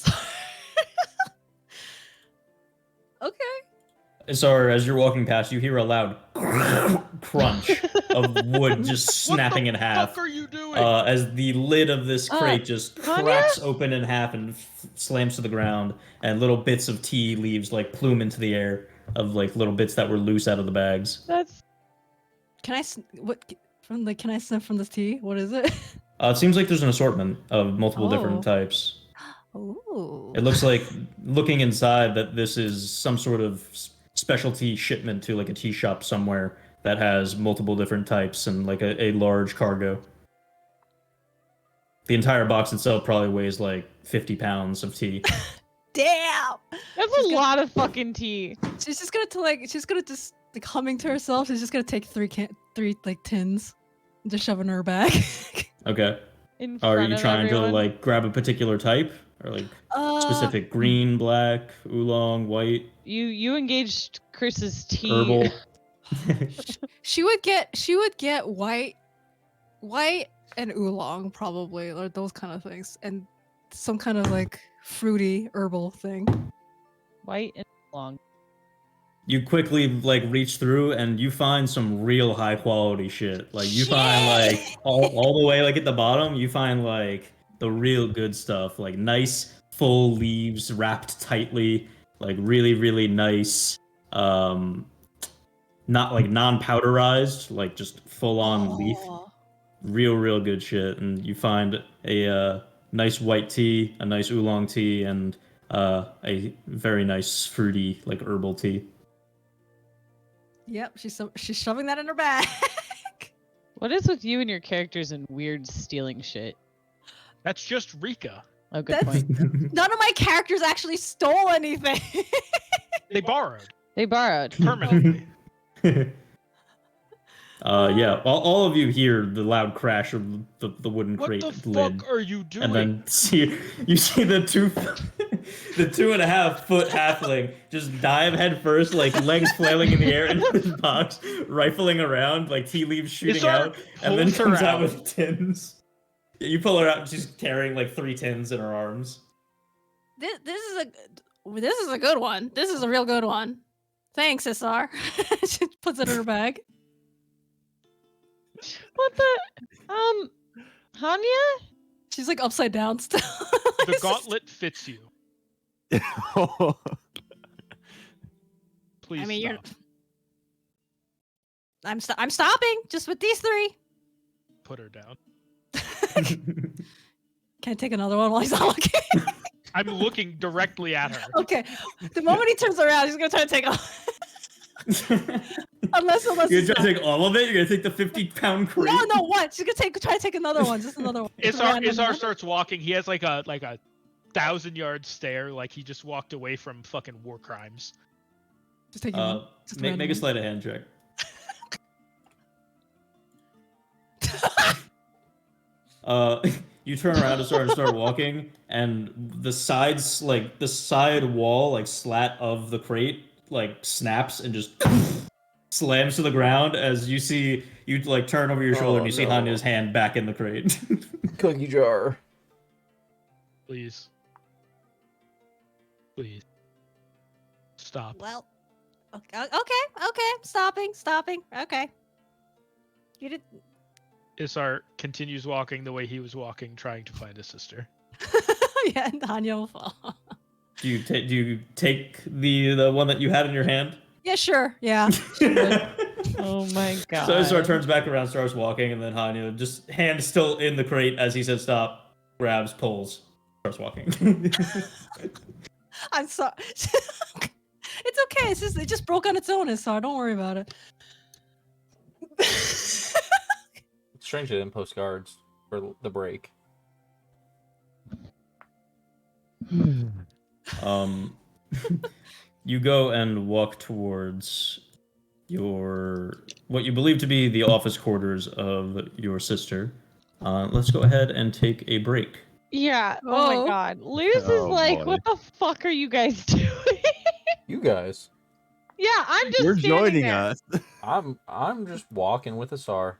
S5: Okay.
S1: So as you're walking past, you hear a loud crunch of wood just snapping in
S3: What the
S1: half.
S3: fuck are you doing?
S1: As the lid of this crate just
S7: Anya?
S1: cracks open in half and slams to the ground, and little bits of tea leaves like plume into the air of like little bits that were loose out of the bags.
S7: That's
S5: Can I can I sniff from this tea? What is it?
S1: It seems like there's an assortment of multiple different
S5: Oh.
S1: types.
S5: Ooh.
S1: It looks like, looking inside, that this is some sort of specialty shipment to like a tea shop somewhere that has multiple different types and like a large cargo. the entire box itself probably weighs like 50 pounds of tea.
S5: Damn.
S4: That's
S5: She's
S4: a
S5: gonna-
S4: lot of fucking tea.
S5: She's just gonna just like humming to herself. She's just gonna take three like tins, and just shove in her bag.
S1: Okay.
S4: In
S1: Are
S4: front
S1: you
S4: of
S1: trying
S4: everyone.
S1: to like grab a particular type or like specific green, black, oolong, white,
S4: You engaged Chris's tea.
S1: herbal?
S5: She would get white and oolong probably, or those kind of things, and some kind of like fruity herbal thing.
S4: White and long.
S1: You quickly like reach through and you find some real high quality shit. Like you find like all the way like at the bottom, you find like the real good stuff, like nice full leaves wrapped tightly, like really really nice not like non-powderized, like just full on leaf.
S5: Oh.
S1: Real good shit. And you find a nice white tea, a nice oolong tea, and a very nice fruity like herbal tea.
S5: Yep, she's shoving that in her bag.
S4: What is with you and your characters and weird stealing shit?
S3: That's just Rika.
S4: Oh, good
S5: That's-
S4: point.
S5: None of my characters actually stole anything.
S3: They borrowed
S4: They borrowed.
S3: permanently.
S1: Yeah, all of you hear the loud crash of the wooden
S3: What
S1: crate
S3: the
S1: lid,
S3: fuck are you doing?
S1: and then you see the 2.5 foot halfling just dive head first, like legs flailing in the air into this box, rifling around, like tea leaves shooting
S3: Isar
S1: out, and then
S3: pulls her
S1: comes out
S3: out.
S1: with tins. Yeah, you pull her out, and she's carrying like 3 tins in her arms.
S5: This is a good one. This is a real good one. Thanks, Isar. She puts it in her bag.
S4: What the? Hanya?
S5: She's like upside down still.
S3: The
S5: It's just-
S3: gauntlet fits you. Please
S5: I mean, you're.
S3: stop.
S5: I'm stopping just with these 3.
S3: Put her down.
S5: Can't take another one while he's not looking.
S3: I'm looking directly at her.
S5: Okay. The moment he turns around, he's gonna try to take off. Unless
S1: You're
S5: he's
S1: gonna take all of it? You're gonna take the 50-pound crate?
S5: no, one. She's gonna try to take another one, just another one.
S3: Isar starts walking. He has like a 1,000-yard stare, like he just walked away from fucking war crimes.
S5: Just taking one. Just
S1: Make a
S5: randomly.
S1: sleight of hand check. You turn around and start walking, and the sides, like the side wall, like slat of the crate, like snaps and just slams to the ground as you like turn over your shoulder and you see
S2: no.
S1: Hanya's hand back in the crate.
S2: Cookie jar.
S3: Please. Please. Stop.
S5: Well, okay. Stopping. Okay. You did.
S3: Isar continues walking the way he was walking, trying to find his sister.
S5: Yeah, and Hanya will fall.
S1: Do you take the one that you had in your hand?
S5: Yeah, sure. Yeah. She would.
S4: Oh my god.
S1: So Isar turns back around, starts walking, and then Hanya, just hand still in the crate as he says stop, grabs, pulls, starts walking.
S5: I'm sorry. It's okay. It just broke on its own, Isar. Don't worry about it.
S2: It's strange they didn't post guards for the break.
S1: You go and walk towards what you believe to be the office quarters of your sister. Let's go ahead and take a break.
S4: Yeah. Oh
S5: Oh.
S4: my god. Luz is
S6: Oh,
S4: like,
S6: boy.
S4: what the fuck are you guys doing?
S2: You guys.
S4: Yeah, I'm just
S6: You're
S4: standing
S6: joining
S4: there.
S6: us.
S2: I'm just walking with Asar.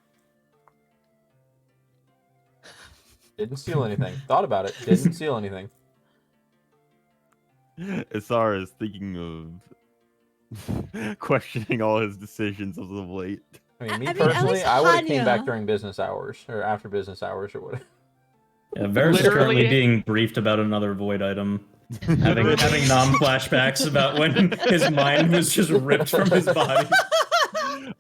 S2: Didn't steal anything. Thought about it. Didn't steal anything.
S6: Isar is thinking of questioning all his decisions as of late.
S2: I mean,
S5: I
S2: me
S5: mean, at
S2: personally,
S5: least
S2: I would have came back
S5: Hanya-
S2: during business hours or after business hours or whatever.
S1: Yeah, Varys is currently
S3: Literally-
S1: being briefed about another void item, having non-flashbacks about when his mind was just ripped from his body.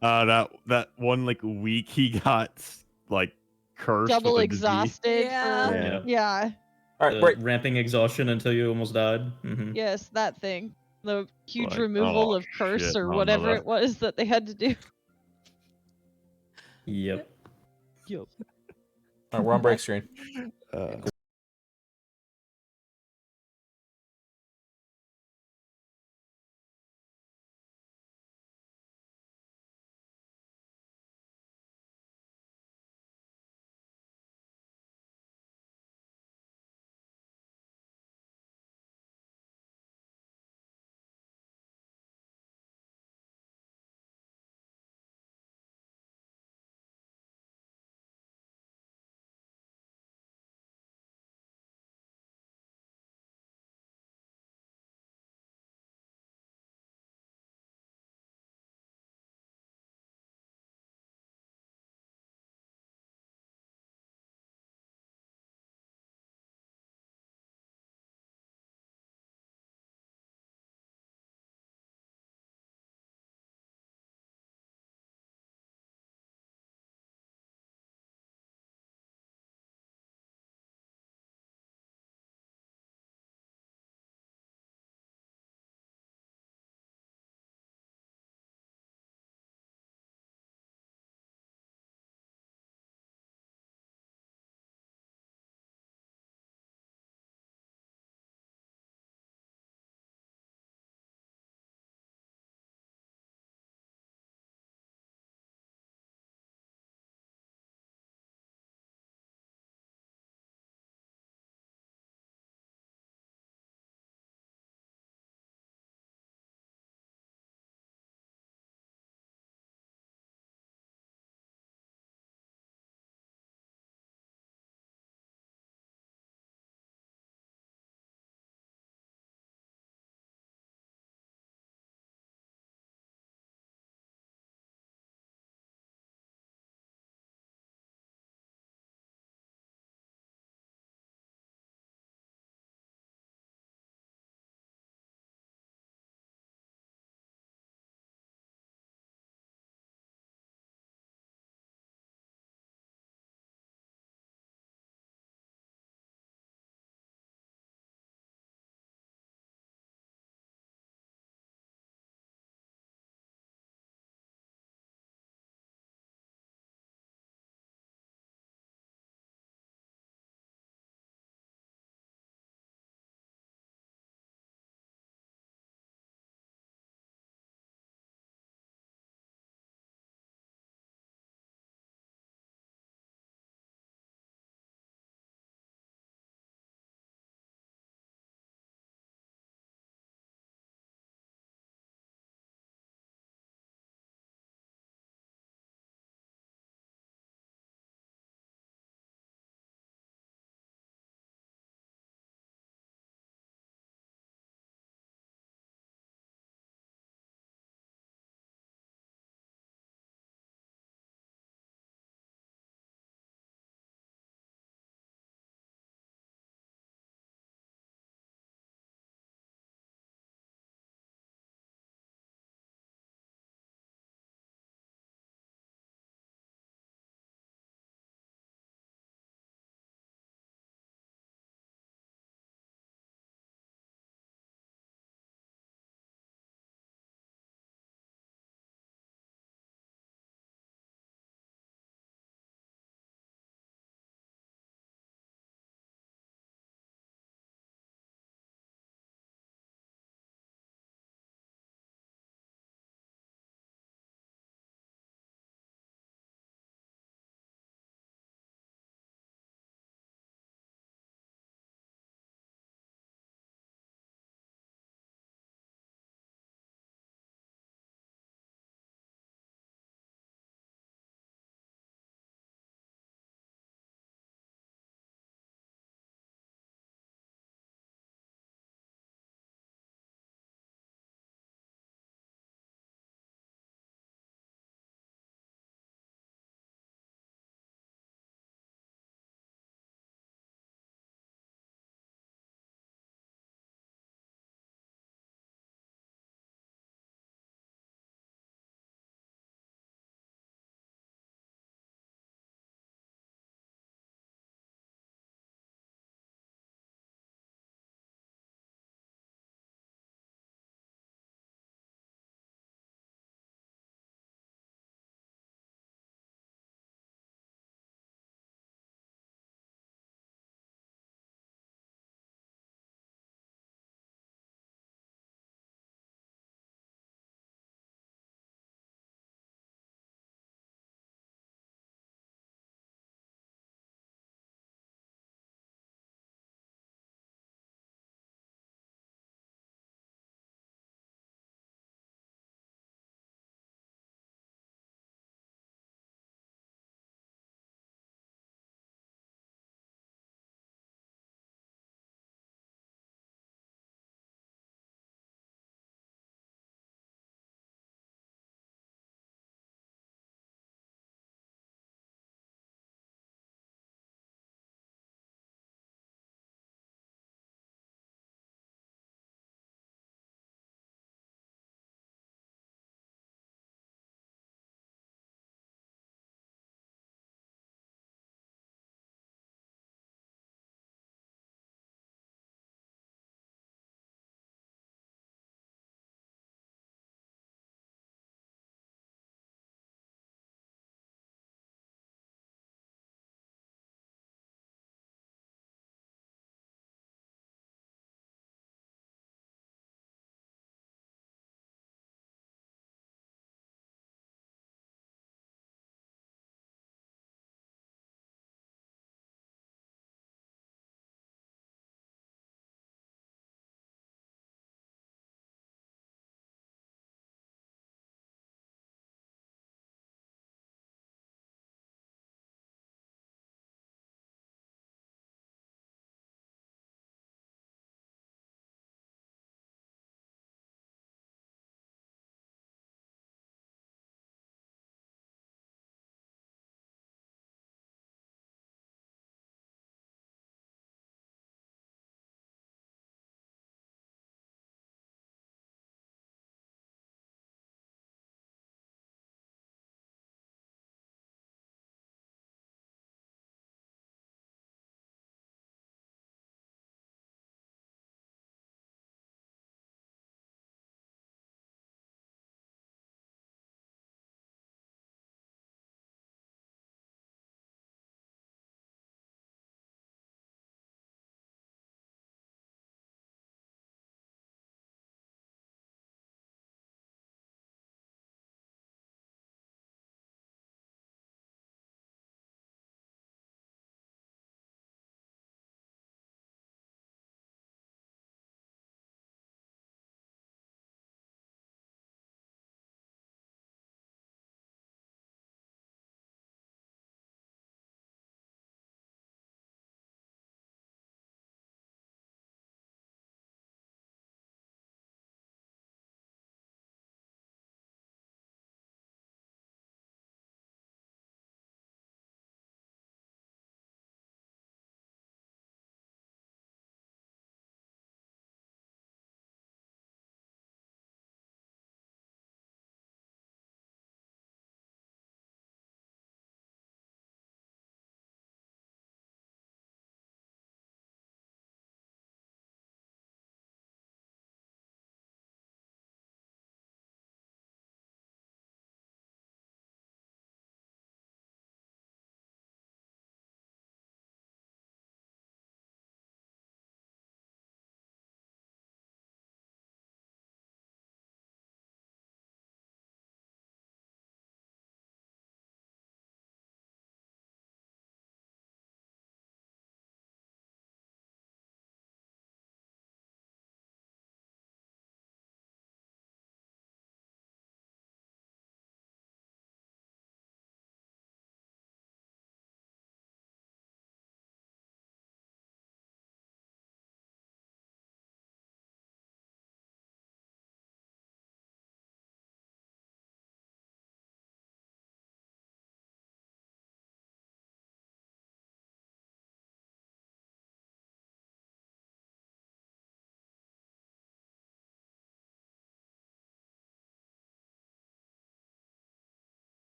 S6: That one like week he got like cursed.
S4: Double
S6: with a disease.
S4: exhausted.
S5: Yeah.
S4: For...
S1: Yeah.
S4: Yeah.
S2: All right, break.
S1: Ramping exhaustion until you almost died. Mhm.
S4: Yes, that thing. The huge
S6: Like,
S4: removal
S6: oh,
S4: of curse
S6: shit,
S4: or
S6: no,
S4: whatever
S6: that-
S4: it was that they had to do.
S1: Yep.
S2: All right, we're on break screen.
S6: Uh,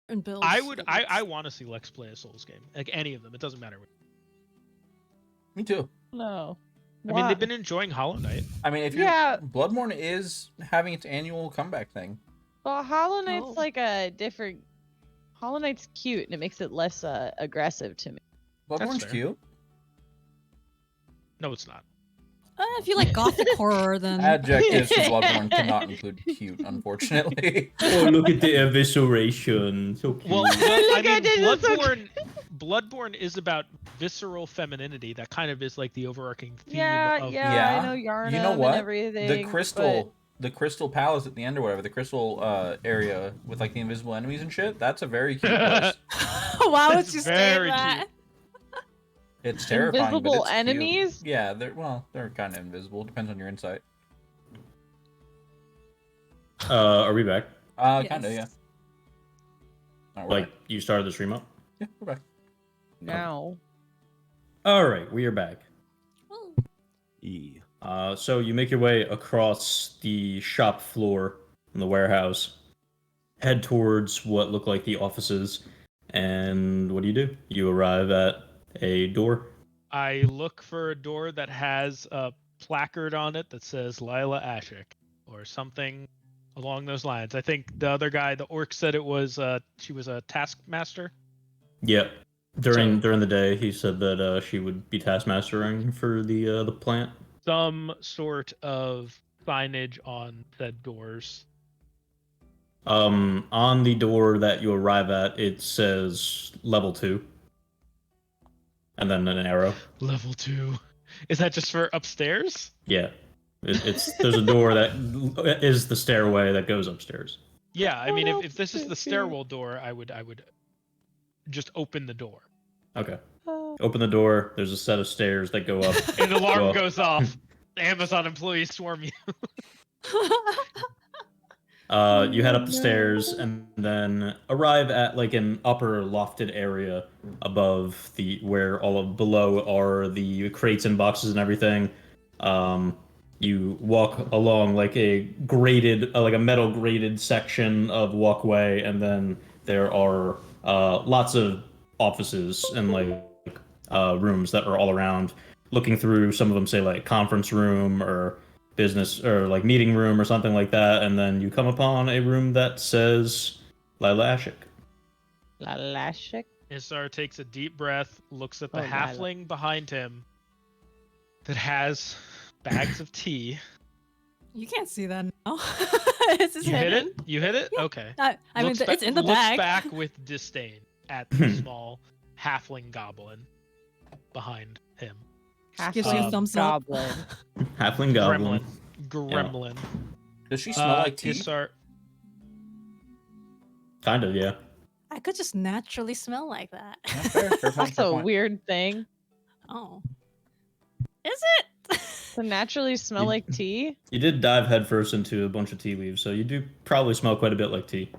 S5: And builds.
S3: I would. I want to see Lex play a Souls game, like any of them. It doesn't matter.
S2: Me too.
S4: No.
S3: I mean, they've been enjoying Hollow Knight.
S2: I mean, if
S7: Yeah.
S2: Bloodborne is having its annual comeback thing.
S7: Well, Hollow Knight's
S5: Oh.
S7: like a different. Hollow Knight's cute and it makes it less aggressive to me.
S2: Bloodborne's
S3: fair.
S2: cute.
S3: No, it's not.
S5: If you like gothic horror, then
S2: Adjectives for Bloodborne cannot include cute, unfortunately.
S1: Oh, look at the evisceration. So cute.
S3: Well, I
S7: Look at
S3: mean,
S7: it, it's so
S3: Bloodborne is about visceral femininity. That kind of is like the overarching theme.
S7: Yeah,
S3: of
S7: yeah, I
S2: Yeah.
S7: know Yarnum
S2: You know what?
S7: and everything.
S2: The crystal palace at the end or whatever, the crystal area with like the invisible enemies and shit. That's a very cute place.
S5: why would
S3: It's
S5: you say
S3: very
S5: that?
S2: It's terrifying. but
S7: Invisible
S2: it's cute.
S7: enemies?
S2: Yeah, they're kind of invisible. Depends on your insight.
S1: Are we back?
S2: Kind of, yeah.
S5: Yes.
S2: Oh, we're
S1: Like,
S2: back.
S1: you started the stream up?
S2: Yeah, we're back.
S7: No.
S1: All right, we are back.
S5: Oh.
S6: Yeah.
S1: So you make your way across the shop floor in the warehouse, head towards what look like the offices, and what do? You arrive at a door.
S3: I look for a door that has a placard on it that says Lila Ashik or something along those lines. I think the other guy, the orc, said it was she was a taskmaster.
S1: Yep. During
S3: So-
S1: the day, he said that she would be taskmastering for the plant.
S3: Some sort of signage on said doors.
S1: On the door that you arrive at, it says level 2, and then an arrow.
S3: Level 2. Is that just for upstairs?
S1: Yeah, it's there's a door that is the stairway that goes upstairs.
S3: Yeah, I mean,
S7: Oh,
S3: if this is the
S7: that's
S3: stairwell door, I would just open the door.
S1: Okay.
S7: Oh.
S1: Open the door. There's a set of stairs that go up.
S3: An alarm
S1: Well-
S3: goes off. Amazon employees swarm you.
S1: You head up the stairs and then arrive at like an upper lofted area above where all of below are the crates and boxes and everything. You walk along like a graded, like a metal graded section of walkway, and then there are lots of offices and like rooms that are all around. Looking through, some of them say like conference room or business or like meeting room or something like that, and then you come upon a room that says Lila Ashik.
S7: Lalashik?
S3: Isar takes a deep breath, looks at the
S7: Oh, Lila.
S3: halfling behind him that has bags of tea.
S5: You can't see that now. It's just
S3: You hit
S5: hidden.
S3: it? You hit it? Okay.
S5: I mean,
S3: Looks
S5: it's in the
S3: looks
S5: bag.
S3: back with disdain at the small halfling goblin behind him.
S5: Just gives you a
S3: Um,
S5: thumbs up.
S7: Goblin.
S1: Halfling goblin.
S3: Gremlin.
S2: Does she smell like tea?
S3: Isar,
S1: Kind of, yeah.
S5: I could just naturally smell like that.
S2: Yeah, fair point,
S7: That's
S2: fair
S7: a
S2: point.
S7: weird thing.
S5: Oh. Is it?
S7: To naturally smell
S1: You-
S7: like tea?
S1: You did dive headfirst into a bunch of tea leaves, so you do probably smell quite a bit like tea.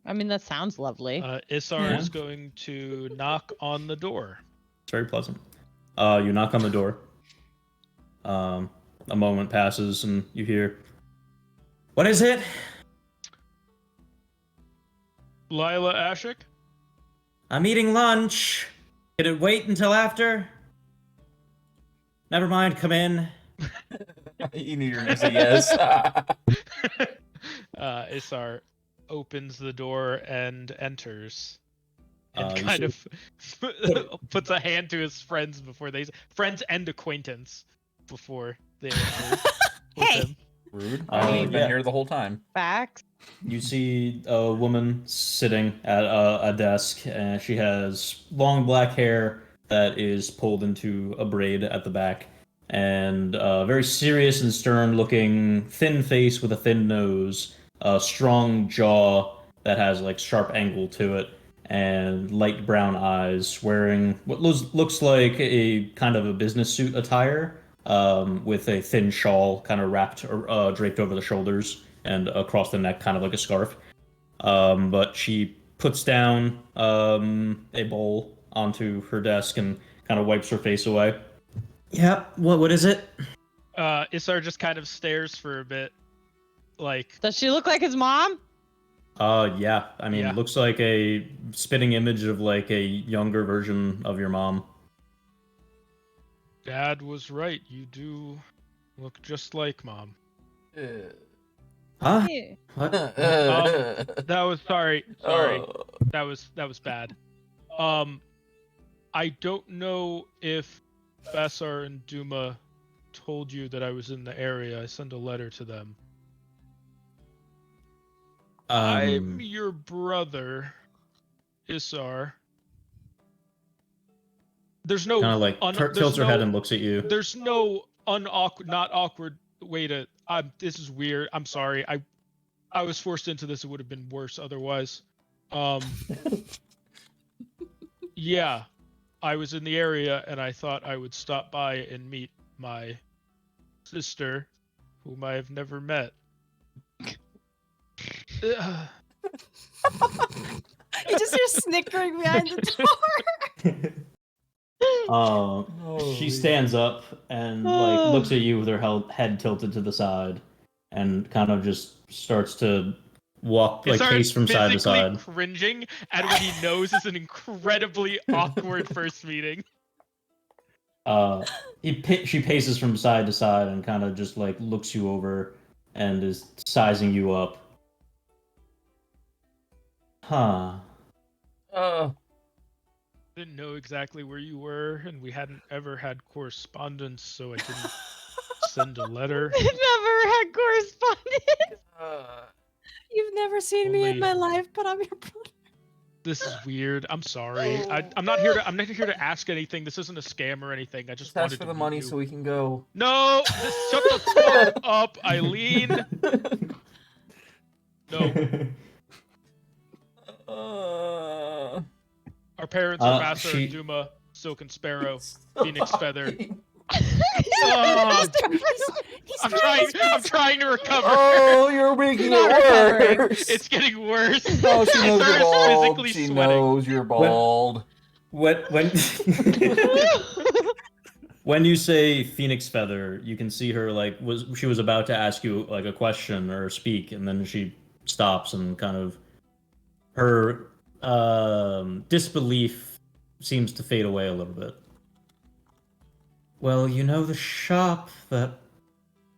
S7: I mean, that sounds lovely.
S3: Isar
S1: Yeah.
S3: is going to knock on the door.
S1: It's very pleasant. You knock on the door. A moment passes and you hear, "What is it?"
S3: Lila Ashik?
S1: "I'm eating lunch. Could it wait until after?" "Never mind, come in."
S2: You knew you were gonna say yes.
S3: Isar opens the door and enters. And
S1: You
S3: kind
S1: see-
S3: of puts a hand to his friends friends and acquaintance before they enter with
S5: Hey.
S3: him.
S2: Rude.
S1: I mean,
S2: I've been
S1: yeah.
S2: here the whole time.
S7: Facts.
S1: You see a woman sitting at a desk, and she has long black hair that is pulled into a braid at the back, and a very serious and stern-looking, thin face with a thin nose, a strong jaw that has like sharp angle to it, and light brown eyes, wearing what looks like a kind of a business suit attire, with a thin shawl kind of wrapped or draped over the shoulders and across the neck, kind of like a scarf. But she puts down a bowl onto her desk and kind of wipes her face away. "Yeah, what is it?"
S3: Isar just kind of stares for a bit, like,
S7: Does she look like his mom?
S1: Yeah. I mean,
S3: Yeah.
S1: looks like a spitting image of like a younger version of your mom.
S3: Dad was right. You do look just like Mom.
S1: Huh?
S7: Here.
S1: What?
S3: That was sorry.
S2: Oh.
S3: That was bad. I don't know if Bassar and Duma told you that I was in the area. I sent a letter to them. I'm your brother, Isar. There's no
S1: Kind of like tilts her head and looks at you.
S3: there's no not awkward way to. This is weird. I'm sorry. I was forced into this. It would have been worse otherwise. Yeah, I was in the area and I thought I would stop by and meet my sister, whom I have never met. Ugh.
S5: You just hear snickering behind the door.
S1: She stands up and like looks at you with her head tilted to the side, and kind of just starts to walk, like
S3: Isar
S1: pace
S3: is
S1: from side to
S3: physically
S1: side.
S3: cringing at what he knows is an incredibly awkward first meeting.
S1: She paces from side to side and kind of just like looks you over and is sizing you up. Huh.
S3: Didn't know exactly where you were, and we hadn't ever had correspondence, so I didn't send a letter.
S7: Never had correspondence.
S5: You've never seen me in
S3: Only-
S5: my life, but I'm your brother.
S3: This is weird. I'm sorry. I'm not here to ask anything. This isn't a scam or anything. I just
S2: Just ask
S3: wanted
S2: for
S3: to
S2: the
S3: meet
S2: money
S3: you.
S2: so we can go.
S3: No, just shut the fuck up, Eileen. No, our parents are Vassar and Duma, Silken Sparrow, Phoenix Feather. Oh, I'm trying to recover.
S2: Oh, you're making
S5: Not
S2: it
S5: recovering.
S2: worse.
S3: It's getting worse.
S2: Oh, she knows
S3: Isar
S2: you're
S3: is
S2: bald.
S3: physically
S2: She
S3: sweating.
S2: knows you're bald.
S1: when when you say Phoenix Feather, you can see her like she was about to ask you like a question or speak, and then she stops and kind of her disbelief seems to fade away a little bit. Well, you know the shop that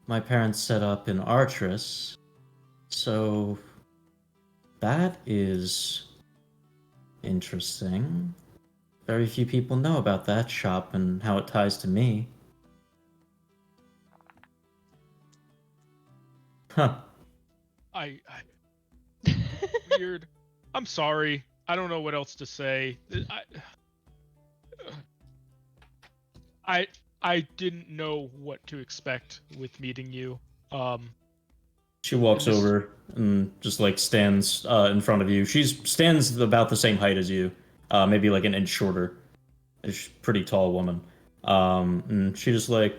S1: my parents set up in Artris, so that is interesting. Very few people know about that shop and how it ties to me. Huh.
S3: Weird. I'm sorry. I don't know what else to say. I didn't know what to expect with meeting you.
S1: She walks over and just like stands in front of you. She stands about the same height as you, maybe like an inch shorter. She's a pretty tall woman. And she just like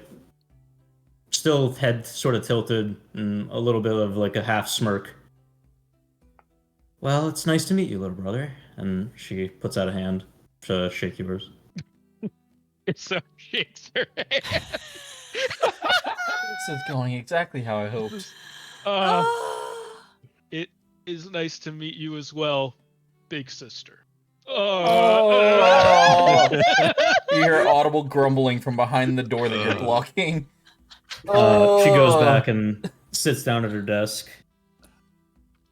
S1: still head sort of tilted and a little bit of like a half smirk. Well, it's nice to meet you, little brother. And she puts out a hand to shake yours.
S3: So shakes her hand.
S2: This is going exactly how I hoped.
S3: It is nice to meet you as well, big sister.
S2: Oh. You hear audible grumbling from behind the door that you're blocking.
S1: She goes back and sits down at her desk.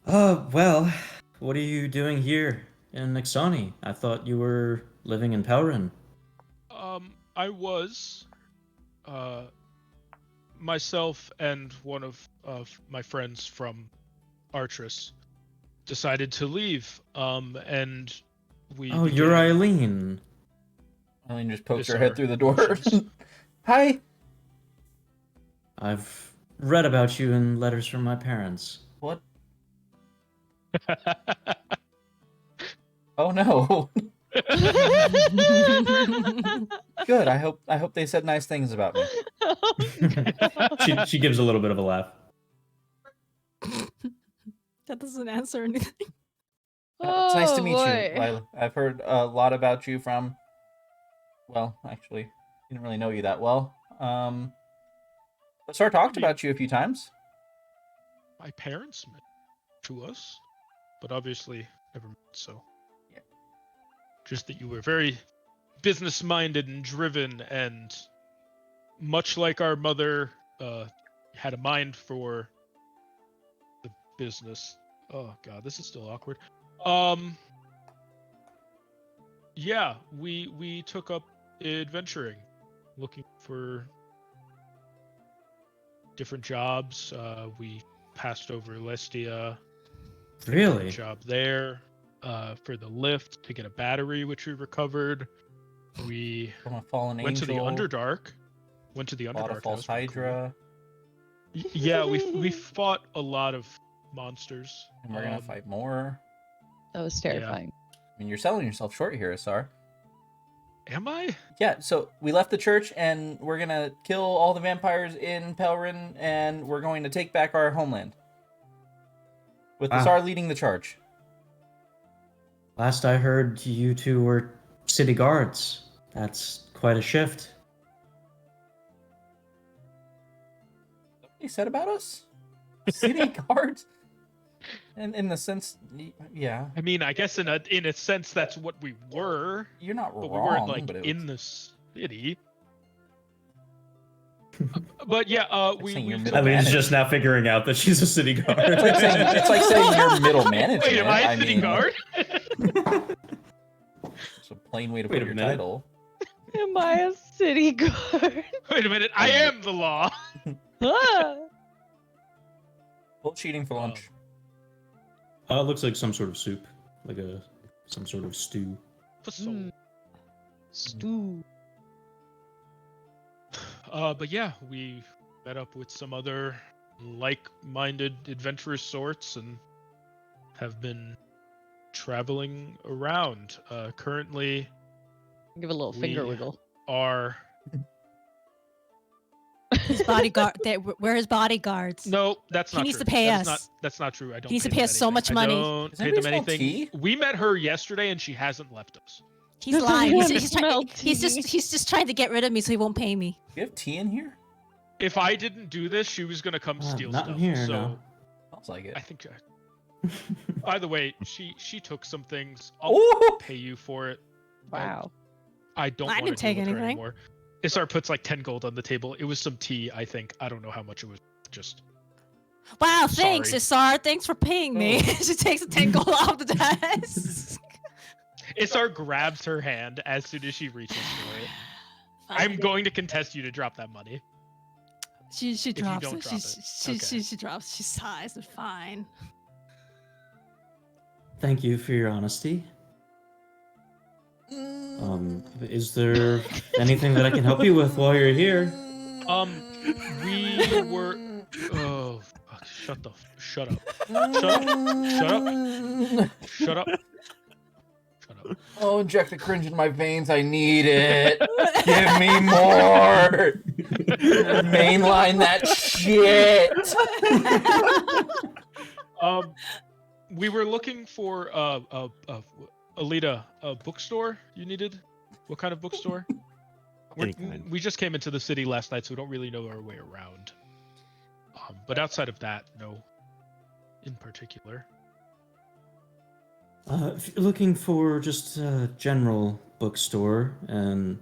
S1: Well, what are you doing here in Nixani? I thought you were living in Pelrin.
S3: I was, myself and one of my friends from Artris decided to leave, and we
S1: Oh, you're
S3: began-
S1: Eileen.
S2: Eileen just pokes
S3: Yes,
S2: her head
S3: sir.
S2: through the door.
S3: Yes.
S2: Hi.
S1: I've read about you in letters from my parents.
S2: What? Oh no. Good. I hope they said nice things about me.
S1: She gives a little bit of a laugh.
S5: That doesn't answer anything.
S2: It's nice to meet
S7: boy.
S2: you, Lila. I've heard a lot about you from. Well, actually, didn't really know you that well. Sir talked about you a few times.
S3: My parents met to us. but obviously never met, so.
S2: Yeah.
S3: Just that you were very business-minded and driven, and much like our mother, had a mind for the business. Oh god, this is still awkward. Yeah, we took up adventuring, looking for different jobs. We passed over Lestia,
S1: Really?
S3: job there, for the lift to get a battery, which we recovered. We
S2: From a fallen
S3: went
S2: angel.
S3: to the Underdark. Went to the
S2: Fought a
S3: Underdark.
S2: false
S3: that was pretty cool.
S2: Hydra.
S3: Yeah, we fought a lot of monsters.
S2: And we're gonna fight more.
S7: That was terrifying.
S2: I mean, you're selling yourself short here, Asar.
S3: Am I?
S2: Yeah, so we left the church and we're gonna kill all the vampires in Pelrin and we're going to take back our homeland. With
S1: Ah.
S2: Asar leading the charge.
S1: Last I heard, you two were city guards. That's quite a shift.
S2: What he said about us? City guards? And in the sense, yeah.
S3: I mean, I guess in a sense that's what we were,
S2: You're not
S3: but
S2: wrong,
S3: we weren't like
S2: but it
S3: in
S2: was...
S3: the city. But yeah,
S2: Like saying
S3: we
S2: you're
S3: took-
S2: middle
S1: Eileen's
S2: managed.
S1: just now figuring out that she's a city guard.
S2: It's like saying you're middle management.
S3: Wait, am I a
S2: I
S3: city
S2: mean,
S3: guard?
S2: It's a plain way to
S1: Wait
S2: put
S1: a
S2: your
S1: minute.
S2: title.
S7: Am I a city guard?
S3: Wait a minute, I am the law.
S7: Ah!
S2: Bullshitting for lunch.
S1: It looks like some sort of soup, like some sort of stew.
S7: Mm. Stew.
S3: But yeah, we met up with some other like-minded adventurous sorts and have been traveling around. Currently
S7: Give a little finger
S3: We-
S7: wiggle.
S3: are
S5: His bodyguard. We're his bodyguards.
S3: no, that's
S5: He
S3: not
S5: needs
S3: true.
S5: to pay
S3: That is
S5: us.
S3: that's not true. I don't.
S5: He needs to
S3: them
S5: pay us so
S3: anything.
S5: much
S3: I
S5: money.
S3: don't
S2: Does
S3: pay them
S2: anybody smell
S3: anything.
S2: tea?
S3: We met her yesterday and she hasn't left us.
S5: He's
S7: Does
S5: lying.
S7: anyone
S5: He's
S7: smell
S5: he's just trying to get rid of me so he won't pay me.
S2: Do you have tea in here?
S3: If I didn't do this, she was gonna come steal
S1: not
S3: stuff.
S1: in here,
S3: so
S1: no.
S2: Sounds like it.
S3: I think. By the way, she took some things. I'll
S2: Ooh!
S3: pay you for it.
S7: Wow.
S3: I don't
S5: I
S3: want
S5: didn't
S3: to
S5: take
S3: deal with her
S5: anything.
S3: anymore. Isar puts like 10 gold on the table. It was some tea, I think. I don't know how much it was. Just
S5: Wow, thanks,
S3: Sorry.
S5: Isar. Thanks for paying me.
S2: Oh.
S5: She takes the 10 gold off the desk.
S3: Isar grabs her hand as soon as she reaches for it. I'm going to contest you to drop that money.
S5: She
S3: you
S5: drops
S3: don't
S5: it.
S3: drop
S5: She drops. She sighs. It's fine.
S1: Thank you for your honesty. Is there anything that I can help you with while you're here?
S3: We were. Oh, fuck, shut up! Shut up! Shut up! Shut up!
S2: Oh, inject the cringe in my veins. I need it. Give me more. Mainline that shit.
S3: We were looking for Alita, a bookstore you needed. What kind of bookstore?
S6: Any kind.
S3: We just came into the city last night, so we don't really know our way around. But outside of that, no, in particular.
S1: If you're looking for just a general bookstore, and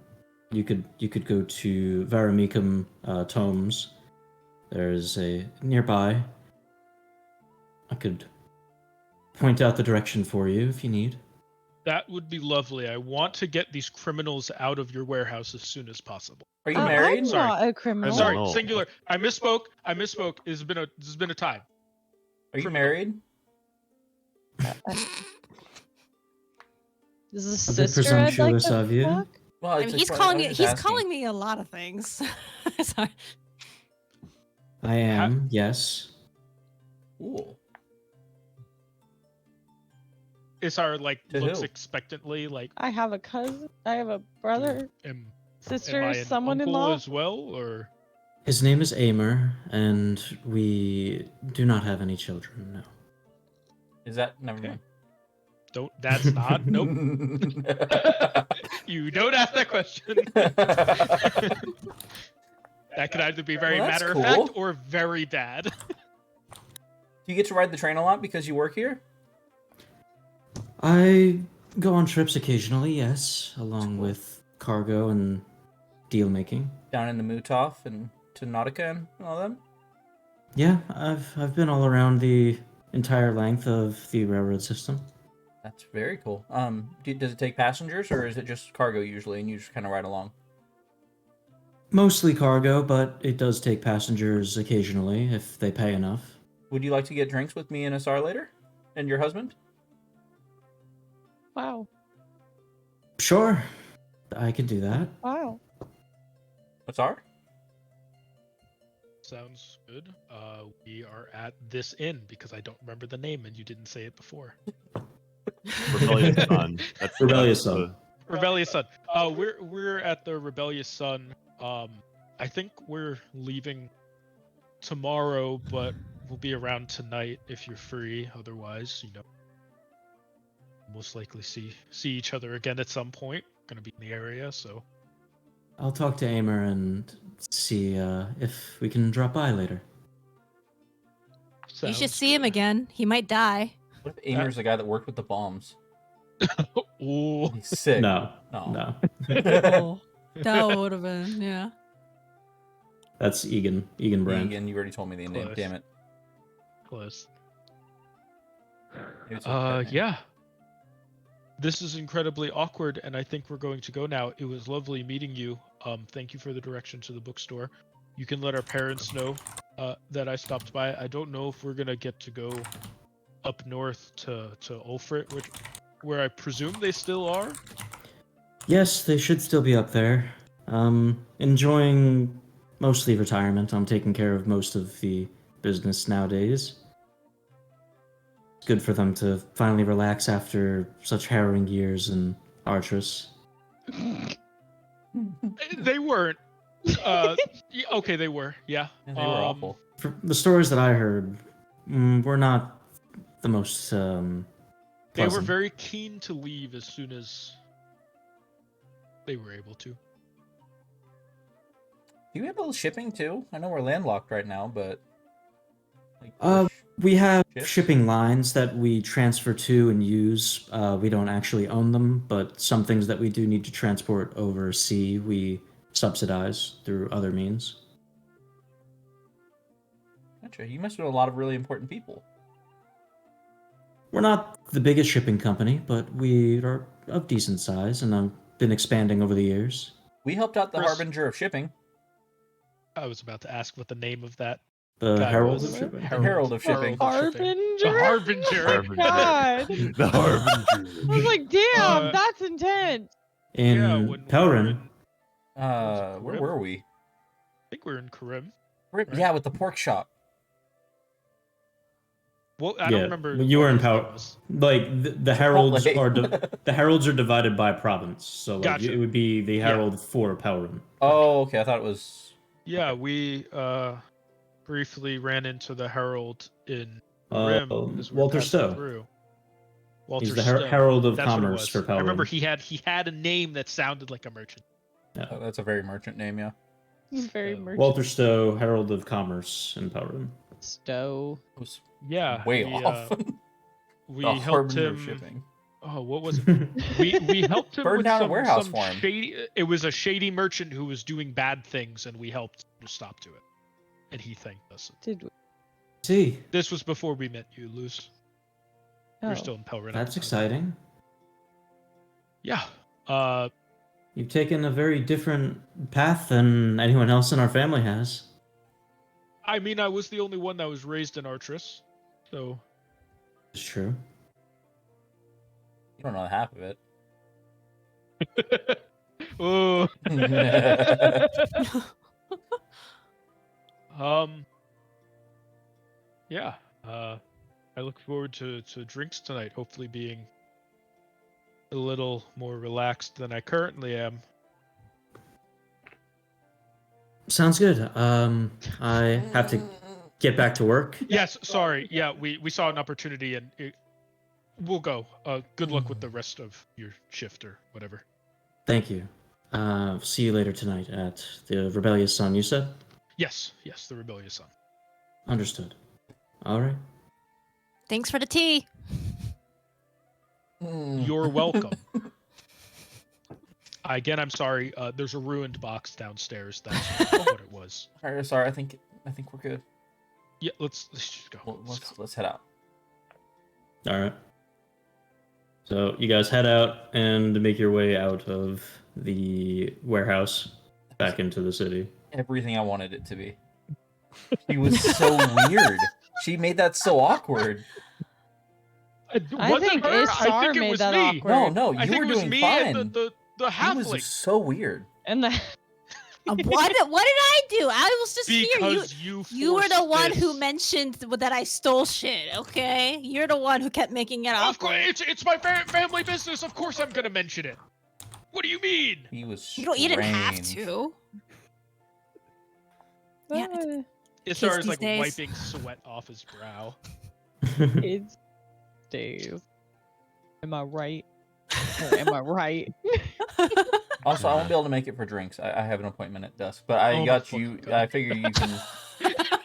S1: you could go to Varamicum Tomes. There's a nearby. I could point out the direction for you if you need.
S3: That would be lovely. I want to get these criminals out of your warehouse as soon as possible.
S2: Are you
S7: I'm
S2: married?
S3: Sorry.
S7: not a criminal.
S3: Sorry,
S6: no.
S3: singular. I misspoke. This has been a time.
S2: Are you married?
S7: Is this
S1: A bit
S7: sister I'd like
S1: presumptuous
S7: to
S1: of you.
S7: fuck?
S2: Well,
S5: I
S2: it's
S5: mean,
S2: a
S5: he's
S2: que-
S5: calling
S2: I
S5: me.
S2: was
S5: He's
S2: asking.
S5: calling me a lot of things. Sorry.
S1: I am, yes.
S2: Cool.
S3: Isar like
S2: To
S3: looks
S2: who?
S3: expectantly like
S7: I have a cousin. I have a brother,
S3: am
S7: sister,
S3: I an
S7: someone-in-law.
S3: uncle as well, or
S1: His name is Amer, and we do not have any children, no.
S2: Is that never
S3: Okay.
S2: mind?
S3: don't? That's not. Nope. You don't ask that question. That could either be very
S2: Well, that's
S3: matter of
S2: cool.
S3: fact or very bad.
S2: Do you get to ride the train a lot because you work here?
S1: I go on trips occasionally, yes, along
S2: cool.
S1: with cargo and deal making.
S2: Down in the Mutov and to Nautica and all them?
S1: Yeah, I've been all around the entire length of the railroad system.
S2: That's very cool. Does it take passengers or is it just cargo usually and you just kind of ride along?
S1: Mostly cargo, but it does take passengers occasionally if they pay enough.
S2: Would you like to get drinks with me and Asar later? And your husband?
S4: Wow.
S1: Sure, I can do that.
S4: Wow.
S2: Asar?
S3: Sounds good. We are at this inn because I don't remember the name and you didn't say it before.
S6: Rebellious Sun. That's
S1: Rebellious
S6: that's
S1: Sun.
S3: Rebellious Sun. We're at the Rebellious Sun. I think we're leaving tomorrow, but we'll be around tonight if you're free. Otherwise, most likely see each other again at some point. Gonna be in the area, so
S1: I'll talk to Amer and see if we can drop by later.
S5: You should
S3: sounds
S5: see him
S3: good.
S5: again. He might die.
S2: What if Amer's the guy that worked with the bombs?
S3: Ooh.
S2: He's sick.
S1: No,
S2: No.
S1: no.
S5: Oh, that would have been, yeah.
S1: That's Egan Brandt.
S2: Egan, you already told me the name.
S3: Close.
S2: Damn it.
S3: Close.
S2: Maybe it's a pet name.
S3: Yeah. This is incredibly awkward, and I think we're going to go now. It was lovely meeting you. Thank you for the direction to the bookstore. You can let our parents know that I stopped by. I don't know if we're gonna get to go up north to Ulfrit, where I presume they still are.
S1: Yes, they should still be up there. Enjoying mostly retirement. I'm taking care of most of the business nowadays. It's good for them to finally relax after such harrowing years in Artris.
S3: They weren't. Okay, they were. Yeah.
S2: Yeah, they were awful.
S1: For the stories that I heard, were not the most
S3: They were
S1: pleasant.
S3: very keen to leave as soon as they were able to.
S2: Do you handle shipping too? I know we're landlocked right now, but like,
S1: We have
S2: Ships?
S1: shipping lines that we transfer to and use. We don't actually own them, but some things that we do need to transport over sea, we subsidize through other means.
S2: gotcha. You must know a lot of really important people.
S1: We're not the biggest shipping company, but we are of decent size and have been expanding over the years.
S2: We helped out the
S3: Chris?
S2: Harbinger of Shipping.
S3: I was about to ask what the name of that
S1: The
S3: guy
S1: Herald
S3: was.
S1: of Shipping.
S2: The Herald of Shipping.
S4: Harbinger?
S3: The Harbinger.
S4: Oh my God.
S6: The Harbinger.
S4: I was like, damn,
S3: Uh,
S4: that's intense.
S1: In
S3: Yeah, when we were
S1: Pelrin,
S3: in-
S2: Where
S3: Karim?
S2: were we?
S3: I think we're in Karim.
S2: Yeah, with the pork shop.
S3: Well, I
S1: Yeah,
S3: don't remember.
S1: you were
S3: what
S1: in
S3: his name
S1: Power.
S3: was.
S1: like the heralds
S2: Chipotle.
S1: the heralds are divided by province, so like
S3: Gotcha.
S1: it would be the
S3: Yeah.
S1: herald for Pelrin.
S2: Oh, okay. I thought it was.
S3: Yeah, we briefly ran into the Herald in Karim as we were
S1: Walter
S3: passing
S1: Stowe.
S3: through. Walter
S1: He's the
S3: Stowe.
S1: herald of
S3: That's what it
S1: commerce
S3: was.
S1: for Pelrin.
S3: I remember he had a name that sounded like a merchant.
S2: Oh, that's a very merchant name, yeah.
S4: Very merchant.
S1: Walter Stowe, herald of commerce in Pelrin.
S4: Stowe.
S2: It was
S3: Yeah,
S2: way
S3: we,
S2: off.
S3: We
S2: The
S3: helped
S2: Harbinger of
S3: him.
S2: Shipping.
S3: Oh, what was it? We helped him
S2: Burned
S3: with
S2: down a
S3: some,
S2: warehouse
S3: some
S2: for him.
S3: shady. It was a shady merchant who was doing bad things, and we helped to stop to it. And he thanked us.
S4: Did we?
S1: See,
S3: This was before we met you, Luz.
S4: Oh.
S3: You're still in Pelrin. at
S1: that's
S3: the time.
S1: exciting.
S3: Yeah.
S1: You've taken a very different path than anyone else in our family has.
S3: I mean, I was the only one that was raised in Artris, so
S1: It's true.
S2: You don't know half of it.
S3: oh, yeah. I look forward to drinks tonight. Hopefully, being a little more relaxed than I currently am.
S1: Sounds good. I have to get back to work.
S3: Yes, sorry. Yeah, we saw an opportunity, and we'll go. Good luck with the rest of your shift or whatever.
S1: Thank you. See you later tonight at the Rebellious Sun, you said?
S3: Yes, the Rebellious Sun.
S1: Understood. All right.
S5: Thanks for the tea.
S3: You're welcome. Again, I'm sorry. There's a ruined box downstairs. That's what it was.
S2: Alright, sorry. I think we're good.
S3: Yeah, let's just go.
S2: Well,
S3: Let's go.
S2: let's head out.
S1: All right. So you guys head out and make your way out of the warehouse back into the city.
S2: Everything I wanted it to be. She was so weird. She made that so awkward.
S4: I think Isar
S3: it
S4: made
S3: was
S4: that
S3: me.
S4: awkward.
S2: No,
S3: I
S2: you
S3: think
S2: were
S3: it was
S2: doing
S3: me
S2: fine.
S3: and the
S2: He
S3: halfling.
S2: was so weird.
S4: And the
S9: What did I do? I was just here.
S3: Because
S9: You were the
S3: forced
S9: one who
S3: this.
S9: mentioned that I stole shit. Okay, you're the one who kept making it
S3: Of course,
S9: awkward.
S3: it's my family business. Of course, I'm gonna mention it. What do you mean?
S2: He was
S9: You didn't have
S2: strange.
S9: to. Yeah,
S3: Isar is
S9: these
S3: like
S9: days.
S3: wiping sweat off his brow.
S4: kids days. Am I right? Or am I right?
S2: Also, I won't be able to make it for drinks. I have an appointment at dusk, but I
S3: Oh my
S2: got
S3: fucking
S2: you.
S3: God.
S2: I figure you can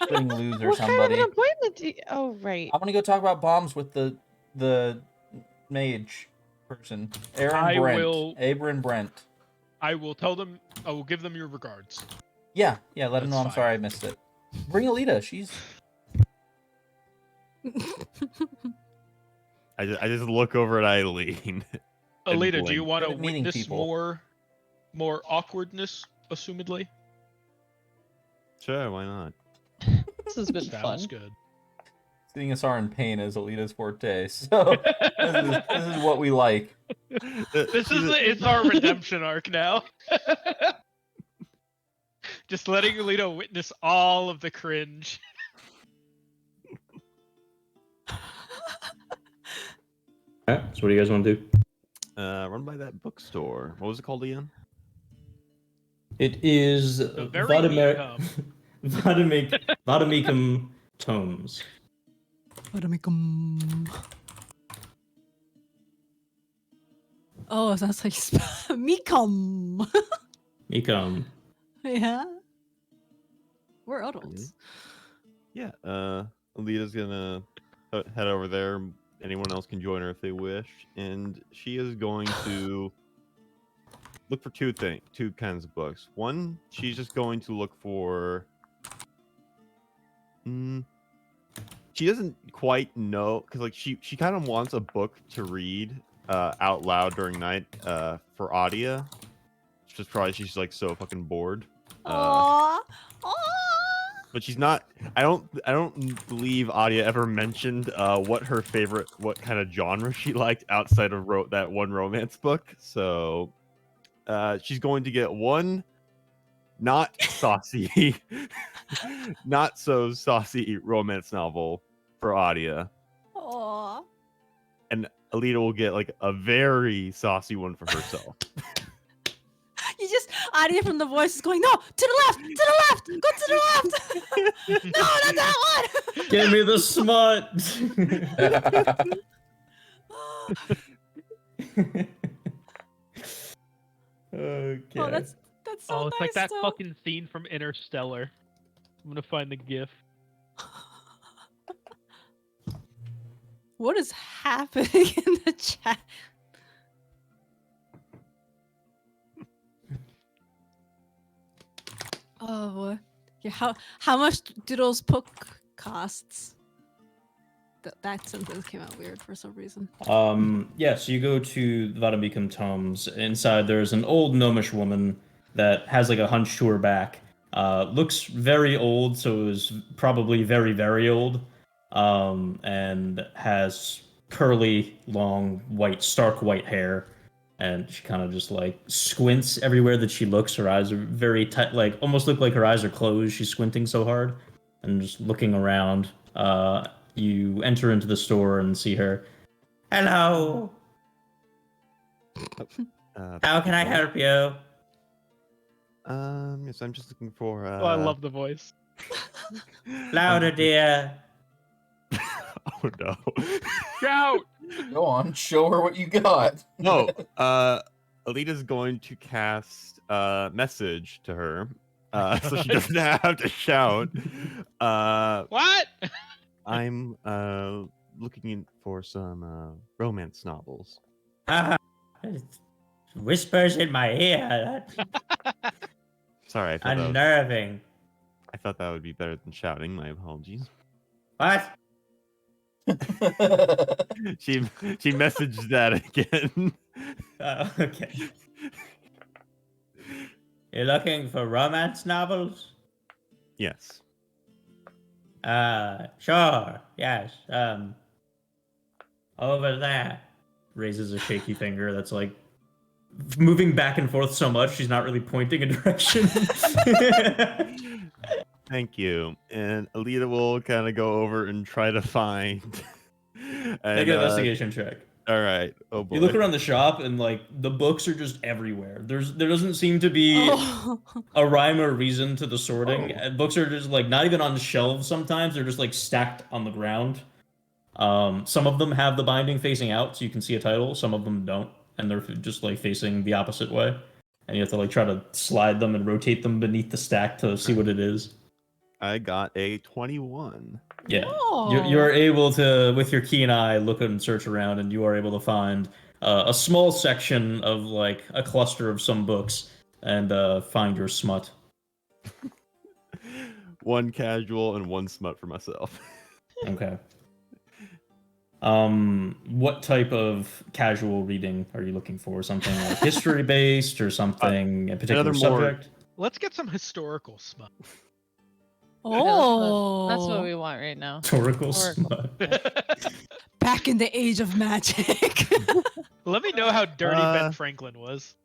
S2: bring Luz or
S7: What kind of
S2: somebody.
S7: an appointment do you... Oh, right.
S2: I want to go talk about bombs with the mage person, Aaron
S3: I
S2: Brent,
S3: will-
S2: Abram Brent.
S3: I will tell them. I will give them your regards.
S2: Yeah, let him know
S3: That's
S2: I'm
S3: fine.
S2: sorry I missed it. Bring Alita. She's
S6: I just look over at Eileen. and
S3: Alita, do you
S6: blink.
S3: want to
S2: Good at meeting
S3: witness
S2: people.
S3: more awkwardness? Assumedly,
S6: Sure, why not?
S4: This has been
S3: sounds
S4: fun.
S3: good.
S2: seeing us are in pain as Alita's forte. So this is what we like.
S3: It's our redemption arc now. Just letting Alita witness all of the cringe.
S1: Alright, so what do you guys want to do?
S6: Run by that bookstore. What was it called again?
S1: It is
S3: The very
S1: Vademecum Tomes.
S5: What to make 'em- Oh, that's how you spell Mecum.
S1: Mecum.
S5: Yeah. We're adults.
S6: Yeah, Alita's gonna head over there. Anyone else can join her if they wish, and she is going to look for two kinds of books. One, she's just going to look for. She doesn't quite know because like she kind of wants a book to read out loud during night for Audia. Just probably she's like so fucking bored.
S9: Aww. Aww.
S6: But she's not. I don't believe Adia ever mentioned what kind of genre she liked outside of that one romance book. So she's going to get one not saucy, not so saucy romance novel for Adia,
S9: Aww.
S6: and Alita will get like a very saucy one for herself.
S9: You just Adia from the voice is going, no, to the left, go to the left. No, not that one.
S1: Give me the smut. Okay.
S9: Oh, that's so
S3: Oh, it's
S9: nice.
S3: like that
S9: though.
S3: fucking scene from Interstellar. I'm gonna find the GIF.
S5: What is happening in the chat? Oh boy. Yeah, how much do those book costs? That sentence came out weird for some reason.
S1: Yeah, so you go to the Vademecum Tomes. Inside there's an old gnomish woman that has like a hunch to her back. Looks very old, so is probably very, very old. And has curly, long, stark white hair. And she kind of just like squints everywhere that she looks. Her eyes are very tight, like almost look like her eyes are closed. She's squinting so hard and just looking around. You enter into the store and see her. Hello. How can I help you?
S6: Yes, I'm just looking for.
S3: Oh, I love the voice.
S1: Louder, dear.
S6: Oh no.
S3: Shout!
S2: Go on, show her what you got.
S6: No, Alita's going to cast message to her, so she doesn't have to shout.
S3: What?
S6: I'm looking for some romance novels.
S10: It's whispers in my ear.
S6: Sorry, I thought
S10: Unnerving.
S6: I thought that would be better than shouting. My apologies.
S10: What?
S6: She messaged that again.
S10: Okay. You're looking for romance novels?
S6: Yes.
S10: Sure. Yes. Over there.
S1: Raises a shaky finger that's like moving back and forth so much she's not really pointing a direction.
S6: Thank you. And Alita will kind of go over and try to find.
S1: Make an investigation check.
S6: All right. Oh boy.
S1: You look around the shop and like the books are just everywhere. There doesn't seem to be a rhyme or reason to the sorting. Books are just like not even on shelves sometimes. They're just like stacked on the ground. Some of them have the binding facing out so you can see a title. Some of them don't, and they're just like facing the opposite way. And you have to like try to slide them and rotate them beneath the stack to see what it is.
S6: I got a 21.
S1: Yeah,
S5: Oh.
S1: you're able to, with your keen eye, look and search around, and you are able to find a small section of like a cluster of some books, and find your smut.
S6: One casual and one smut for myself.
S1: Okay. What type of casual reading are you looking for? Something like history based or something a particular
S6: another more-
S1: subject?
S3: Let's get some historical smut.
S5: Oh,
S7: That's what we want right now.
S1: Historical
S7: Historical.
S1: smut.
S5: back in the age of magic.
S3: Let me know how dirty Ben Franklin was.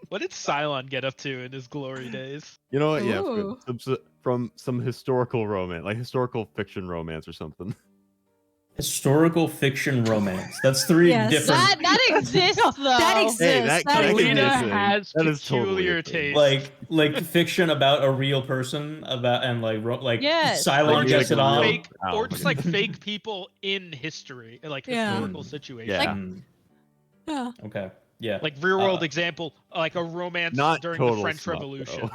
S3: What did Cylon get up to in his glory days?
S6: You know what?
S5: Ooh.
S6: Yeah, from some historical romance, like historical fiction romance or something.
S1: Historical fiction romance. That's three
S5: Yes.
S1: different.
S7: That exists though.
S5: that exists.
S6: Hey, that
S5: that
S6: could be a
S3: Lena
S5: exists.
S6: thing.
S3: has
S6: That is totally a
S3: peculiar
S6: thing.
S3: taste.
S1: like fiction about a real person about and like
S7: Yes.
S1: Cylon
S6: Like
S1: gets
S6: a
S1: it on.
S6: real-
S3: fake,
S6: Oh,
S3: or just
S6: okay.
S3: like fake people in history, like
S5: Yeah.
S3: historical situations.
S6: Yeah.
S5: Yeah.
S1: Okay. Yeah.
S3: Like real world example, like a romance
S6: Not
S3: during the
S6: total
S3: French
S6: smut,
S3: Revolution.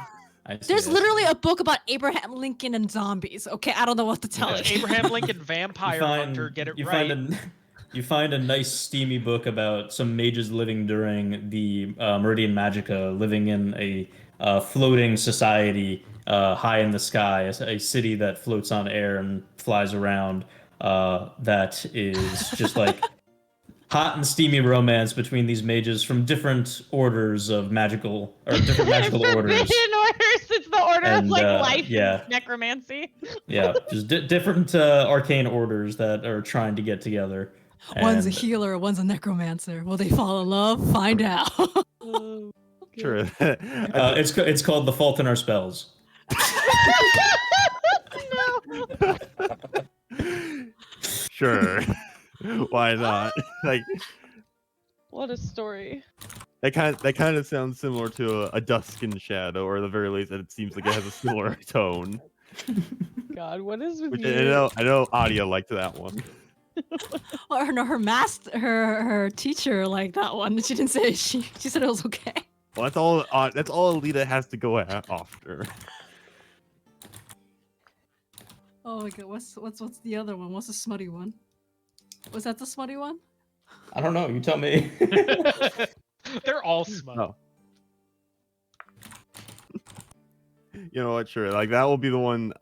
S1: I see,
S5: There's
S1: I
S5: literally
S1: see.
S5: a book about Abraham Lincoln and zombies. Okay, I don't know what to tell
S3: There's
S5: you.
S3: Abraham Lincoln Vampire Hunter, get it
S1: you
S3: right.
S1: you find a nice steamy book about some mages living during the Meridian Magica, living in a floating society high in the sky, a city that floats on air and flies around. That is just like hot and steamy romance between these mages from different orders of magical or different magical
S7: Forbidden
S1: orders.
S7: orders. It's the order of
S1: And,
S7: like life
S1: yeah.
S7: and necromancy.
S1: Yeah, just different arcane orders that are trying to get together.
S5: One's a
S1: And-
S5: healer, one's a necromancer. Will they fall in love? Find out.
S6: Sure.
S1: it's called The Fault in Our Spells.
S7: No.
S6: Sure. Why not? Like
S7: What a story.
S6: that kind of sounds similar to a Dusk in Shadow, or at the very least, that it seems like it has a similar tone.
S7: God, what is with
S6: Which
S7: you?
S6: I know Adia liked that one.
S5: Or no, her master, her teacher liked that one. She didn't say she said it was okay.
S6: Well, that's all Alita has to go after.
S5: Oh my god, what's the other one? What's the smutty one? Was that the smutty one?
S1: I don't know. You tell me.
S3: They're all smut.
S6: No. You know what? Sure. Like that will be the one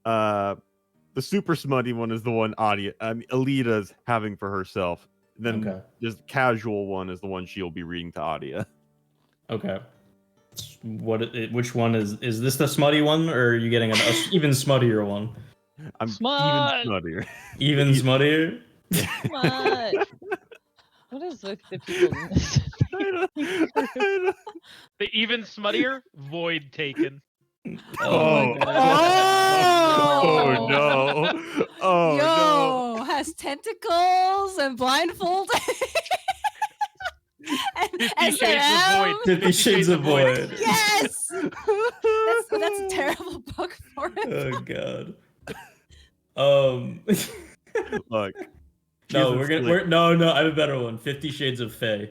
S6: the super smutty one is the one Alita's having for herself. Then
S1: Okay.
S6: just casual one is the one she'll be reading to Adia.
S1: Okay. Which one is this the smutty one, or are you getting an even smuttier one?
S6: I'm
S7: Smut!
S6: even smuttier.
S1: Even smuttier?
S7: What? What is with the people in this?
S3: The even smuttier, Void Taken.
S6: Oh,
S5: my God.
S6: oh no! Oh no!
S5: Yo, has tentacles and blindfolded. and
S3: 50 Shades of Void.
S1: 50 Shades of Void.
S5: Yes. That's a terrible book for it.
S1: Oh god.
S6: Look.
S1: No,
S6: Jesus,
S1: no, I have a better one. 50 Shades of Fae.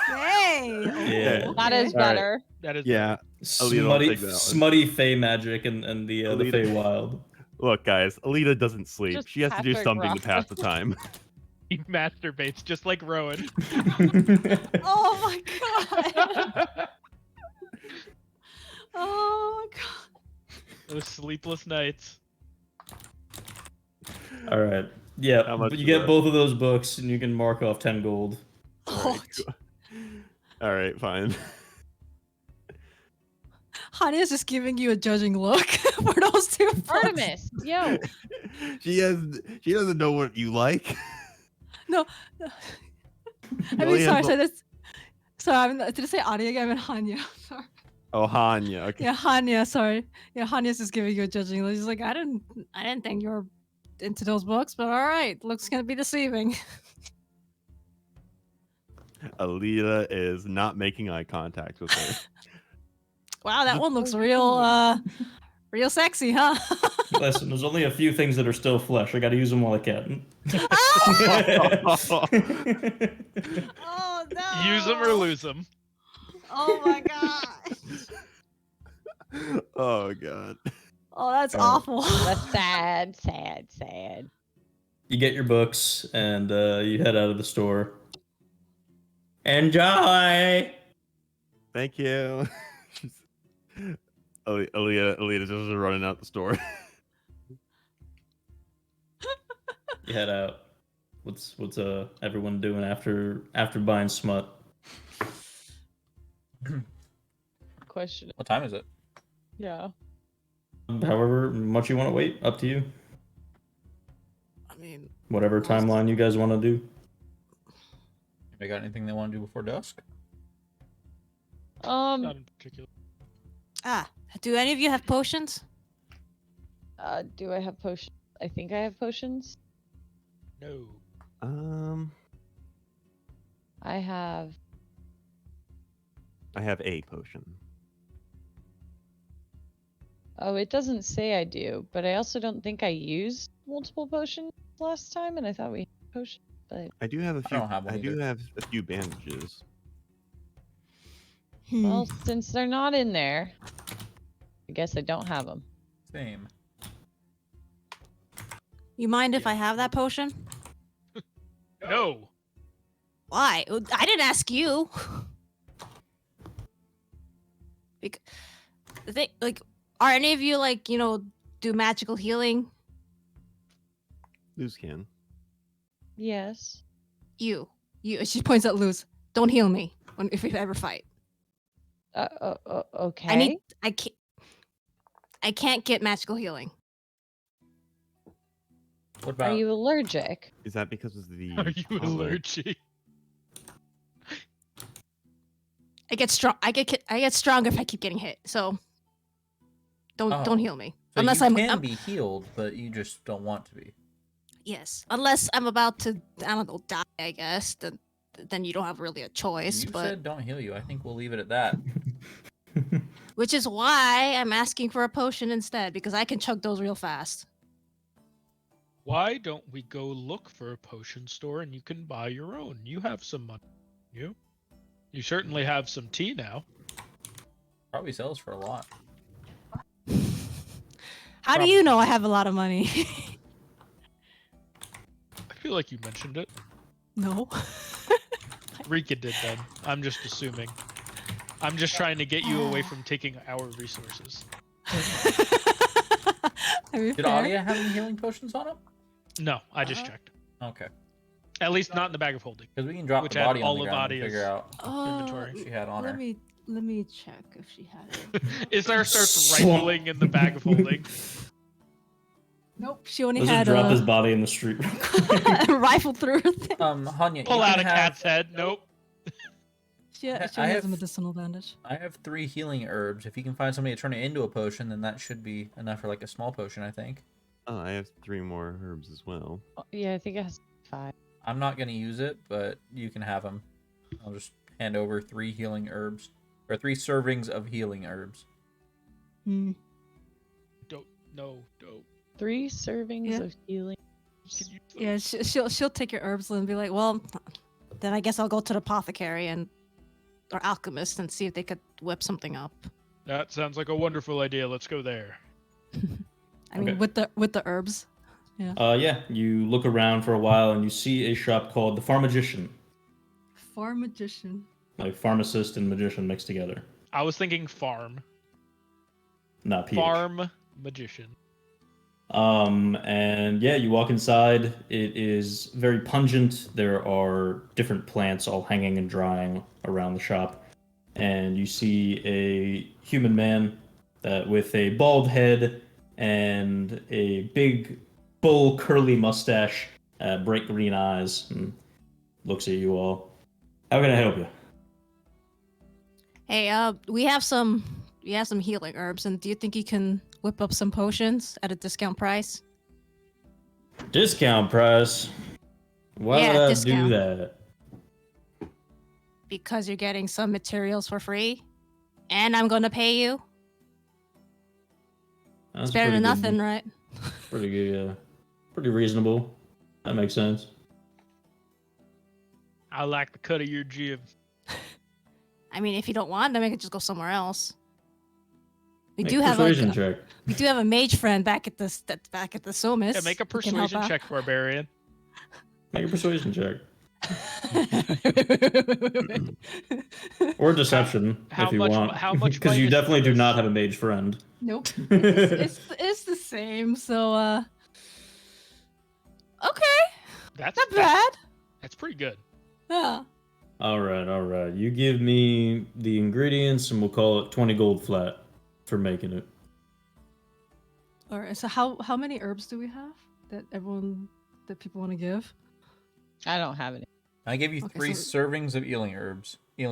S5: Hey.
S1: Yeah.
S7: That is
S6: All right.
S7: better.
S3: That is
S6: Yeah. Alita will
S1: Smutty,
S6: take that one.
S1: smutty Fae magic and the
S6: Alita.
S1: Fae wild.
S6: Look, guys, Alita doesn't sleep.
S7: Just
S6: She has to do
S7: Patrick
S6: something to pass
S7: Ross.
S6: the time.
S3: He masturbates just like Rowan.
S9: Oh my god. Oh my god.
S3: Those sleepless nights.
S1: All right. Yeah,
S6: How much
S1: but you
S6: is
S1: get
S6: that?
S1: both of those books, and you can mark off 10 gold.
S9: Oh,
S6: All right, fine.
S5: Hanya's just giving you a judging look for those two books.
S7: Artemis, yo.
S6: She doesn't know what you like.
S5: No. I mean,
S6: Only
S5: sorry,
S6: has
S5: sorry. That's, sorry, did I say Anya again? I meant Hanya. Sorry.
S6: Oh, Hanya. Okay.
S5: Yeah, Hanya. Sorry. Yeah, Hanya's just giving you a judging look. She's like, I didn't think you were into those books, but all right, looks gonna be deceiving.
S6: Alita is not making eye contact with her.
S5: Wow, that one looks real, real sexy, huh?
S1: Listen, there's only a few things that are still flesh. I gotta use them while I can.
S9: Oh no.
S3: Use them or lose them.
S9: Oh my gosh.
S6: Oh god.
S9: Oh, that's
S1: All right.
S9: awful.
S7: That's sad, sad, sad.
S1: You get your books, and you head out of the store. Enjoy!
S6: Thank you. Alita's just running out the store.
S1: You head out. What's everyone doing after buying smut?
S7: Question.
S2: What time is it?
S7: Yeah.
S1: However much you want to wait, up to you.
S5: I mean,
S1: Whatever timeline you guys want to do.
S2: Anybody got anything they want to do before dusk?
S3: Not in particular.
S9: Ah, do any of you have potions?
S7: Do I have potions? I think I have potions.
S3: No.
S7: I have.
S6: I have a potion.
S7: Oh, it doesn't say I do, but I also don't think I used multiple potions last time, and I thought we had potions. But
S6: I do have a few.
S2: don't have one
S6: I do
S2: either.
S6: have a few bandages.
S7: well, since they're not in there, I guess I don't have them.
S2: Same.
S9: You mind if I have that potion?
S3: No.
S9: Why? I didn't ask you. Because the thing, like, are any of you like, do magical healing?
S6: Luz can.
S7: Yes.
S9: You.
S5: she points at Luz.
S9: Don't heal me if we ever fight.
S7: Okay.
S9: I can't get magical healing.
S2: What
S7: Are
S2: about
S7: you allergic?
S6: Is that because of the?
S3: Are you
S6: color?
S3: allergic?
S9: I get strong. I get stronger if I keep getting hit. So don't
S2: Oh.
S9: heal me
S2: So
S9: unless
S2: you
S9: I'm
S2: be healed, but you just don't want to be.
S9: yes. Unless I'm about to die. I guess then you don't have really a choice.
S2: You
S9: but
S2: said don't heal you. I think we'll leave it at that.
S9: which is why I'm asking for a potion instead because I can chug those real fast.
S3: Why don't we go look for a potion store and you can buy your own? You have some money. You certainly have some tea now.
S2: Probably sells for a lot.
S9: How do you know I have a lot of money?
S3: I feel like you mentioned it.
S5: No.
S3: Rika did then. I'm just assuming. I'm just trying to get you away from taking our resources.
S5: I mean,
S2: Did
S5: fair.
S2: Adia have any healing potions on him?
S3: No, I just checked.
S2: Okay.
S3: At least not in the bag of holding.
S2: Because we can drop
S3: Which
S2: the
S3: had
S2: body on
S3: all
S2: the
S3: of
S2: ground and
S3: Adia's
S2: figure out
S3: inventory.
S2: what she had on her.
S5: Let me check if she had it.
S3: Isar starts rifling in the bag of holding.
S5: Nope, she only
S1: Let's
S5: had
S1: just drop his
S5: a
S1: body in the street.
S9: rifle through her thing.
S2: Hanya,
S3: Pull
S2: you
S3: out
S2: can
S3: a
S2: have,
S3: cat's head. Nope.
S5: she
S2: I
S5: only has
S2: have-
S5: a medicinal bandage.
S2: I have 3 healing herbs. If you can find somebody to turn it into a potion, then that should be enough for like a small potion, I think.
S6: Oh, I have 3 more herbs as well.
S7: Yeah, I think it has 5.
S2: I'm not going to use it, but you can have them. I'll just hand over 3 healing herbs. Or 3 servings of healing herbs.
S5: Hmm.
S3: Don't.
S7: 3 servings
S5: Yeah.
S7: of healing.
S3: Can you
S5: Yeah, she'll take your herbs and be like, well,
S9: Then I guess I'll go to the apothecary or alchemist and see if they could whip something up.
S3: That sounds like a wonderful idea. Let's go there.
S9: I mean,
S1: Okay.
S9: with the herbs.
S1: Yeah, you look around for a while and you see a shop called the Pharmagician,
S5: Farm magician.
S1: like pharmacist and magician mixed together.
S3: I was thinking farm.
S1: Not PH.
S3: Farm magician.
S1: And yeah, you walk inside. It is very pungent. There are different plants all hanging and drying around the shop. And you see a human man with a bald head and a big bull curly mustache, bright green eyes, and looks at you all. How can I help you?
S9: Hey, we have some healing herbs, and do you think you can whip up some potions at a discount price?
S1: Discount price? Why
S9: Yeah,
S1: would I
S9: discount.
S1: do that?
S9: Because you're getting some materials for free, and I'm gonna pay you.
S1: That's
S9: It's better
S1: pretty
S9: than
S1: good.
S9: nothing, right?
S1: Pretty good, yeah. Pretty reasonable. That makes sense.
S3: I like the cut of your jib.
S9: I mean, if you don't want them, I could just go somewhere else. We
S1: Make
S9: do
S1: a
S9: have
S1: persuasion check.
S9: we do have a mage friend back at the Somas.
S3: Yeah, make a
S9: who can help
S3: persuasion
S9: out.
S3: check, barbarian.
S1: Make a persuasion check. Or deception,
S3: How
S1: if you
S3: much-
S1: want.
S3: how much
S1: Because you
S3: minus
S1: definitely do
S3: this?
S1: not have a mage friend.
S5: Nope. It's the same. So
S9: Okay,
S3: That's
S9: not bad.
S3: That's pretty good.
S9: Yeah.
S1: Alright. You give me the ingredients and we'll call it 20 gold flat for making it.
S5: all right. So how many herbs do we have that people want to give?
S7: I don't have any.
S2: I gave you
S9: Okay,
S2: 3
S9: so-
S2: servings of healing herbs.
S5: Is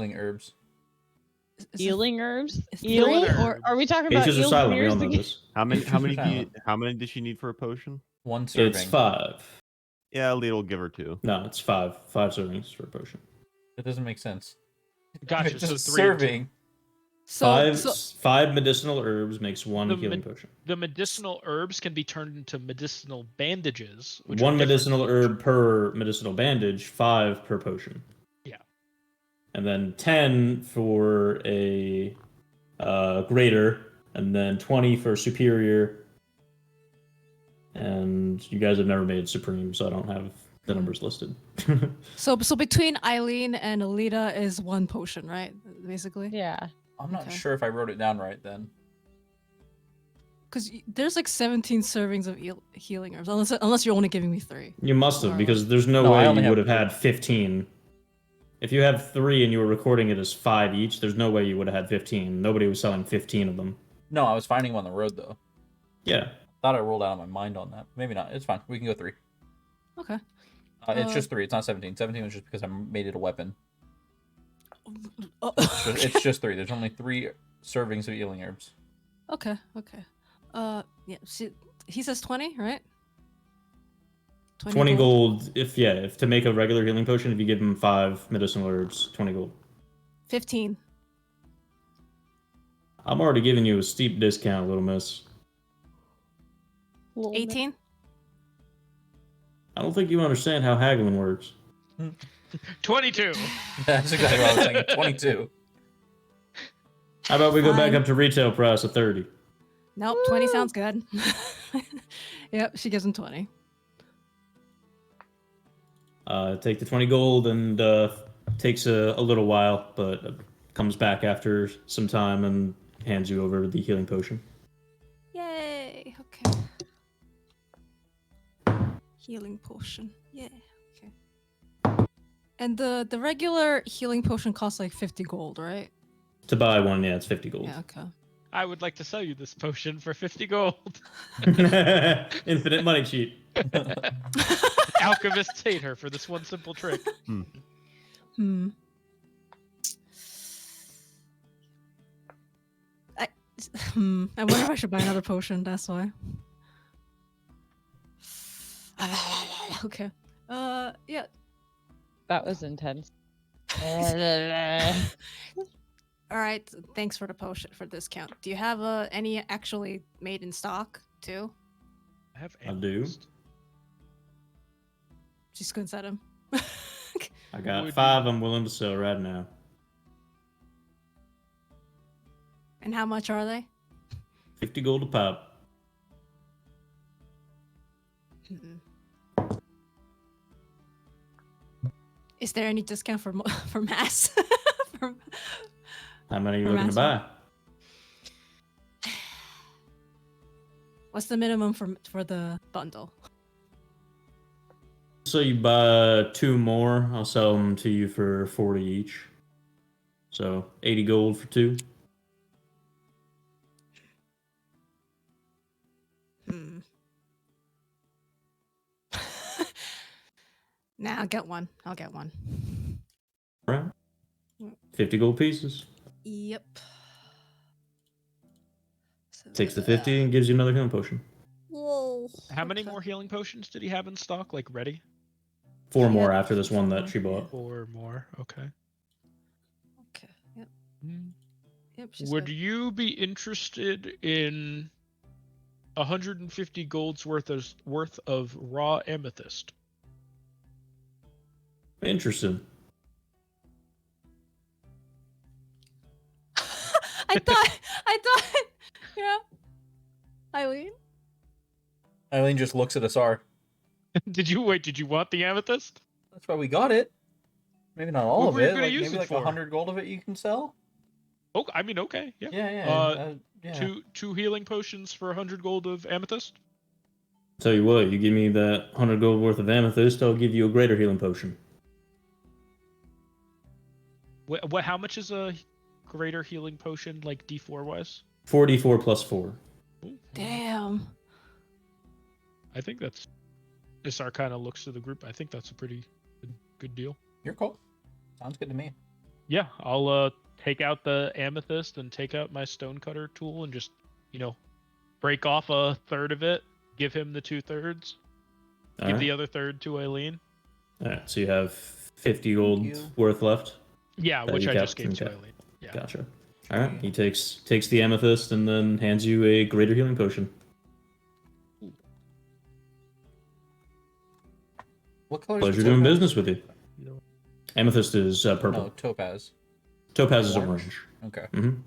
S5: it-
S7: Healing herbs?
S5: It's
S7: Healing?
S3: healing
S7: Or
S3: herbs.
S7: are we talking about
S1: Pages are
S7: eels
S1: silent, we
S7: ears
S1: all know
S7: again?
S1: this.
S6: How many?
S2: Silent.
S6: How many does she need for a potion?
S2: 1 serving.
S1: It's 5.
S6: Yeah, Lead will give her 2.
S1: No, it's 5. 5 servings for a potion.
S2: That doesn't make sense.
S3: Gotcha.
S2: It's
S3: So
S2: just
S3: 3 and 2.
S2: serving.
S5: So,
S1: 5 medicinal herbs makes 1
S3: The
S1: healing
S3: med-
S1: potion.
S3: The medicinal herbs can be turned into medicinal bandages. Which
S1: 1
S3: are different.
S1: medicinal herb per medicinal bandage, 5 per potion.
S3: Yeah.
S1: And then 10 for a greater, and then 20 for superior. And you guys have never made supreme, so I don't have the numbers listed.
S9: So between Eileen and Alita is 1 potion, right? Basically.
S7: Yeah.
S2: I'm not
S9: Okay.
S2: sure if I wrote it down right then.
S9: Because there's like 17 servings of healing herbs, unless you're only giving me 3.
S1: You must have,
S9: Alright.
S1: because there's no
S2: No, I
S1: way
S2: only
S1: you would
S2: have
S1: have had 15. If you have 3 and you were recording it as 5 each, there's no way you would have had 15. Nobody was selling 15 of them.
S2: No, I was finding them on the road though.
S1: Yeah.
S2: Thought I rolled out of my mind on that. Maybe not. It's fine. We can go 3.
S9: Okay.
S2: It's just 3. It's not 17. 17 was just because I made it a weapon.
S9: Oh,
S2: It's just 3. There's only 3 servings of healing herbs.
S9: Okay. Yeah. He says 20, right?
S1: 20 gold. If to make a regular healing potion, if you give him 5 medicinal herbs, 20 gold.
S9: 15.
S1: I'm already giving you a steep discount, little miss.
S9: 18.
S1: I don't think you understand how haggling works.
S3: 22.
S2: That's exactly what I was saying. 22.
S1: How about we go back
S9: Fine.
S1: up to retail price of 30?
S9: Nope, 20 sounds good. Yep, she gives him 20.
S1: Take the 20 gold and takes a little while, but comes back after some time and hands you over the healing potion.
S9: Yay. Okay. Healing potion. Yeah. Okay. And the regular healing potion costs like 50 gold, right?
S1: To buy one, yeah, it's 50 gold.
S9: Yeah, okay.
S3: I would like to sell you this potion for 50 gold.
S1: Infinite money cheat.
S3: Alchemists hate her for this one simple trick.
S9: Hmm. I wonder if I should buy another potion, that's why. Okay. Yeah.
S7: That was intense.
S9: All right. Thanks for the potion for discount. Do you have any actually made in stock too?
S3: I have
S1: I do.
S3: Amethyst.
S9: She squints at him.
S1: I got
S3: Would
S1: 5 I'm willing to sell right now.
S9: And how much are they?
S1: 50 gold a pop.
S5: Mm. Is there any discount for for mass? for,
S10: How many are you
S5: For
S10: looking to
S5: master.
S10: buy?
S5: What's the minimum for the bundle?
S10: So you buy 2 more, I'll sell them to you for 40 each. So 80 gold for 2.
S5: Hmm. Nah, I'll get one. I'll get one.
S10: All right. 50 gold pieces.
S5: Yep. So,
S10: Takes the 50 and gives you another healing potion.
S5: Whoa.
S3: How many
S5: okay.
S3: more healing potions did he have in stock, like ready?
S10: 4
S5: She
S10: more
S5: had
S10: after this one
S5: 4
S10: that
S5: more,
S10: she bought.
S3: 4 more. Okay.
S5: Okay. Yep.
S3: Mm.
S5: Yep. She's
S3: Would
S5: good.
S3: you be interested in 150 gold's worth of raw amethyst?
S10: Interesting.
S5: I thought. Yeah. Eileen.
S2: Eileen just looks at Asar.
S3: Did you want the amethyst?
S2: That's why we got it. Maybe not all
S3: What
S2: of
S3: were you
S2: it.
S3: gonna
S2: Like
S3: use
S2: maybe
S3: it
S2: like
S3: for?
S2: 100 gold of it you can sell.
S3: Oh, I mean, okay, yeah.
S2: Yeah. Yeah.
S3: Two healing potions for 100 gold of amethyst.
S10: Tell you what, you give me that 100 gold worth of amethyst, I'll give you a greater healing potion.
S3: What? How much is a greater healing potion, like D4 wise?
S10: 44 plus 4.
S3: Ooh,
S5: Damn.
S3: I think that's. Isar kind of looks to the group. I think that's a pretty good deal.
S2: You're cool. Sounds good to me.
S3: Yeah, I'll take out the amethyst and take out my stonecutter tool and just, break off a third of it. Give him the 2/3.
S10: All
S3: Give
S10: right.
S3: the other third to Eileen.
S10: All right, so you have 50 gold
S2: you.
S10: worth left.
S3: Yeah,
S10: That
S3: which
S10: you
S3: I
S10: kept
S3: just gave
S10: from
S3: to
S10: Cap.
S3: Eileen. Yeah.
S10: Gotcha. All right, he takes the amethyst and then hands you a greater healing potion.
S2: What color is
S10: Pleasure
S2: the
S10: doing
S2: topaz?
S10: business with you. Amethyst is purple.
S2: No, topaz.
S10: Topaz is
S2: Orange?
S10: orange.
S2: Okay.
S10: Mm-hmm.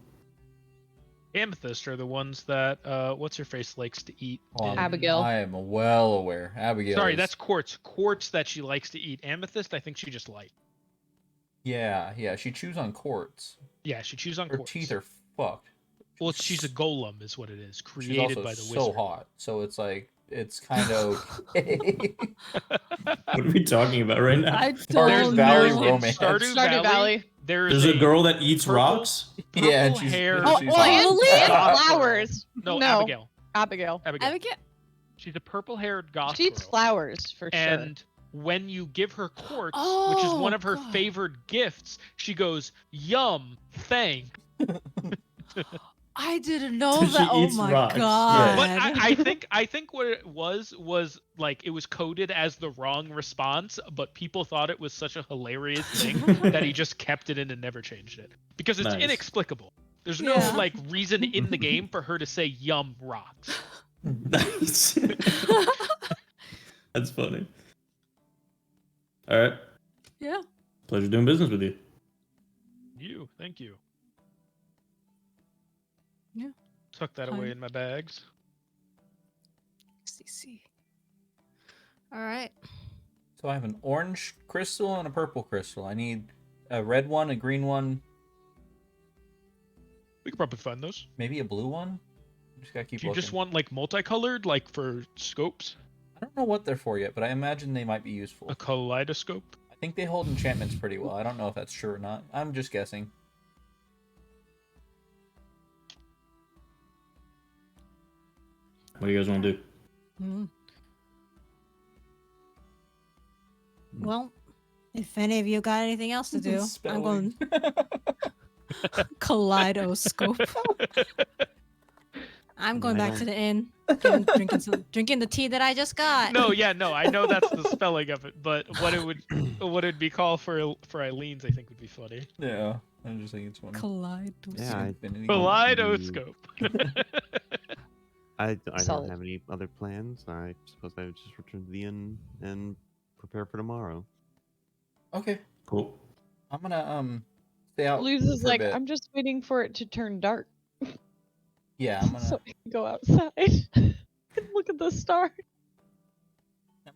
S3: Amethyst are the ones that what's her face likes to eat.
S2: Well,
S3: in-
S7: Abigail.
S2: I am well aware. Abigail.
S3: Sorry,
S2: is-
S3: that's quartz. Quartz that she likes to eat. Amethyst, I think she just likes.
S2: Yeah. She chews on quartz.
S3: Yeah, she chews on
S2: Her
S3: quartz.
S2: teeth are fucked.
S3: Well, she's a golem, is what it is,
S2: She's
S3: created
S2: also
S3: by the
S2: so
S3: wizard.
S2: hot. So it's like it's kind of okay.
S10: What are we talking about right now?
S5: I
S2: There's
S5: don't
S2: Valley
S5: know.
S3: in
S2: romance.
S3: Stardew
S7: Stardew Valley.
S3: There's
S10: There's a girl that eats
S3: purple-
S10: rocks.
S2: Yeah, and
S3: purple-haired
S2: she's
S7: Oh,
S2: hot.
S7: and
S5: Lily?
S3: goth girl.
S7: flowers.
S3: No,
S7: No.
S3: Abigail.
S7: Abigail.
S3: Abigail. She's a purple-haired goth
S7: She eats
S3: girl.
S7: flowers for sure.
S3: And when you give her quartz, which is
S5: Oh,
S3: one of her
S5: God.
S3: favored gifts, she goes, "Yum, thanks."
S5: I didn't know
S10: She
S5: that. Oh
S10: eats
S5: my
S10: rocks.
S5: god.
S3: But I think what it was like it was coded as the wrong response, but people thought it was such a hilarious thing that he just kept it in and never changed it because it's
S10: Nice.
S3: inexplicable. There's
S5: Yeah.
S3: no like reason in the game for her to say "yum rocks."
S10: Nice. That's funny. All right.
S5: Yeah.
S10: Pleasure doing business with you.
S3: Thank you.
S5: Yeah.
S3: Tuck that away
S5: Fine.
S3: in my bags.
S5: CC. All right.
S2: So I have an orange crystal and a purple crystal. I need a red one, a green one,
S3: We could probably find those.
S2: maybe a blue one. Just gotta keep
S3: Do you
S2: looking.
S3: just want like multicolored, like for scopes?
S2: I don't know what they're for yet, but I imagine they might be useful.
S3: A kaleidoscope?
S2: I think they hold enchantments pretty well. I don't know if that's true or not. I'm just guessing.
S10: What do you guys want to do?
S9: Mm. Well, if any of you got anything else to do, I'm going
S5: Kaleidoscope.
S9: I'm going back
S6: Yeah.
S9: to the inn, drinking the tea that I just got.
S3: No, yeah, no, I know that's the spelling of it, but what it'd be called for Eileen's, I think would be funny.
S2: Yeah, I'm just thinking it's funny.
S5: Kaleidoscope.
S6: Yeah,
S2: Infinity.
S3: Kaleidoscope.
S6: I don't
S7: Solid.
S6: have any other plans. I suppose I would just return to the inn and prepare for tomorrow.
S2: Okay,
S10: Cool.
S2: I'm gonna stay out.
S7: Luz is
S2: for a
S7: like,
S2: bit.
S7: I'm just waiting for it to turn dark
S2: Yeah, I'm gonna.
S7: so I can go outside and look at the stars.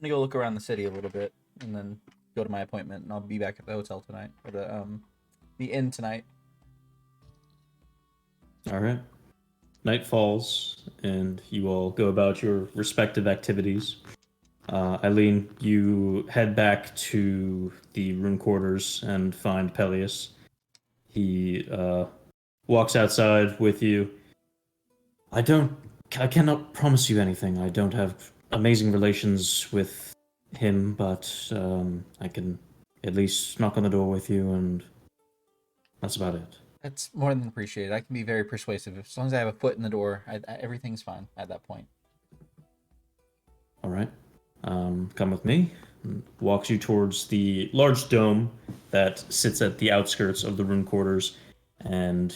S2: gonna go look around the city a little bit and then go to my appointment, and I'll be back at the hotel tonight, or the inn tonight.
S10: All right. Night falls, and you all go about your respective activities. Eileen, you head back to the room quarters and find Peleus. He walks outside with you. I cannot promise you anything. I don't have amazing relations with him, but I can at least knock on the door with you, and that's about it.
S2: That's more than appreciated. I can be very persuasive. As long as I have a foot in the door, everything's fine at that point.
S10: All right. Come with me. Walks you towards the large dome that sits at the outskirts of the room quarters, and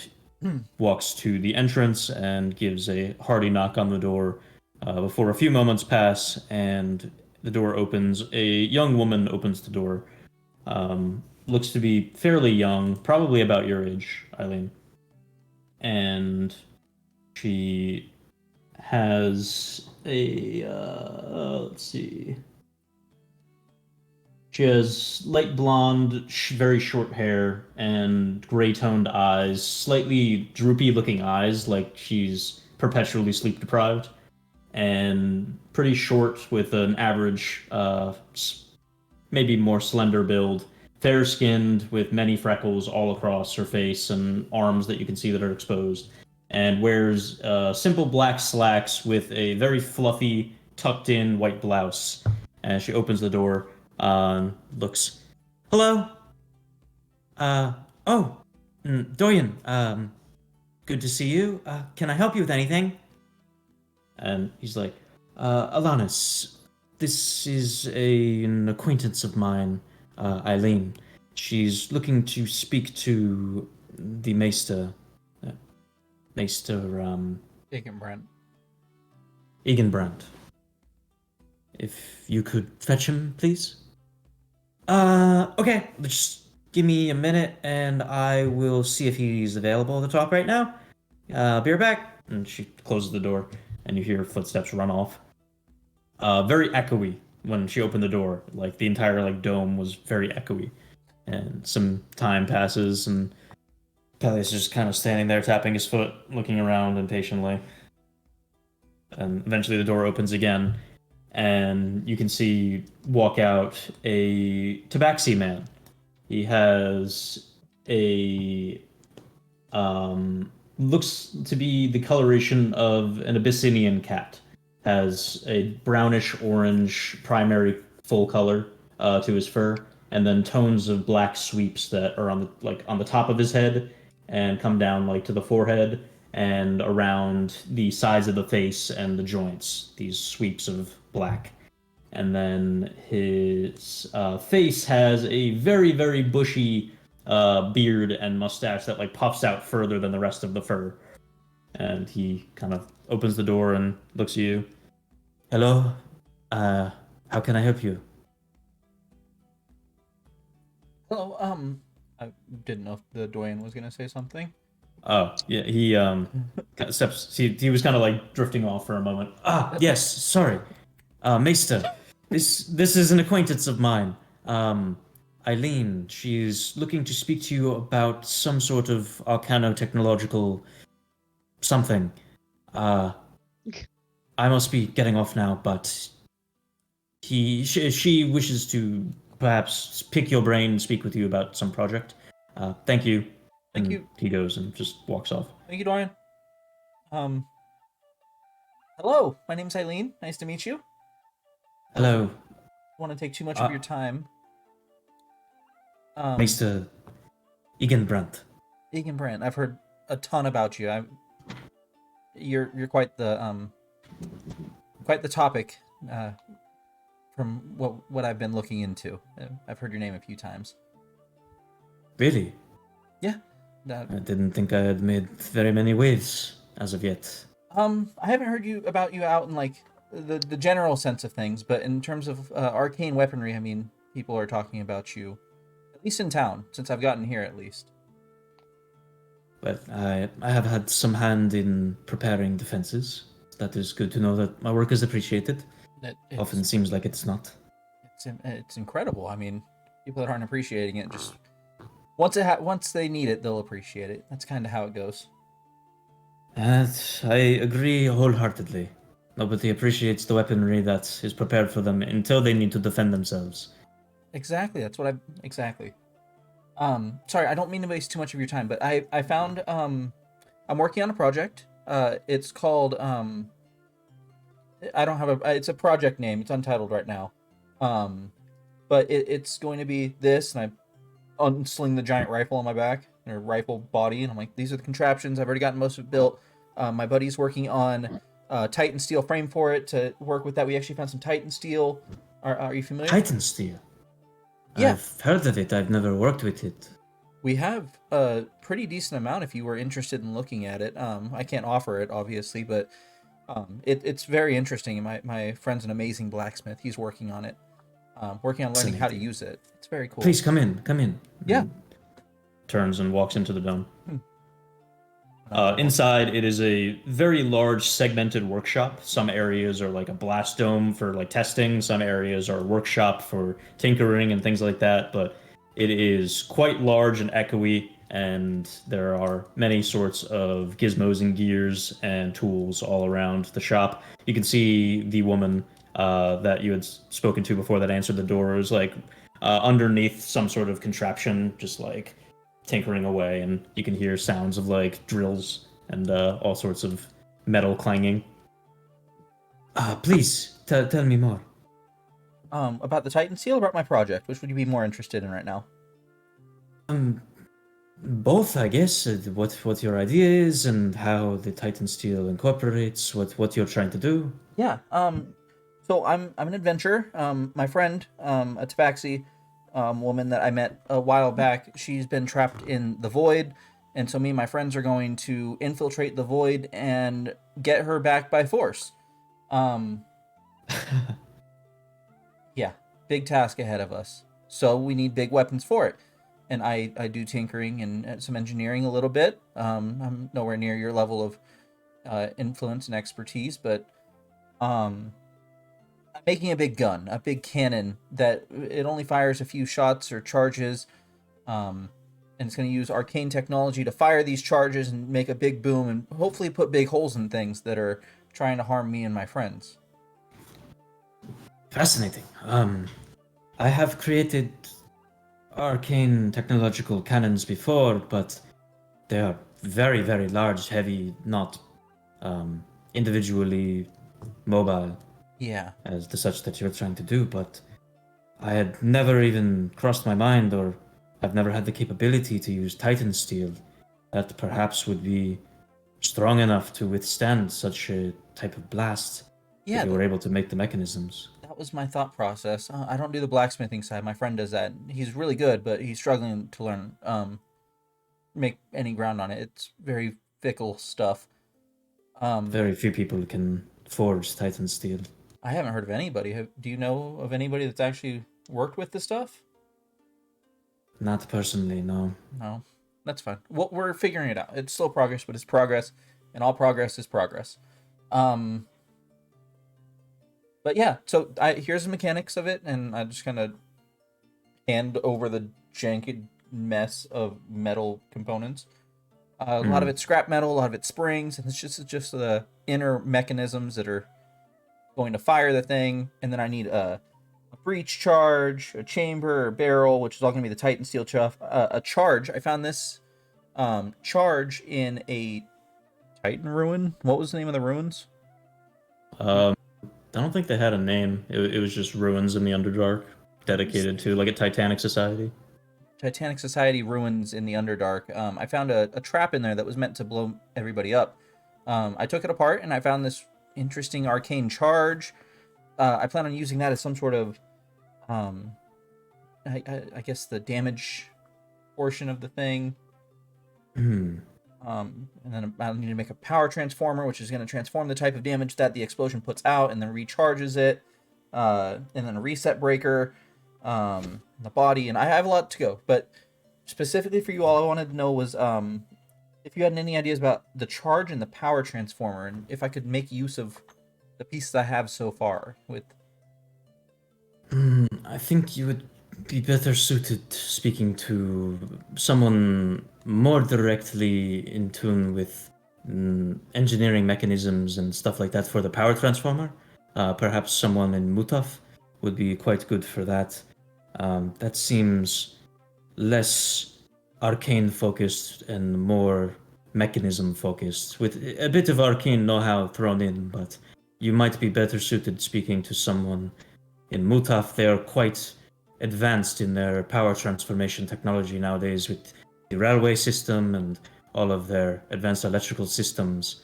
S10: walks to the entrance and gives a hearty knock on the door. Before a few moments pass, and the door opens. A young woman opens the door. Looks to be fairly young, probably about your age, Eileen. And she has a let's see. She has light blonde, very short hair, and gray-toned eyes, slightly droopy-looking eyes, like she's perpetually sleep-deprived, and pretty short with an average, maybe more slender build, fair-skinned with many freckles all across her face and arms that you can see that are exposed, and wears simple black slacks with a very fluffy, tucked-in white blouse. And she opens the door. Looks. Hello. Doyen. Good to see you. Can I help you with anything? And he's like, Alanis, this is an acquaintance of mine, Eileen. She's looking to speak to the Maester. Eganbrand. If you could fetch him, please. Okay. Just give me a minute, and I will see if he's available at the top right now. Be right back. And she closes the door, and you hear her footsteps run off. Very echoey when she opened the door. Like, the entire, dome was very echoey. And some time passes, and Peleus is just kind of standing there, tapping his foot, looking around impatiently. And eventually the door opens again, and you can see walk out a tabaxi man. He has a looks to be the coloration of an Abyssinian cat. Has a brownish orange primary full color to his fur, and then tones of black sweeps that are on the top of his head and come down to the forehead and around the sides of the face and the joints. These sweeps of black. And then his face has a very, very bushy beard and mustache that puffs out further than the rest of the fur. And he kind of opens the door and looks at you. Hello? How can I help you?
S2: Hello, I didn't know if the Doyen was gonna say something.
S10: Oh, yeah, he kind of steps. He was kind of drifting off for a moment. Yes, sorry. Maester, this is an acquaintance of mine. Eileen, she's looking to speak to you about some sort of arcano-technological something. I must be getting off now, but she wishes to perhaps pick your brain and speak with you about some project. Thank you.
S2: Thank
S10: And
S2: you.
S10: He goes and just walks off.
S2: Thank you, Dorian. Hello, my name's Eileen. Nice to meet you.
S10: Hello,
S2: Don't want to take too much of your time.
S10: Mr. Eganbrandt.
S2: Eganbrand, I've heard a ton about you. You're quite the topic from what I've been looking into. I've heard your name a few times.
S10: Really?
S2: Yeah.
S10: I didn't think I had made very many waves as of yet.
S2: I haven't heard about you out in the general sense of things, but in terms of arcane weaponry, I mean, people are talking about you, at least in town, since I've gotten here at least.
S10: Well, I have had some hand in preparing defenses. That is good to know that my work is appreciated. often seems like it's not.
S2: It's incredible. I mean, people that aren't appreciating it just once they need it, they'll appreciate it. That's kind of how it goes.
S10: I agree wholeheartedly. Nobody appreciates the weaponry that is prepared for them until they need to defend themselves.
S2: Exactly. That's what exactly. Sorry, I don't mean to waste too much of your time, but I found I'm working on a project. It's called I don't have it's a project name. It's untitled right now. But it's going to be this, and I unsling the giant rifle on my back, or rifle body, and I'm like, these are the contraptions. I've already gotten most of it built. My buddy's working on Titan steel frame for it to work with that. We actually found some Titan steel. Are you familiar?
S10: Titan steel?
S2: Yeah.
S10: I've heard of it. I've never worked with it.
S2: We have a pretty decent amount if you were interested in looking at it. I can't offer it, obviously, but it's very interesting. My friend's an amazing blacksmith. He's working on it. Working on learning how to use it. It's very cool.
S10: Please come in. Come in.
S2: Yeah.
S1: Turns and walks into the dome. Inside, it is a very large segmented workshop. Some areas are like a blast dome for like testing. Some areas are a workshop for tinkering and things like that. But it is quite large and echoey, and there are many sorts of gizmos and gears and tools all around the shop. You can see the woman that you had spoken to before that answered the door is like underneath some sort of contraption, just like tinkering away, and you can hear sounds of like drills and all sorts of metal clanging. Please tell me more.
S2: About the Titan Steel, about my project. Which would you be more interested in right now?
S10: Both, I guess. What your idea is and how the Titan Steel incorporates what you're trying to do.
S2: Yeah. So I'm an adventurer. My friend, a tabaxi woman that I met a while back, she's been trapped in the void, and so me and my friends are going to infiltrate the void and get her back by force. Yeah, big task ahead of us. So we need big weapons for it. And I do tinkering and some engineering a little bit. I'm nowhere near your level of influence and expertise, but I'm making a big gun, a big cannon that it only fires a few shots or charges, and it's going to use arcane technology to fire these charges and make a big boom and hopefully put big holes in things that are trying to harm me and my friends.
S10: Fascinating. I have created arcane technological cannons before, but they are very, very large, heavy, not individually mobile.
S2: Yeah.
S10: As the such that you're trying to do, but I had never even crossed my mind, or I've never had the capability to use Titan steel that perhaps would be strong enough to withstand such a type of blast.
S2: Yeah,
S10: if you were able to make the mechanisms.
S2: That was my thought process. I don't do the blacksmithing side. My friend does that. He's really good, but he's struggling to learn, make any ground on it. It's very fickle stuff.
S10: Very few people can forge Titan steel.
S2: I haven't heard of anybody. Do you know of anybody that's actually worked with this stuff?
S10: Not personally, no.
S2: No, that's fine. Well, we're figuring it out. It's slow progress, but it's progress, and all progress is progress. But yeah, so here's the mechanics of it, and I just kind of hand over the janky mess of metal components. A lot of it's scrap metal, a lot of it's springs, and it's just the inner mechanisms that are going to fire the thing. And then I need a breech charge, a chamber, a barrel, which is all going to be the Titan steel chuff. A charge. I found this charge in a Titan ruin. What was the name of the ruins?
S1: I don't think they had a name. It was just ruins in the Underdark, dedicated to like a Titanic society.
S2: Titanic Society ruins in the Underdark. I found a trap in there that was meant to blow everybody up. I took it apart and I found this interesting arcane charge. I plan on using that as some sort of, I guess, the damage portion of the thing. And then I need to make a power transformer, which is going to transform the type of damage that the explosion puts out and then recharges it. And then a reset breaker. The body, and I have a lot to go, but specifically for you all, I wanted to know was if you had any ideas about the charge and the power transformer, and if I could make use of the pieces I have so far with.
S10: I think you would be better suited speaking to someone more directly in tune with engineering mechanisms and stuff like that for the power transformer. Perhaps someone in Mutaf would be quite good for that. That seems less arcane focused and more mechanism focused, with a bit of arcane know-how thrown in, but you might be better suited speaking to someone in Mutaf. They are quite advanced in their power transformation technology nowadays with the railway system and all of their advanced electrical systems.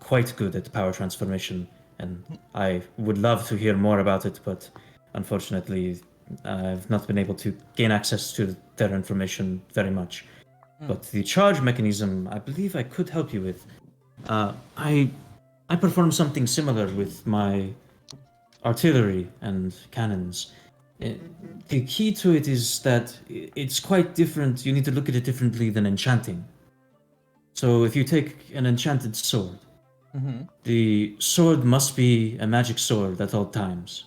S10: Quite good at power transformation, and I would love to hear more about it, but unfortunately, I've not been able to gain access to their information very much. But the charge mechanism, I believe I could help you with. I perform something similar with my artillery and cannons. The key to it is that it's quite different. You need to look at it differently than enchanting. So if you take an enchanted sword, the sword must be a magic sword at all times.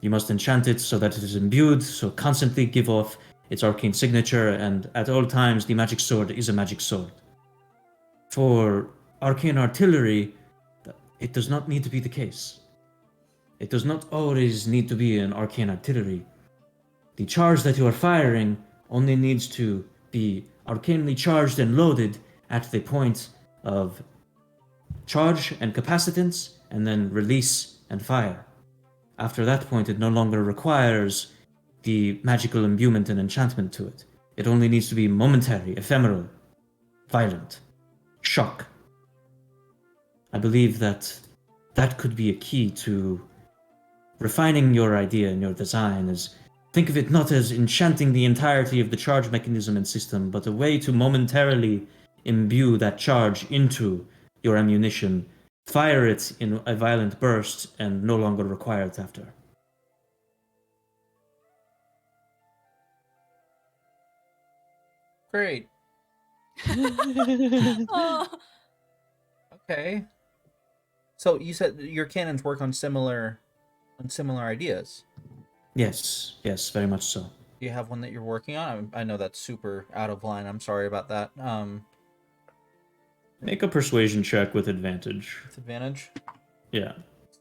S10: You must enchant it so that it is imbued, so constantly give off its arcane signature, and at all times the magic sword is a magic sword. For arcane artillery, it does not need to be the case. It does not always need to be an arcane artillery. The charge that you are firing only needs to be arcanely charged and loaded at the point of charge and capacitance, and then release and fire. After that point, it no longer requires the magical imbuement and enchantment to it. It only needs to be momentary, ephemeral, violent, shock. I believe that that could be a key to refining your idea and your design. Is think of it not as enchanting the entirety of the charge mechanism and system, but a way to momentarily imbue that charge into your ammunition, fire it in a violent burst, and no longer require it after.
S2: Great.
S9: Oh,
S2: Okay. So you said your cannons work on similar ideas.
S10: Yes, very much so.
S2: Do you have one that you're working on? I know that's super out of line. I'm sorry about that.
S10: Make a persuasion check with advantage.
S2: Advantage.
S10: Yeah.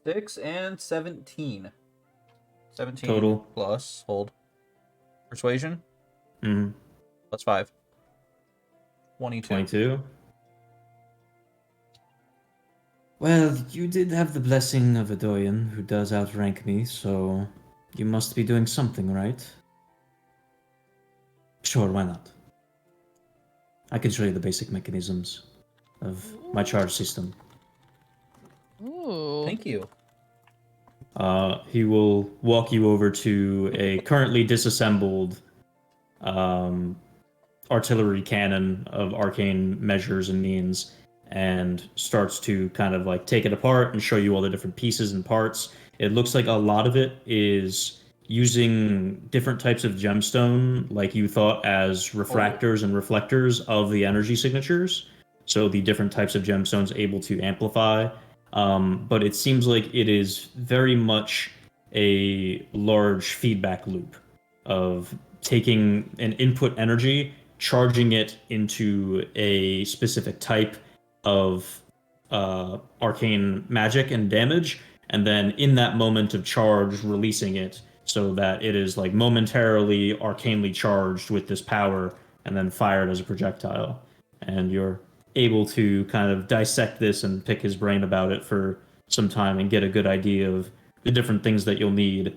S2: 6 and 17. 17
S10: Total.
S2: plus hold. Persuasion.
S10: Mm-hmm.
S2: Plus 5. 22.
S10: 22. Well, you did have the blessing of a Doyen who does outrank me, so you must be doing something, right? Sure, why not? I can show you the basic mechanisms of my charge system.
S4: Ooh.
S2: Thank you.
S10: He will walk you over to a currently disassembled artillery cannon of arcane measures and means, and starts to kind of like take it apart and show you all the different pieces and parts. It looks like a lot of it is using different types of gemstone, like you thought, as refractors and reflectors of the energy signatures. So the different types of gemstones able to amplify. But it seems like it is very much a large feedback loop of taking an input energy, charging it into a specific type of arcane magic and damage, and then in that moment of charge, releasing it so that it is like momentarily arcanely charged with this power and then fired as a projectile. And you're able to kind of dissect this and pick his brain about it for some time and get a good idea of the different things that you'll need.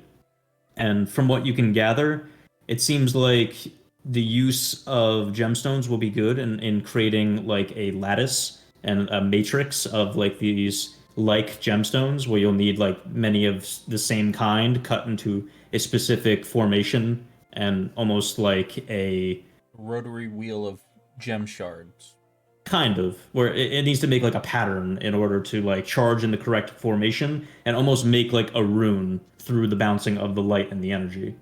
S10: And from what you can gather, it seems like the use of gemstones will be good in creating like a lattice and a matrix of like these like gemstones, where you'll need like many of the same kind cut into a specific formation, and almost like a
S2: Rotary wheel of gem shards.
S10: kind of where it needs to make like a pattern in order to like charge in the correct formation and almost make like a rune through the bouncing of the light and the energy.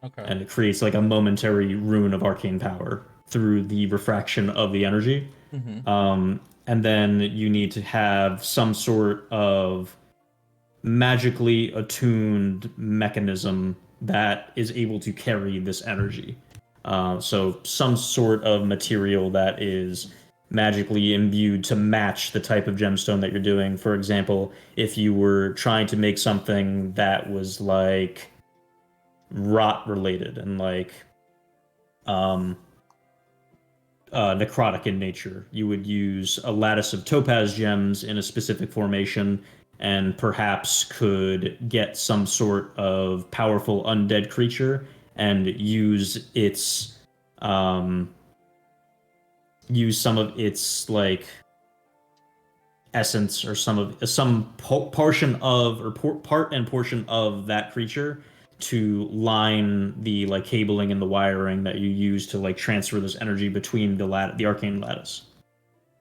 S2: Okay.
S10: And it creates like a momentary rune of arcane power through the refraction of the energy.
S2: Mm-hmm.
S10: and then you need to have some sort of magically attuned mechanism that is able to carry this energy. So some sort of material that is magically imbued to match the type of gemstone that you're doing. For example, if you were trying to make something that was like rot related and like um, necrotic in nature, you would use a lattice of topaz gems in a specific formation and perhaps could get some sort of powerful undead creature and um, use some of its like essence or portion of or part and portion of that creature to line the like cabling and the wiring that you use to like transfer this energy between the arcane lattice.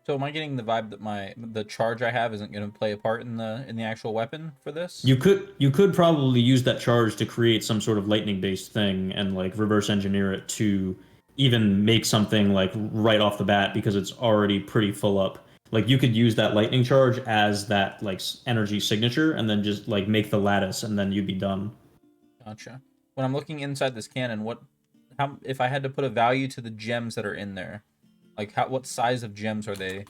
S2: So am I getting the vibe that the charge I have isn't going to play a part in the actual weapon for this?
S10: You could probably use that charge to create some sort of lightning based thing and like reverse engineer it to even make something like right off the bat because it's already pretty full up. Like you could use that lightning charge as that like energy signature and then just like make the lattice and then you'd be done.
S2: Gotcha. When I'm looking inside this cannon, how if I had to put a value to the gems that are in there, like what size of gems are they?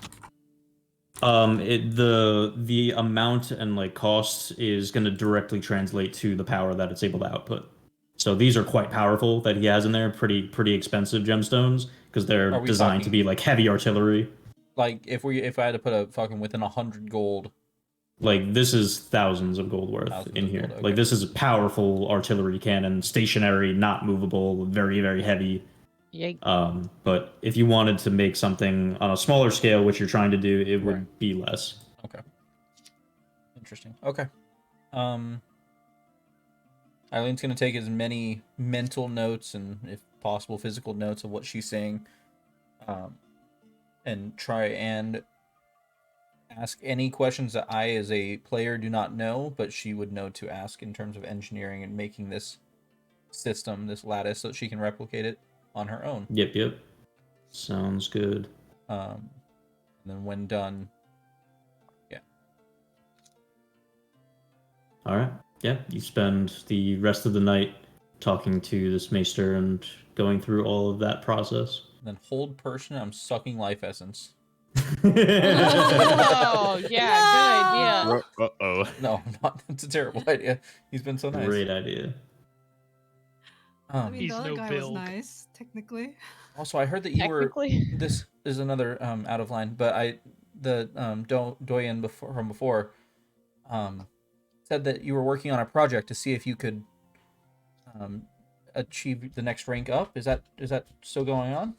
S10: The amount and like cost is going to directly translate to the power that it's able to output. So these are quite powerful that he has in there, pretty expensive gemstones because they're designed to be like heavy artillery.
S2: Like if I had to put a fucking within 100 gold.
S10: Like this is thousands of gold worth in here.
S2: Okay.
S10: Like this is a powerful artillery cannon, stationary, not movable, very very heavy.
S7: Yikes.
S10: But if you wanted to make something on a smaller scale, which you're trying to do, it would be less.
S2: Okay. Interesting. Okay. Eileen's gonna take as many mental notes and, if possible, physical notes of what she's saying, and try and ask any questions that I, as a player, do not know, but she would know to ask in terms of engineering and making this system, this lattice, so that she can replicate it on her own.
S10: Yep. Sounds good.
S2: And then when done, yeah.
S10: All right. Yeah, you spend the rest of the night talking to this maester and going through all of that process.
S2: Then hold person, I'm sucking life essence.
S7: Oh, yeah, good idea.
S6: Uh-oh.
S2: No, not. It's a terrible idea. He's been so nice.
S10: Great idea.
S5: I mean,
S3: He's
S5: the other
S3: no
S5: guy
S3: build.
S5: was nice, technically.
S2: Also, I heard that you were.
S7: Technically.
S2: This is another out of line, but Doyen from before said that you were working on a project to see if you could achieve the next rank up. Is that still going on?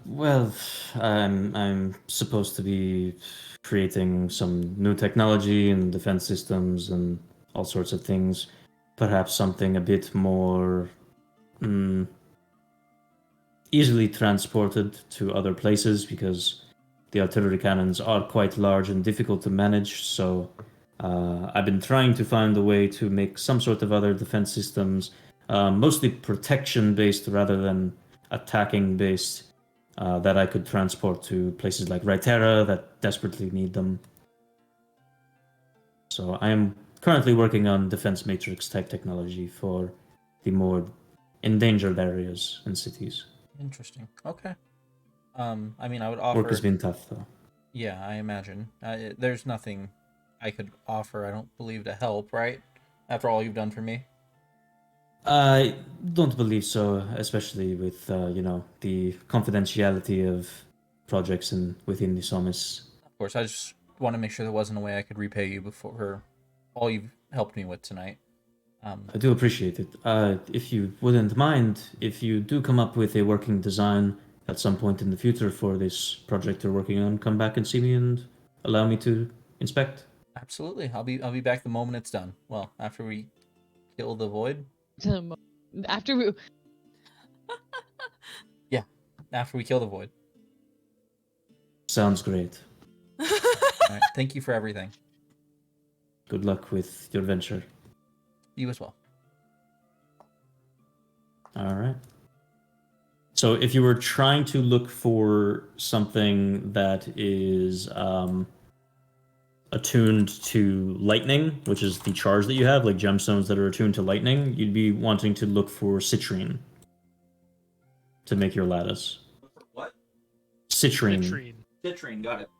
S10: Well, I'm supposed to be creating some new technology and defense systems and all sorts of things. Perhaps something a bit more easily transported to other places because the artillery cannons are quite large and difficult to manage. So I've been trying to find a way to make some sort of other defense systems, mostly protection based rather than attacking based, that I could transport to places like Rytera that desperately need them. So I am currently working on defense matrix type technology for the more endangered areas and cities.
S2: Interesting. Okay. I mean, I would offer.
S10: Work has been tough though.
S2: Yeah, I imagine. There's nothing I could offer, I don't believe, to help, right? After all you've done for me.
S10: I don't believe so, especially with the confidentiality of projects within the Somis.
S2: Of course, I just want to make sure there wasn't a way I could repay you for all you've helped me with tonight.
S10: I do appreciate it. If you wouldn't mind, if you do come up with a working design at some point in the future for this project you're working on, come back and see me and allow me to inspect.
S2: Absolutely, I'll be back the moment it's done. Well, after we kill the void.
S7: After we.
S2: Yeah, after we kill the void.
S10: Sounds great.
S2: All right, thank you for everything.
S10: Good luck with your venture.
S2: You as well.
S10: All right. So if you were trying to look for something that is attuned to lightning, which is the charge that you have, like gemstones that are attuned to lightning, you'd be wanting to look for citrine to make your lattice.
S2: What?
S10: Citrine.
S3: Citrine.
S2: Citrine, got it.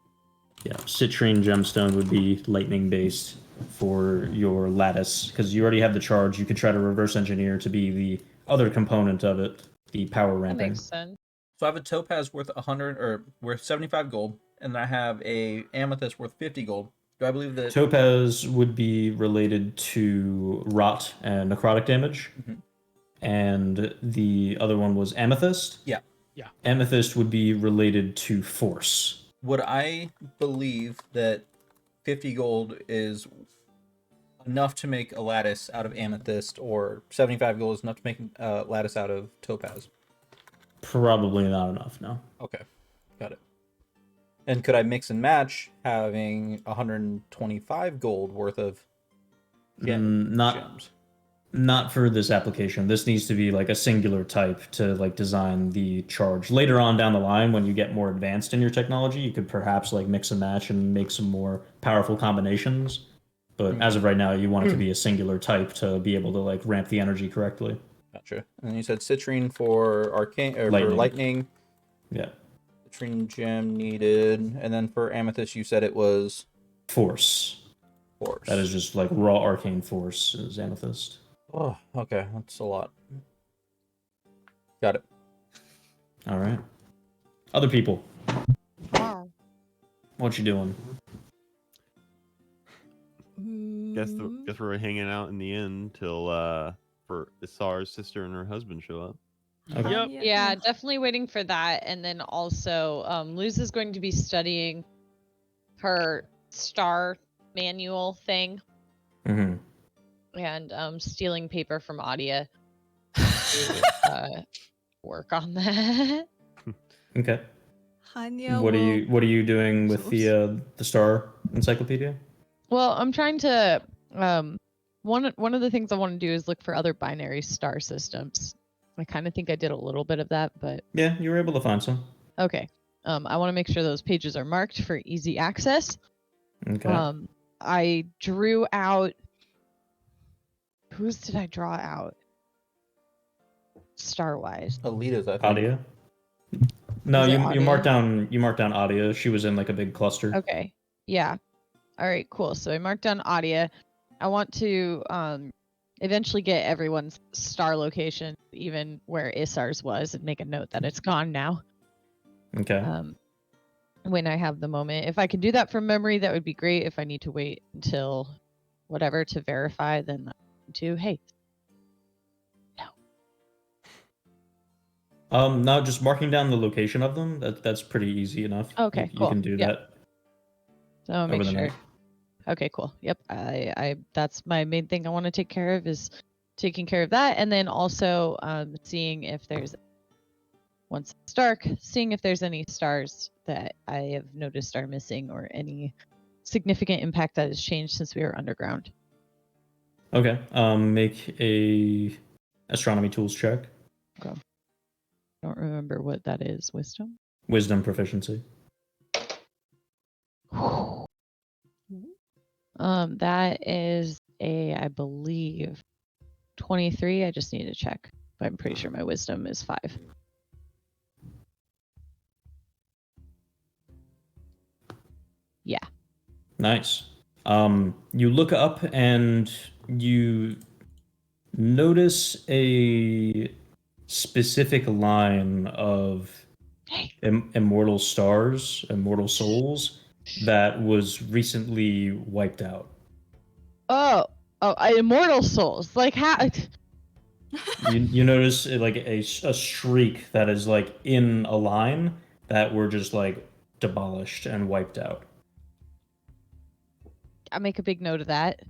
S10: Yeah, citrine gemstone would be lightning based for your lattice because you already have the charge. You could try to reverse engineer to be the other component of it, the power
S7: That
S10: ramping.
S7: makes sense.
S2: So I have a topaz worth 100 or worth 75 gold, and I have a amethyst worth 50 gold. Do I believe that
S10: Topaz would be related to rot and necrotic damage, and the other one was amethyst.
S2: Yeah.
S3: Yeah.
S10: Amethyst would be related to force.
S2: would I believe that 50 gold is enough to make a lattice out of amethyst, or 75 gold is enough to make a lattice out of topaz?
S10: Probably not enough, no.
S2: Okay, got it. And could I mix and match having 125 gold worth of gems?
S10: Not for this application. This needs to be like a singular type to like design the charge. Later on down the line, when you get more advanced in your technology, you could perhaps like mix and match and make some more powerful combinations. But as of right now, you want it to be a singular type to be able to like ramp the energy correctly.
S2: Gotcha. And then you said citrine for arcane or
S10: Lightning.
S2: for lightning.
S10: Yeah.
S2: Citrine gem needed, and then for amethyst, you said it was
S10: Force.
S2: force.
S10: That is just like raw arcane force is amethyst.
S2: Oh, okay, that's a lot. Got it.
S10: All right. Other people,
S5: Wow.
S10: what you doing?
S6: Guess we're hanging out in the inn till for Isar's sister and her husband show up.
S10: Okay.
S3: Yep.
S7: Yeah, definitely waiting for that. And then also, Luz is going to be studying her star manual thing
S10: Mm-hmm.
S7: and stealing paper from Adia to work on that.
S10: Okay.
S5: Hanya
S10: What are
S5: will-
S10: you doing with the Star Encyclopedia?
S7: Well, I'm trying to one of the things I want to do is look for other binary star systems. I kind of think I did a little bit of that, but
S10: Yeah, you were able to find some.
S7: okay. I want to make sure those pages are marked for easy access.
S10: Okay.
S7: I drew out. Whose did I draw out? Star-wise.
S2: Alita's, I think.
S10: Adia. No,
S7: Is it
S10: you
S7: Adia?
S10: marked down Adia. She was in like a big cluster.
S7: Okay. Yeah. All right, cool. So I marked down Adia. I want to eventually get everyone's star location, even where Isar's was, and make a note that it's gone now.
S10: Okay.
S7: When I have the moment. If I can do that from memory, that would be great. If I need to wait until whatever to verify, then to hey.
S10: No, just marking down the location of them. That's pretty easy enough.
S7: Okay,
S10: you
S7: cool.
S10: can do
S7: Yep.
S10: that.
S7: So I'll make
S10: over the
S7: sure.
S10: night.
S7: Okay, cool. Yep. I that's my main thing I want to take care of is taking care of that, and then also seeing if there's once it's dark, seeing if there's any stars that I have noticed are missing or any significant impact that has changed since we were underground.
S10: Okay. Make a astronomy tools check.
S7: I don't remember what that is. Wisdom?
S10: Wisdom proficiency.
S7: That is I believe 23. I just need to check, but I'm pretty sure my wisdom is 5. Yeah.
S10: Nice. You look up and you notice a specific line of immortal stars, immortal souls that was recently wiped out.
S7: Oh, immortal souls. Like how?
S10: You notice like a streak that is like in a line that were just like demolished and wiped out.
S7: I make a big note of that.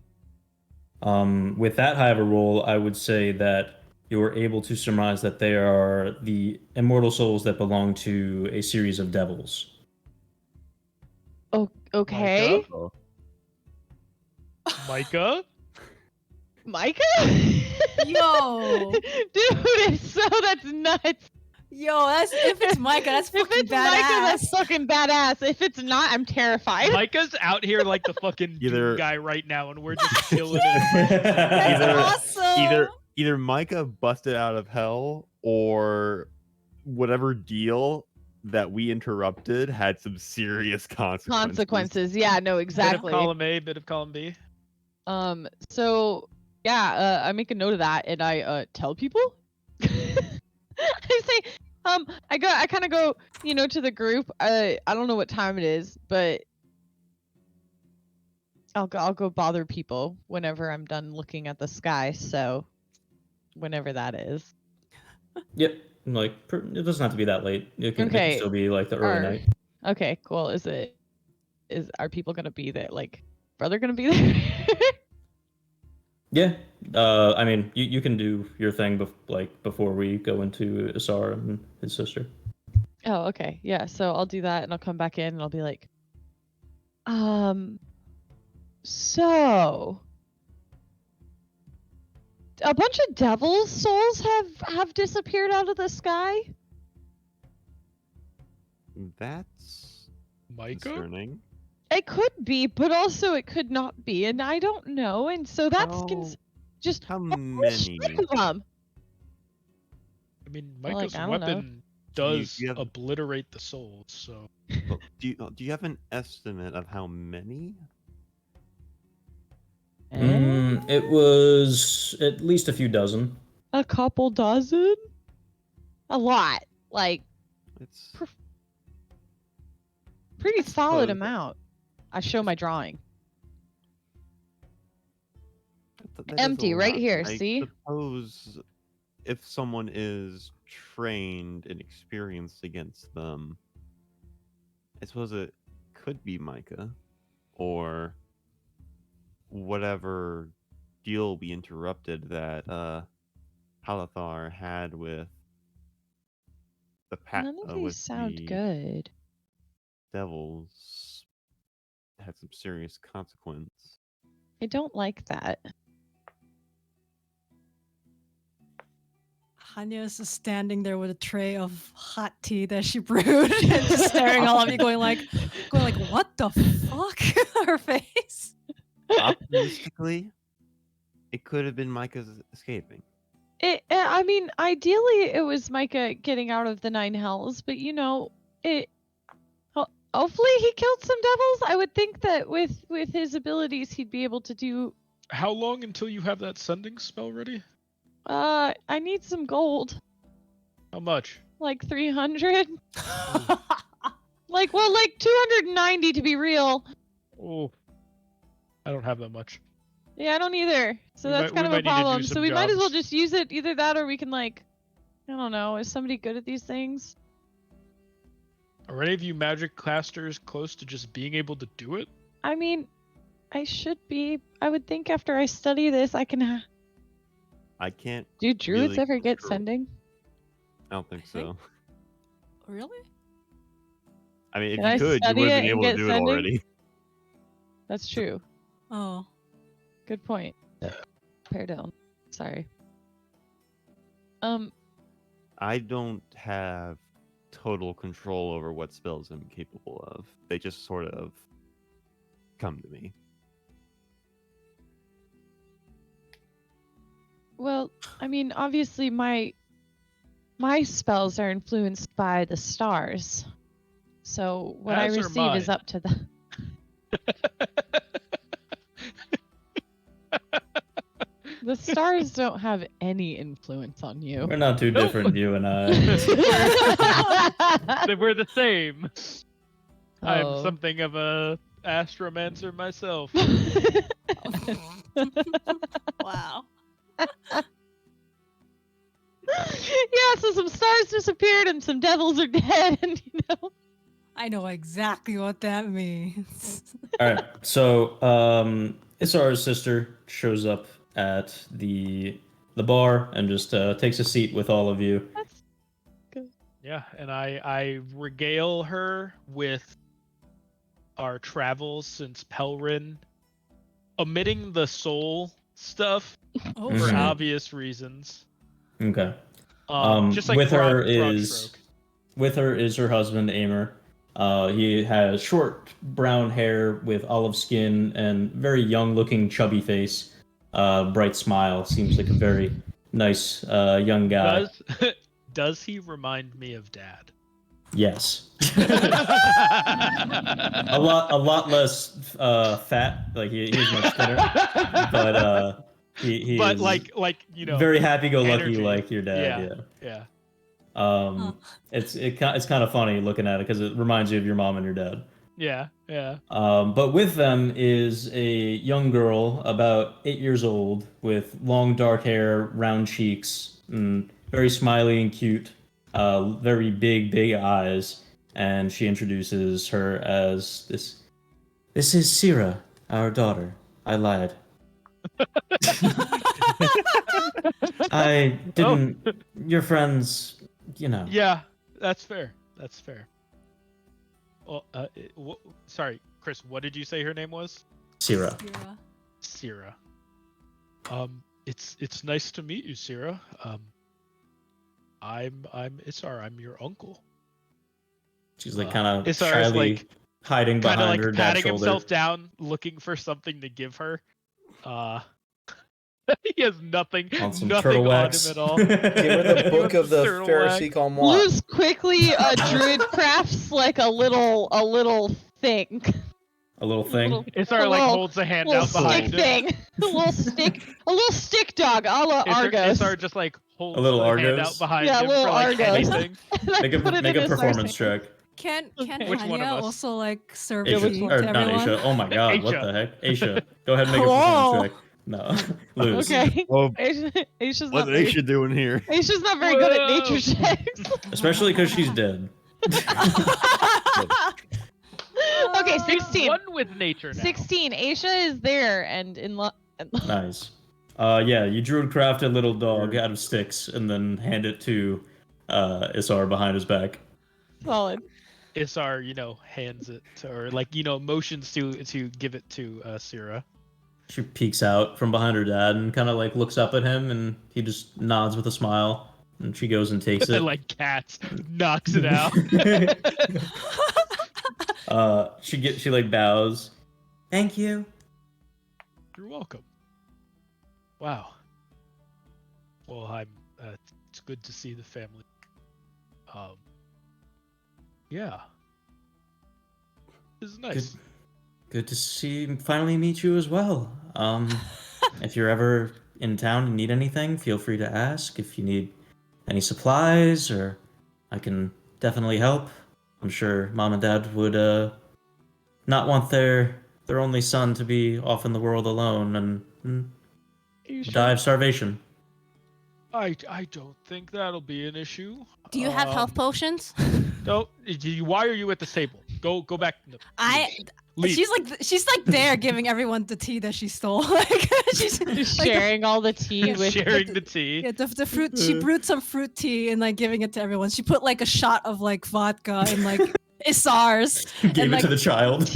S10: With that high of a roll, I would say that you're able to surmise that they are the immortal souls that belong to a series of devils.
S7: Oh, okay.
S3: Micah?
S7: Micah?
S5: Yo.
S7: Dude, if so, that's nuts.
S9: Yo, that's if it's Micah, that's
S7: If
S9: fucking
S7: it's
S9: badass.
S7: Micah, that's fucking badass. If it's not, I'm terrified.
S3: Micah's out here like the fucking
S6: Either-
S3: Doom guy right now, and we're just chilling in.
S9: That's
S6: Either-
S9: awesome.
S6: Either Micah busted out of hell, or whatever deal that we interrupted had some serious consequences.
S7: Yeah, no,
S3: Bit of
S7: exactly.
S3: column A, bit of column B.
S7: So yeah, I make a note of that and I tell people. I say, I kind of go, to the group. I don't know what time it is, but I'll go bother people whenever I'm done looking at the sky. So, whenever that is.
S1: Yep. Like it doesn't have to be that late. It can
S7: Okay.
S1: still be like the early night.
S7: Okay, cool. Are people gonna be there? Like, brother gonna be there?
S1: Yeah. I mean, you can do your thing before we go into Isar and his sister.
S7: Oh, okay. Yeah, so I'll do that and I'll come back in and I'll be like, so a bunch of devil's souls have disappeared out of the sky?
S6: That's
S3: Micah?
S6: concerning.
S7: It could be, but also it could not be, and I don't know, and so that's just
S6: How
S7: a
S6: many?
S7: shit of them.
S3: I mean,
S7: Like,
S3: Micah's
S7: I don't know.
S3: weapon
S6: Do you
S3: does
S6: have-
S3: obliterate the souls, so
S6: Well, do you have an estimate of how many?
S1: It was at least a few dozen.
S7: A couple dozen? A lot. Like,
S6: It's
S7: pretty solid
S6: suppose-
S7: amount. I show my drawing.
S6: that is a
S7: Empty, right
S6: lot.
S7: here,
S6: I
S7: see?
S6: suppose if someone is trained and experienced against them, I suppose it could be Micah, or whatever deal we interrupted that Halathar had with the
S7: None of these
S6: with
S7: sound
S6: the
S7: good.
S6: devils had some serious consequence.
S7: I don't like that.
S5: Hanya is just standing there with a tray of hot tea that she brewed and just staring all of you, going like, what the fuck? Her face.
S6: Optimistically, it could have been Micah's escaping.
S7: I mean, ideally it was Micah getting out of the Nine Hells, but hopefully he killed some devils. I would think that with his abilities, he'd be able to do.
S3: how long until you have that sending spell ready?
S7: I need some gold,
S3: How much?
S7: like 300. Like 290 to be real.
S3: Oh, I don't have that much.
S7: Yeah, I don't either. So
S3: We
S7: that's
S3: might-
S7: kind
S3: we
S7: of a
S3: might need to do
S7: problem.
S3: some
S7: So we might as well
S3: jobs.
S7: just use it. Either that, or we can I don't know. Is somebody good at these things?
S3: Are any of you magic casters close to just being able to do it?
S7: I mean, I should be. I would think after I study this, I can.
S6: I can't.
S7: Do druids
S6: really
S7: ever get
S6: control-
S7: sending?
S6: I don't think so.
S5: Really?
S6: I mean, if
S7: Can I
S6: you could, you
S7: study
S6: would have
S7: it
S6: been
S7: and
S6: able to
S7: get
S6: do it
S7: sending?
S6: already.
S7: That's true.
S5: Oh.
S7: Good point. Pardon. Sorry.
S6: I don't have total control over what spells I'm capable of. They just sort of come to me.
S7: Well, I mean, obviously my spells are influenced by the stars. So what I
S3: As are
S7: receive is
S3: mine.
S7: up to the The stars don't have any influence on you.
S1: We're not too
S3: Nope.
S1: different, you and I.
S3: We're the same. I'm
S7: Oh.
S3: something of a astromancer myself.
S5: Wow.
S7: Yeah, so some stars disappeared and some devils are dead, and
S5: I know exactly what that means.
S1: All right. So, Isar's sister shows up at the bar and just takes a seat with all of you.
S7: That's
S3: Yeah, and I regale her with our travels since Pelrin, omitting the soul stuff
S5: Oh,
S3: for
S1: Mhm.
S5: shit.
S3: obvious reasons.
S1: Okay.
S3: Just like
S1: with her
S3: broad
S1: is
S3: stroke.
S1: with her is her husband Amer. He has short brown hair with olive skin and very young-looking, chubby face. Bright smile. Seems like a very nice young guy.
S3: Does he remind me of Dad?
S1: Yes. a lot less fat. Like he's much thinner, but he
S3: But
S1: is
S3: like
S1: very happy-go-lucky
S3: energy.
S1: like your dad.
S3: Yeah.
S1: Yeah.
S3: Yeah.
S1: It's kind of funny looking at it because it reminds you of your mom and your dad.
S3: Yeah. Yeah.
S1: But with them is a young girl about 8 years old with long dark hair, round cheeks, and very smiley and cute. Very big eyes, and she introduces her as this. This is Sira, our daughter. I lied. I didn't. Your friends, you know.
S3: Yeah. That's fair. That's fair. Well, sorry, Chris. What did you say her name was?
S1: Sira.
S3: Sira. It's nice to meet you, Sira. I'm Isar. I'm your uncle.
S1: She's like kind of
S3: Isar is
S1: shyly
S3: like
S1: hiding
S3: kind of
S1: behind
S3: like
S1: her dad's
S3: patting
S1: shoulder.
S3: himself down, looking for something to give her. He has nothing
S1: On some
S3: on
S1: turtle
S3: him
S1: wax.
S3: at all.
S2: Give her the
S3: He
S2: book
S3: wants
S2: of the
S3: turtle
S2: Pharisee
S3: wax.
S2: Calmois.
S7: Luz quickly druid crafts like a little thing.
S1: A little thing.
S7: Little-
S3: Isar
S7: a
S3: like
S7: little-
S3: holds a hand
S7: little
S3: out behind
S7: stick
S3: him.
S7: thing. a little stick dog, a la Argos.
S3: Isar just like holds
S1: A little
S3: the hand
S1: Argos?
S3: out behind
S7: Yeah, a
S3: him
S7: little
S3: for like
S7: Argos.
S3: anything.
S7: And I
S1: Make
S7: put it
S1: a
S7: in Isar's
S1: performance
S7: hand.
S1: check.
S5: Can
S3: Which one of
S5: Hanya
S3: us?
S5: also like serve
S7: Yeah,
S1: Aisha,
S7: which
S5: tea
S7: one?
S1: or
S5: to
S1: not
S5: everyone?
S1: Aisha. Oh my god, what
S3: Aisha.
S1: the heck? Aisha, go ahead and make a
S5: Whoa.
S1: performance check. No, lose.
S7: Okay.
S6: Well,
S7: Aisha's not
S6: what's
S7: very,
S6: Aisha doing here?
S7: Aisha's not very good at
S3: Whoa.
S7: nature checks.
S1: Especially because she's dead.
S7: Okay, 16.
S3: One with nature now.
S7: 16. Aisha is there and in love.
S1: Nice. Yeah, you druid-craft a little dog out of sticks and then hand it to Isar behind his back.
S7: Solid.
S3: Isar, hands it to her, like, motions to give it to Sira.
S1: She peeks out from behind her dad and kind of like looks up at him, and he just nods with a smile. And she goes and takes it.
S3: Like cats, knocks it out.
S1: She like bows. Thank you.
S3: You're welcome. Wow. Well, it's good to see the family. Yeah. This is nice.
S1: Good to finally meet you as well. If you're ever in town and need anything, feel free to ask. If you need any supplies, or I can definitely help. I'm sure Mom and Dad would not want their only son to be off in the world alone and die of starvation.
S3: I don't think that'll be an issue.
S9: Do you have health potions?
S3: No. Why are you at the table? Go back. No, leave.
S5: She's like there giving everyone the tea that she stole. Like she's like
S7: Sharing all the tea with
S3: sharing the tea.
S5: yeah, the fruit. She brewed some fruit tea and like giving it to everyone. She put like a shot of like vodka and like Isar's.
S1: Gave
S5: and,
S1: it
S5: like,
S1: to the child.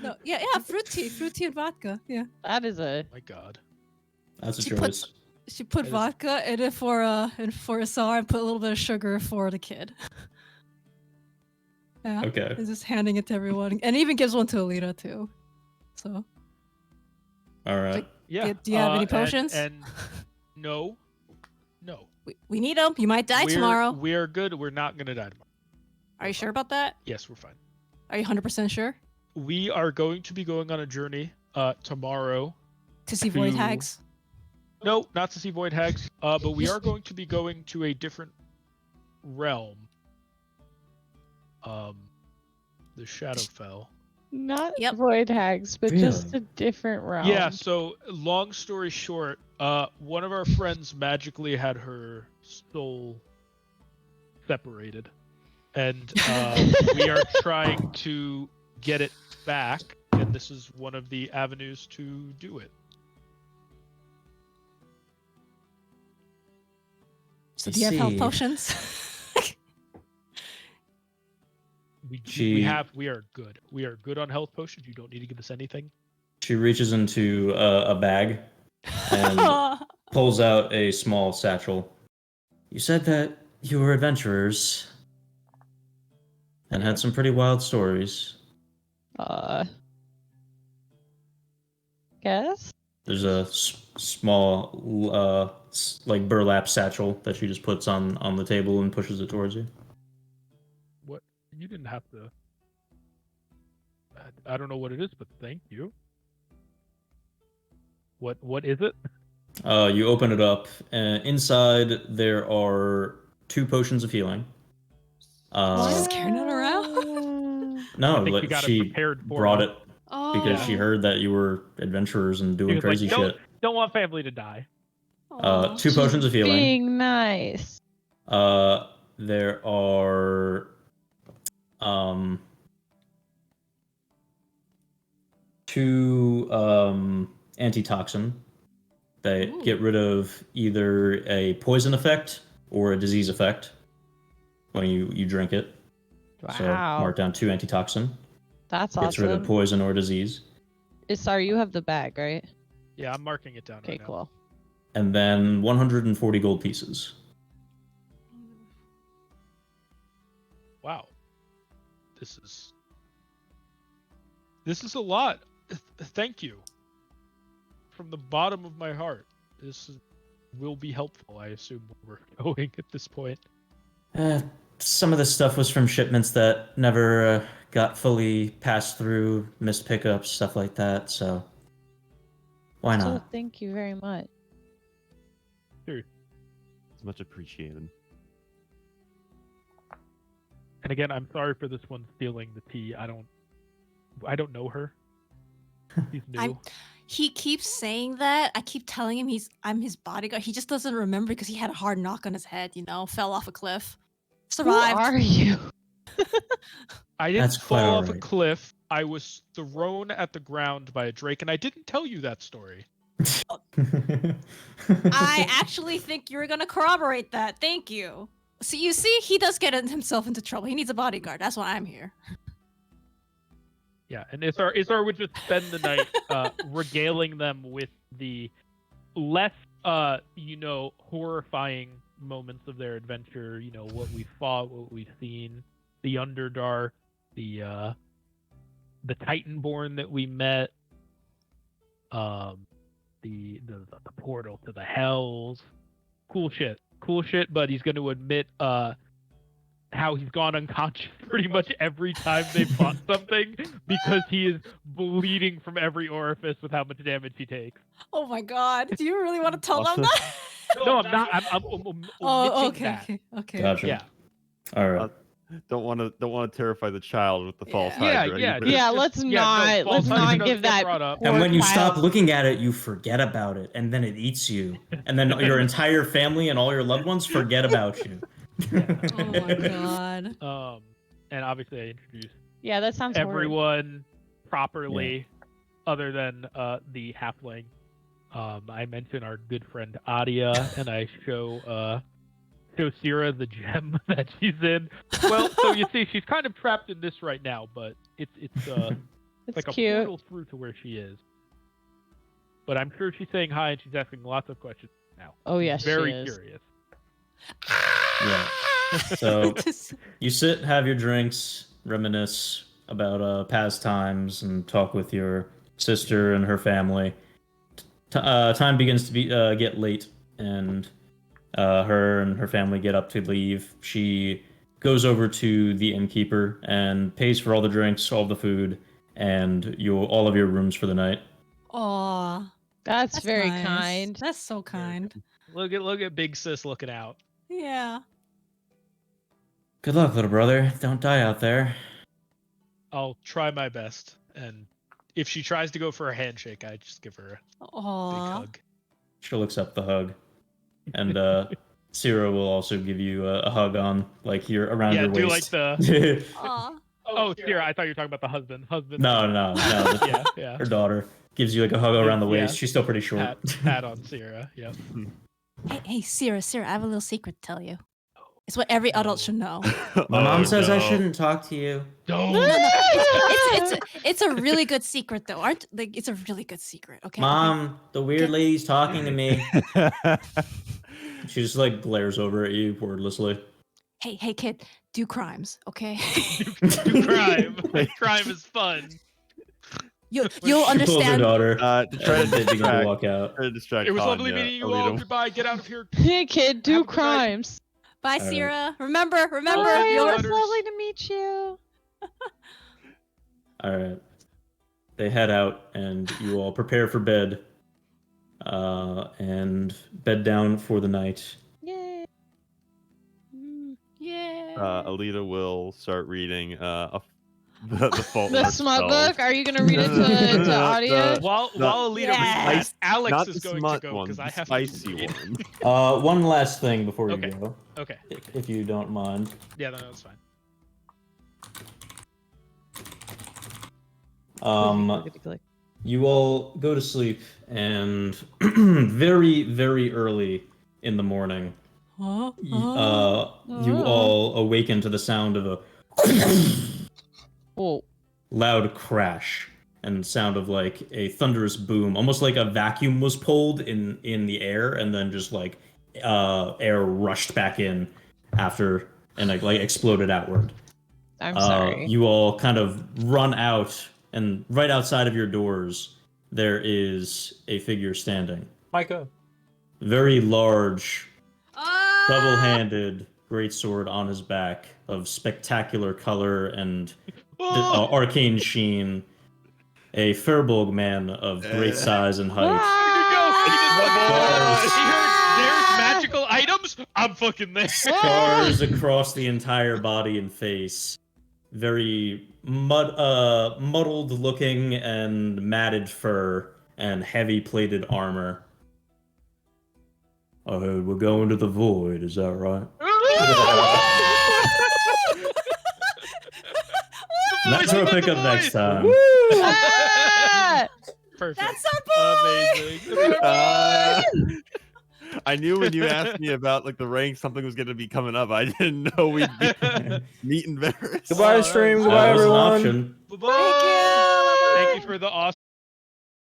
S5: No, yeah, fruit tea and vodka. Yeah.
S7: That is a
S3: My God.
S1: That's a
S5: She
S1: choice.
S5: She put
S3: That is-
S5: vodka in it for Isar and put a little bit of sugar for the kid. Yeah.
S1: Okay.
S5: And just handing it to everyone, and even gives one to Alita too. So.
S1: All right.
S3: Yeah.
S5: Do you have any
S3: and-
S5: potions?
S3: And no.
S9: We need them. You might die tomorrow.
S3: We're good. We're not gonna die tomorrow.
S9: Are you sure about that?
S3: Yes, we're fine.
S5: Are you 100% sure?
S3: We are going to be going on a journey tomorrow.
S5: To see void
S3: To-
S5: hags?
S3: No, not to see void hags. But we are going to be going to a different realm. The Shadowfell.
S7: not
S9: Yep.
S7: void hags, but just
S1: Really?
S7: a different realm.
S3: Yeah. So long story short, one of our friends magically had her soul separated, and we are trying to get it back. And this is one of the avenues to do it.
S5: So do you have health potions?
S3: We are good. We are good on health potions. You don't need to give us anything.
S1: She reaches into a bag and pulls out a small satchel
S10: You said that you were adventurers and had some pretty wild stories.
S7: Guess?
S10: There's a small, like burlap satchel that she just puts on the table and pushes it towards you.
S3: What? You didn't have to. I don't know what it is, but thank you. What is it?
S10: You open it up, and inside there are 2 potions of healing.
S5: She's carrying it around?
S10: No,
S3: I think
S10: like,
S3: we got it
S10: she
S3: prepared for
S10: brought
S3: us.
S10: it
S5: Oh.
S10: because she heard that you were adventurers and
S3: She
S10: doing
S3: was like,
S10: crazy shit.
S3: don't want family to die.
S5: Aw.
S10: 2 potions of healing.
S7: Being nice.
S10: There are 2 antitoxin that
S5: Ooh.
S10: get rid of either a poison effect or a disease effect when you drink it. So
S7: Wow.
S10: mark down 2 antitoxin.
S7: That's
S10: Gets rid of
S7: awesome.
S10: poison or disease.
S7: Sorry, you have the bag, right?
S3: Yeah, I'm marking it down.
S7: Okay,
S3: right now.
S7: cool.
S10: And then 140 gold pieces.
S3: Wow. This is a lot. Thank you. From the bottom of my heart. Will be helpful, I assume, when we're going at this point.
S10: Some of this stuff was from shipments that never got fully passed through, missed pickups, stuff like that, so why
S7: So
S10: not?
S7: thank you very much.
S6: It's much appreciated.
S3: And again, I'm sorry for this one stealing the tea. I don't know her. He's new.
S9: He keeps saying that. I keep telling him I'm his bodyguard. He just doesn't remember because he had a hard knock on his head, fell off a cliff. Survived.
S7: Who are you?
S3: I didn't
S10: That's quite
S3: fall off a
S10: alright.
S3: cliff. I was thrown at the ground by a drake, and I didn't tell you that story.
S9: I actually think you're gonna corroborate that. Thank you. So you see, he does get himself into trouble. He needs a bodyguard. That's why I'm here.
S3: Yeah, and Isar would just spend the night regaling them with the less, horrifying moments of their adventure. What we fought, what we've seen, the Underdark, the Titanborn that we met, the portal to the Hells. Cool shit. But he's going to admit how he's gone unconscious pretty much every time they fought something because he is bleeding from every orifice with how much damage he takes.
S9: Oh my god. Do you really want to tell them
S6: Also-
S9: that?
S3: No, I'm not. I'm omitting
S5: Oh, okay,
S3: that.
S5: okay.
S10: Gotcha.
S3: Yeah.
S10: All right.
S6: Don't want to terrify the child with the false
S9: Yeah.
S6: Hydra.
S3: Yeah,
S6: You
S7: Yeah,
S6: better-
S7: let's not give that
S3: brought up.
S10: And
S7: poor
S10: when you stop
S7: child-
S10: looking at it, you forget about it, and then it eats you. And then your entire family and all your loved ones forget about you.
S5: Oh my god.
S3: And obviously I introduced
S7: Yeah, that sounds horrible.
S3: everyone properly, other than the halfling. I mention our good friend Adia, and I show Sierra the gem that she's in. Well, so you see, she's kind of trapped in this right now, but it's
S7: It's
S3: like a
S7: cute.
S3: portal through to where she is. But I'm sure she's saying hi and she's asking lots of questions now.
S7: Oh,
S3: She's
S7: yes, she
S3: very
S7: is.
S3: curious.
S10: Yeah. So you sit, have your drinks, reminisce about past times, and talk with your sister and her family. Time begins to get late, and her and her family get up to leave. She goes over to the innkeeper and pays for all the drinks, all the food, and all of your rooms for the night.
S5: Aw.
S7: That's very
S5: nice.
S7: kind.
S5: That's so kind.
S3: Look at Big Sis looking out.
S5: Yeah.
S10: Good luck, little brother. Don't die out there.
S3: I'll try my best, and if she tries to go for a handshake, I just give her a big
S5: Aw.
S3: hug.
S10: She'll accept the hug, and Ciro will also give you a hug on, like, around
S3: Yeah,
S10: your
S3: do
S10: waist.
S3: like the.
S5: Aw.
S3: Oh, Sierra, I thought you were talking about the husband.
S10: No.
S3: Yeah.
S10: Her daughter gives you like a hug around the waist.
S3: Yeah.
S10: She's still pretty short.
S3: Pat on Sierra. Yep.
S9: Hey, Sierra, I have a little secret to tell you. It's what every adult should know.
S10: My mom
S6: Oh,
S10: says I
S6: no.
S10: shouldn't talk to you.
S3: No.
S9: It's a really good secret though. It's a really good secret, okay?
S10: Mom, the weird lady's talking to me.
S1: She just like glares over at you wordlessly.
S9: Hey, kid, do crimes, okay?
S3: Do crime. Crime is fun.
S9: You'll
S1: She pulls her
S9: understand.
S1: daughter.
S6: To try
S1: and
S6: to
S1: they begin to
S6: distract,
S1: walk out.
S6: try to distract
S3: It was
S6: Hanya,
S3: lovely meeting you all.
S6: Alita-
S3: Goodbye. Get out of here.
S7: Hey, kid,
S3: Have
S7: do
S3: a good night.
S7: crimes.
S9: Bye,
S1: All right.
S9: Sierra. Remember.
S3: Bye.
S7: Bye,
S3: your
S7: it was
S3: letters.
S7: lovely to meet you.
S1: All right. They head out, and you all prepare for bed, and bed down for the night.
S7: Yay.
S9: Yeah.
S6: Alita will start reading the Fault in
S7: The
S6: Our
S7: smut
S6: Stars.
S7: book? Are you going to read it to audio?
S3: While Alita reads that,
S9: Yes.
S3: Alex
S6: Not
S3: is
S6: the
S3: going to
S6: smut
S3: go
S6: one,
S3: because
S6: the
S3: I have
S6: spicy
S3: to read.
S6: one.
S1: One last thing before you
S3: Okay.
S1: go,
S3: Okay.
S1: if you don't mind.
S3: Yeah, no, that's fine.
S7: Clickety-click.
S1: You all go to sleep, and very, very early in the morning, you all awaken to the sound of a
S7: Oh,
S1: loud crash and sound of like a thunderous boom, almost like a vacuum was pulled in the air, and then just like air rushed back in after and like exploded outward.
S7: I'm sorry.
S1: You all kind of run out, and right outside of your doors, there is a figure standing.
S2: Micah.
S1: Very large,
S9: Ah!
S1: double-handed greatsword on his back of spectacular color and
S3: Oh!
S1: arcane sheen. A Firbolg man of great size and height.
S3: He heard there's magical items. I'm fucking there.
S1: Scars across the entire body and face. Very muddled looking and matted fur and heavy plated armor. I heard we're going to the void, is that right? That's our pickup next time.
S7: Ah!
S3: Perfect.
S9: That's our boy!
S3: Amazing.
S6: I knew when you asked me about like the rank, something was going to be coming up. I didn't know we'd be meeting Varys.
S2: Goodbye, stream.
S3: that
S2: Goodbye,
S1: That was an
S2: everyone.
S1: option.
S3: Bye-bye.
S9: Thank you.
S3: Thank you for the awesome.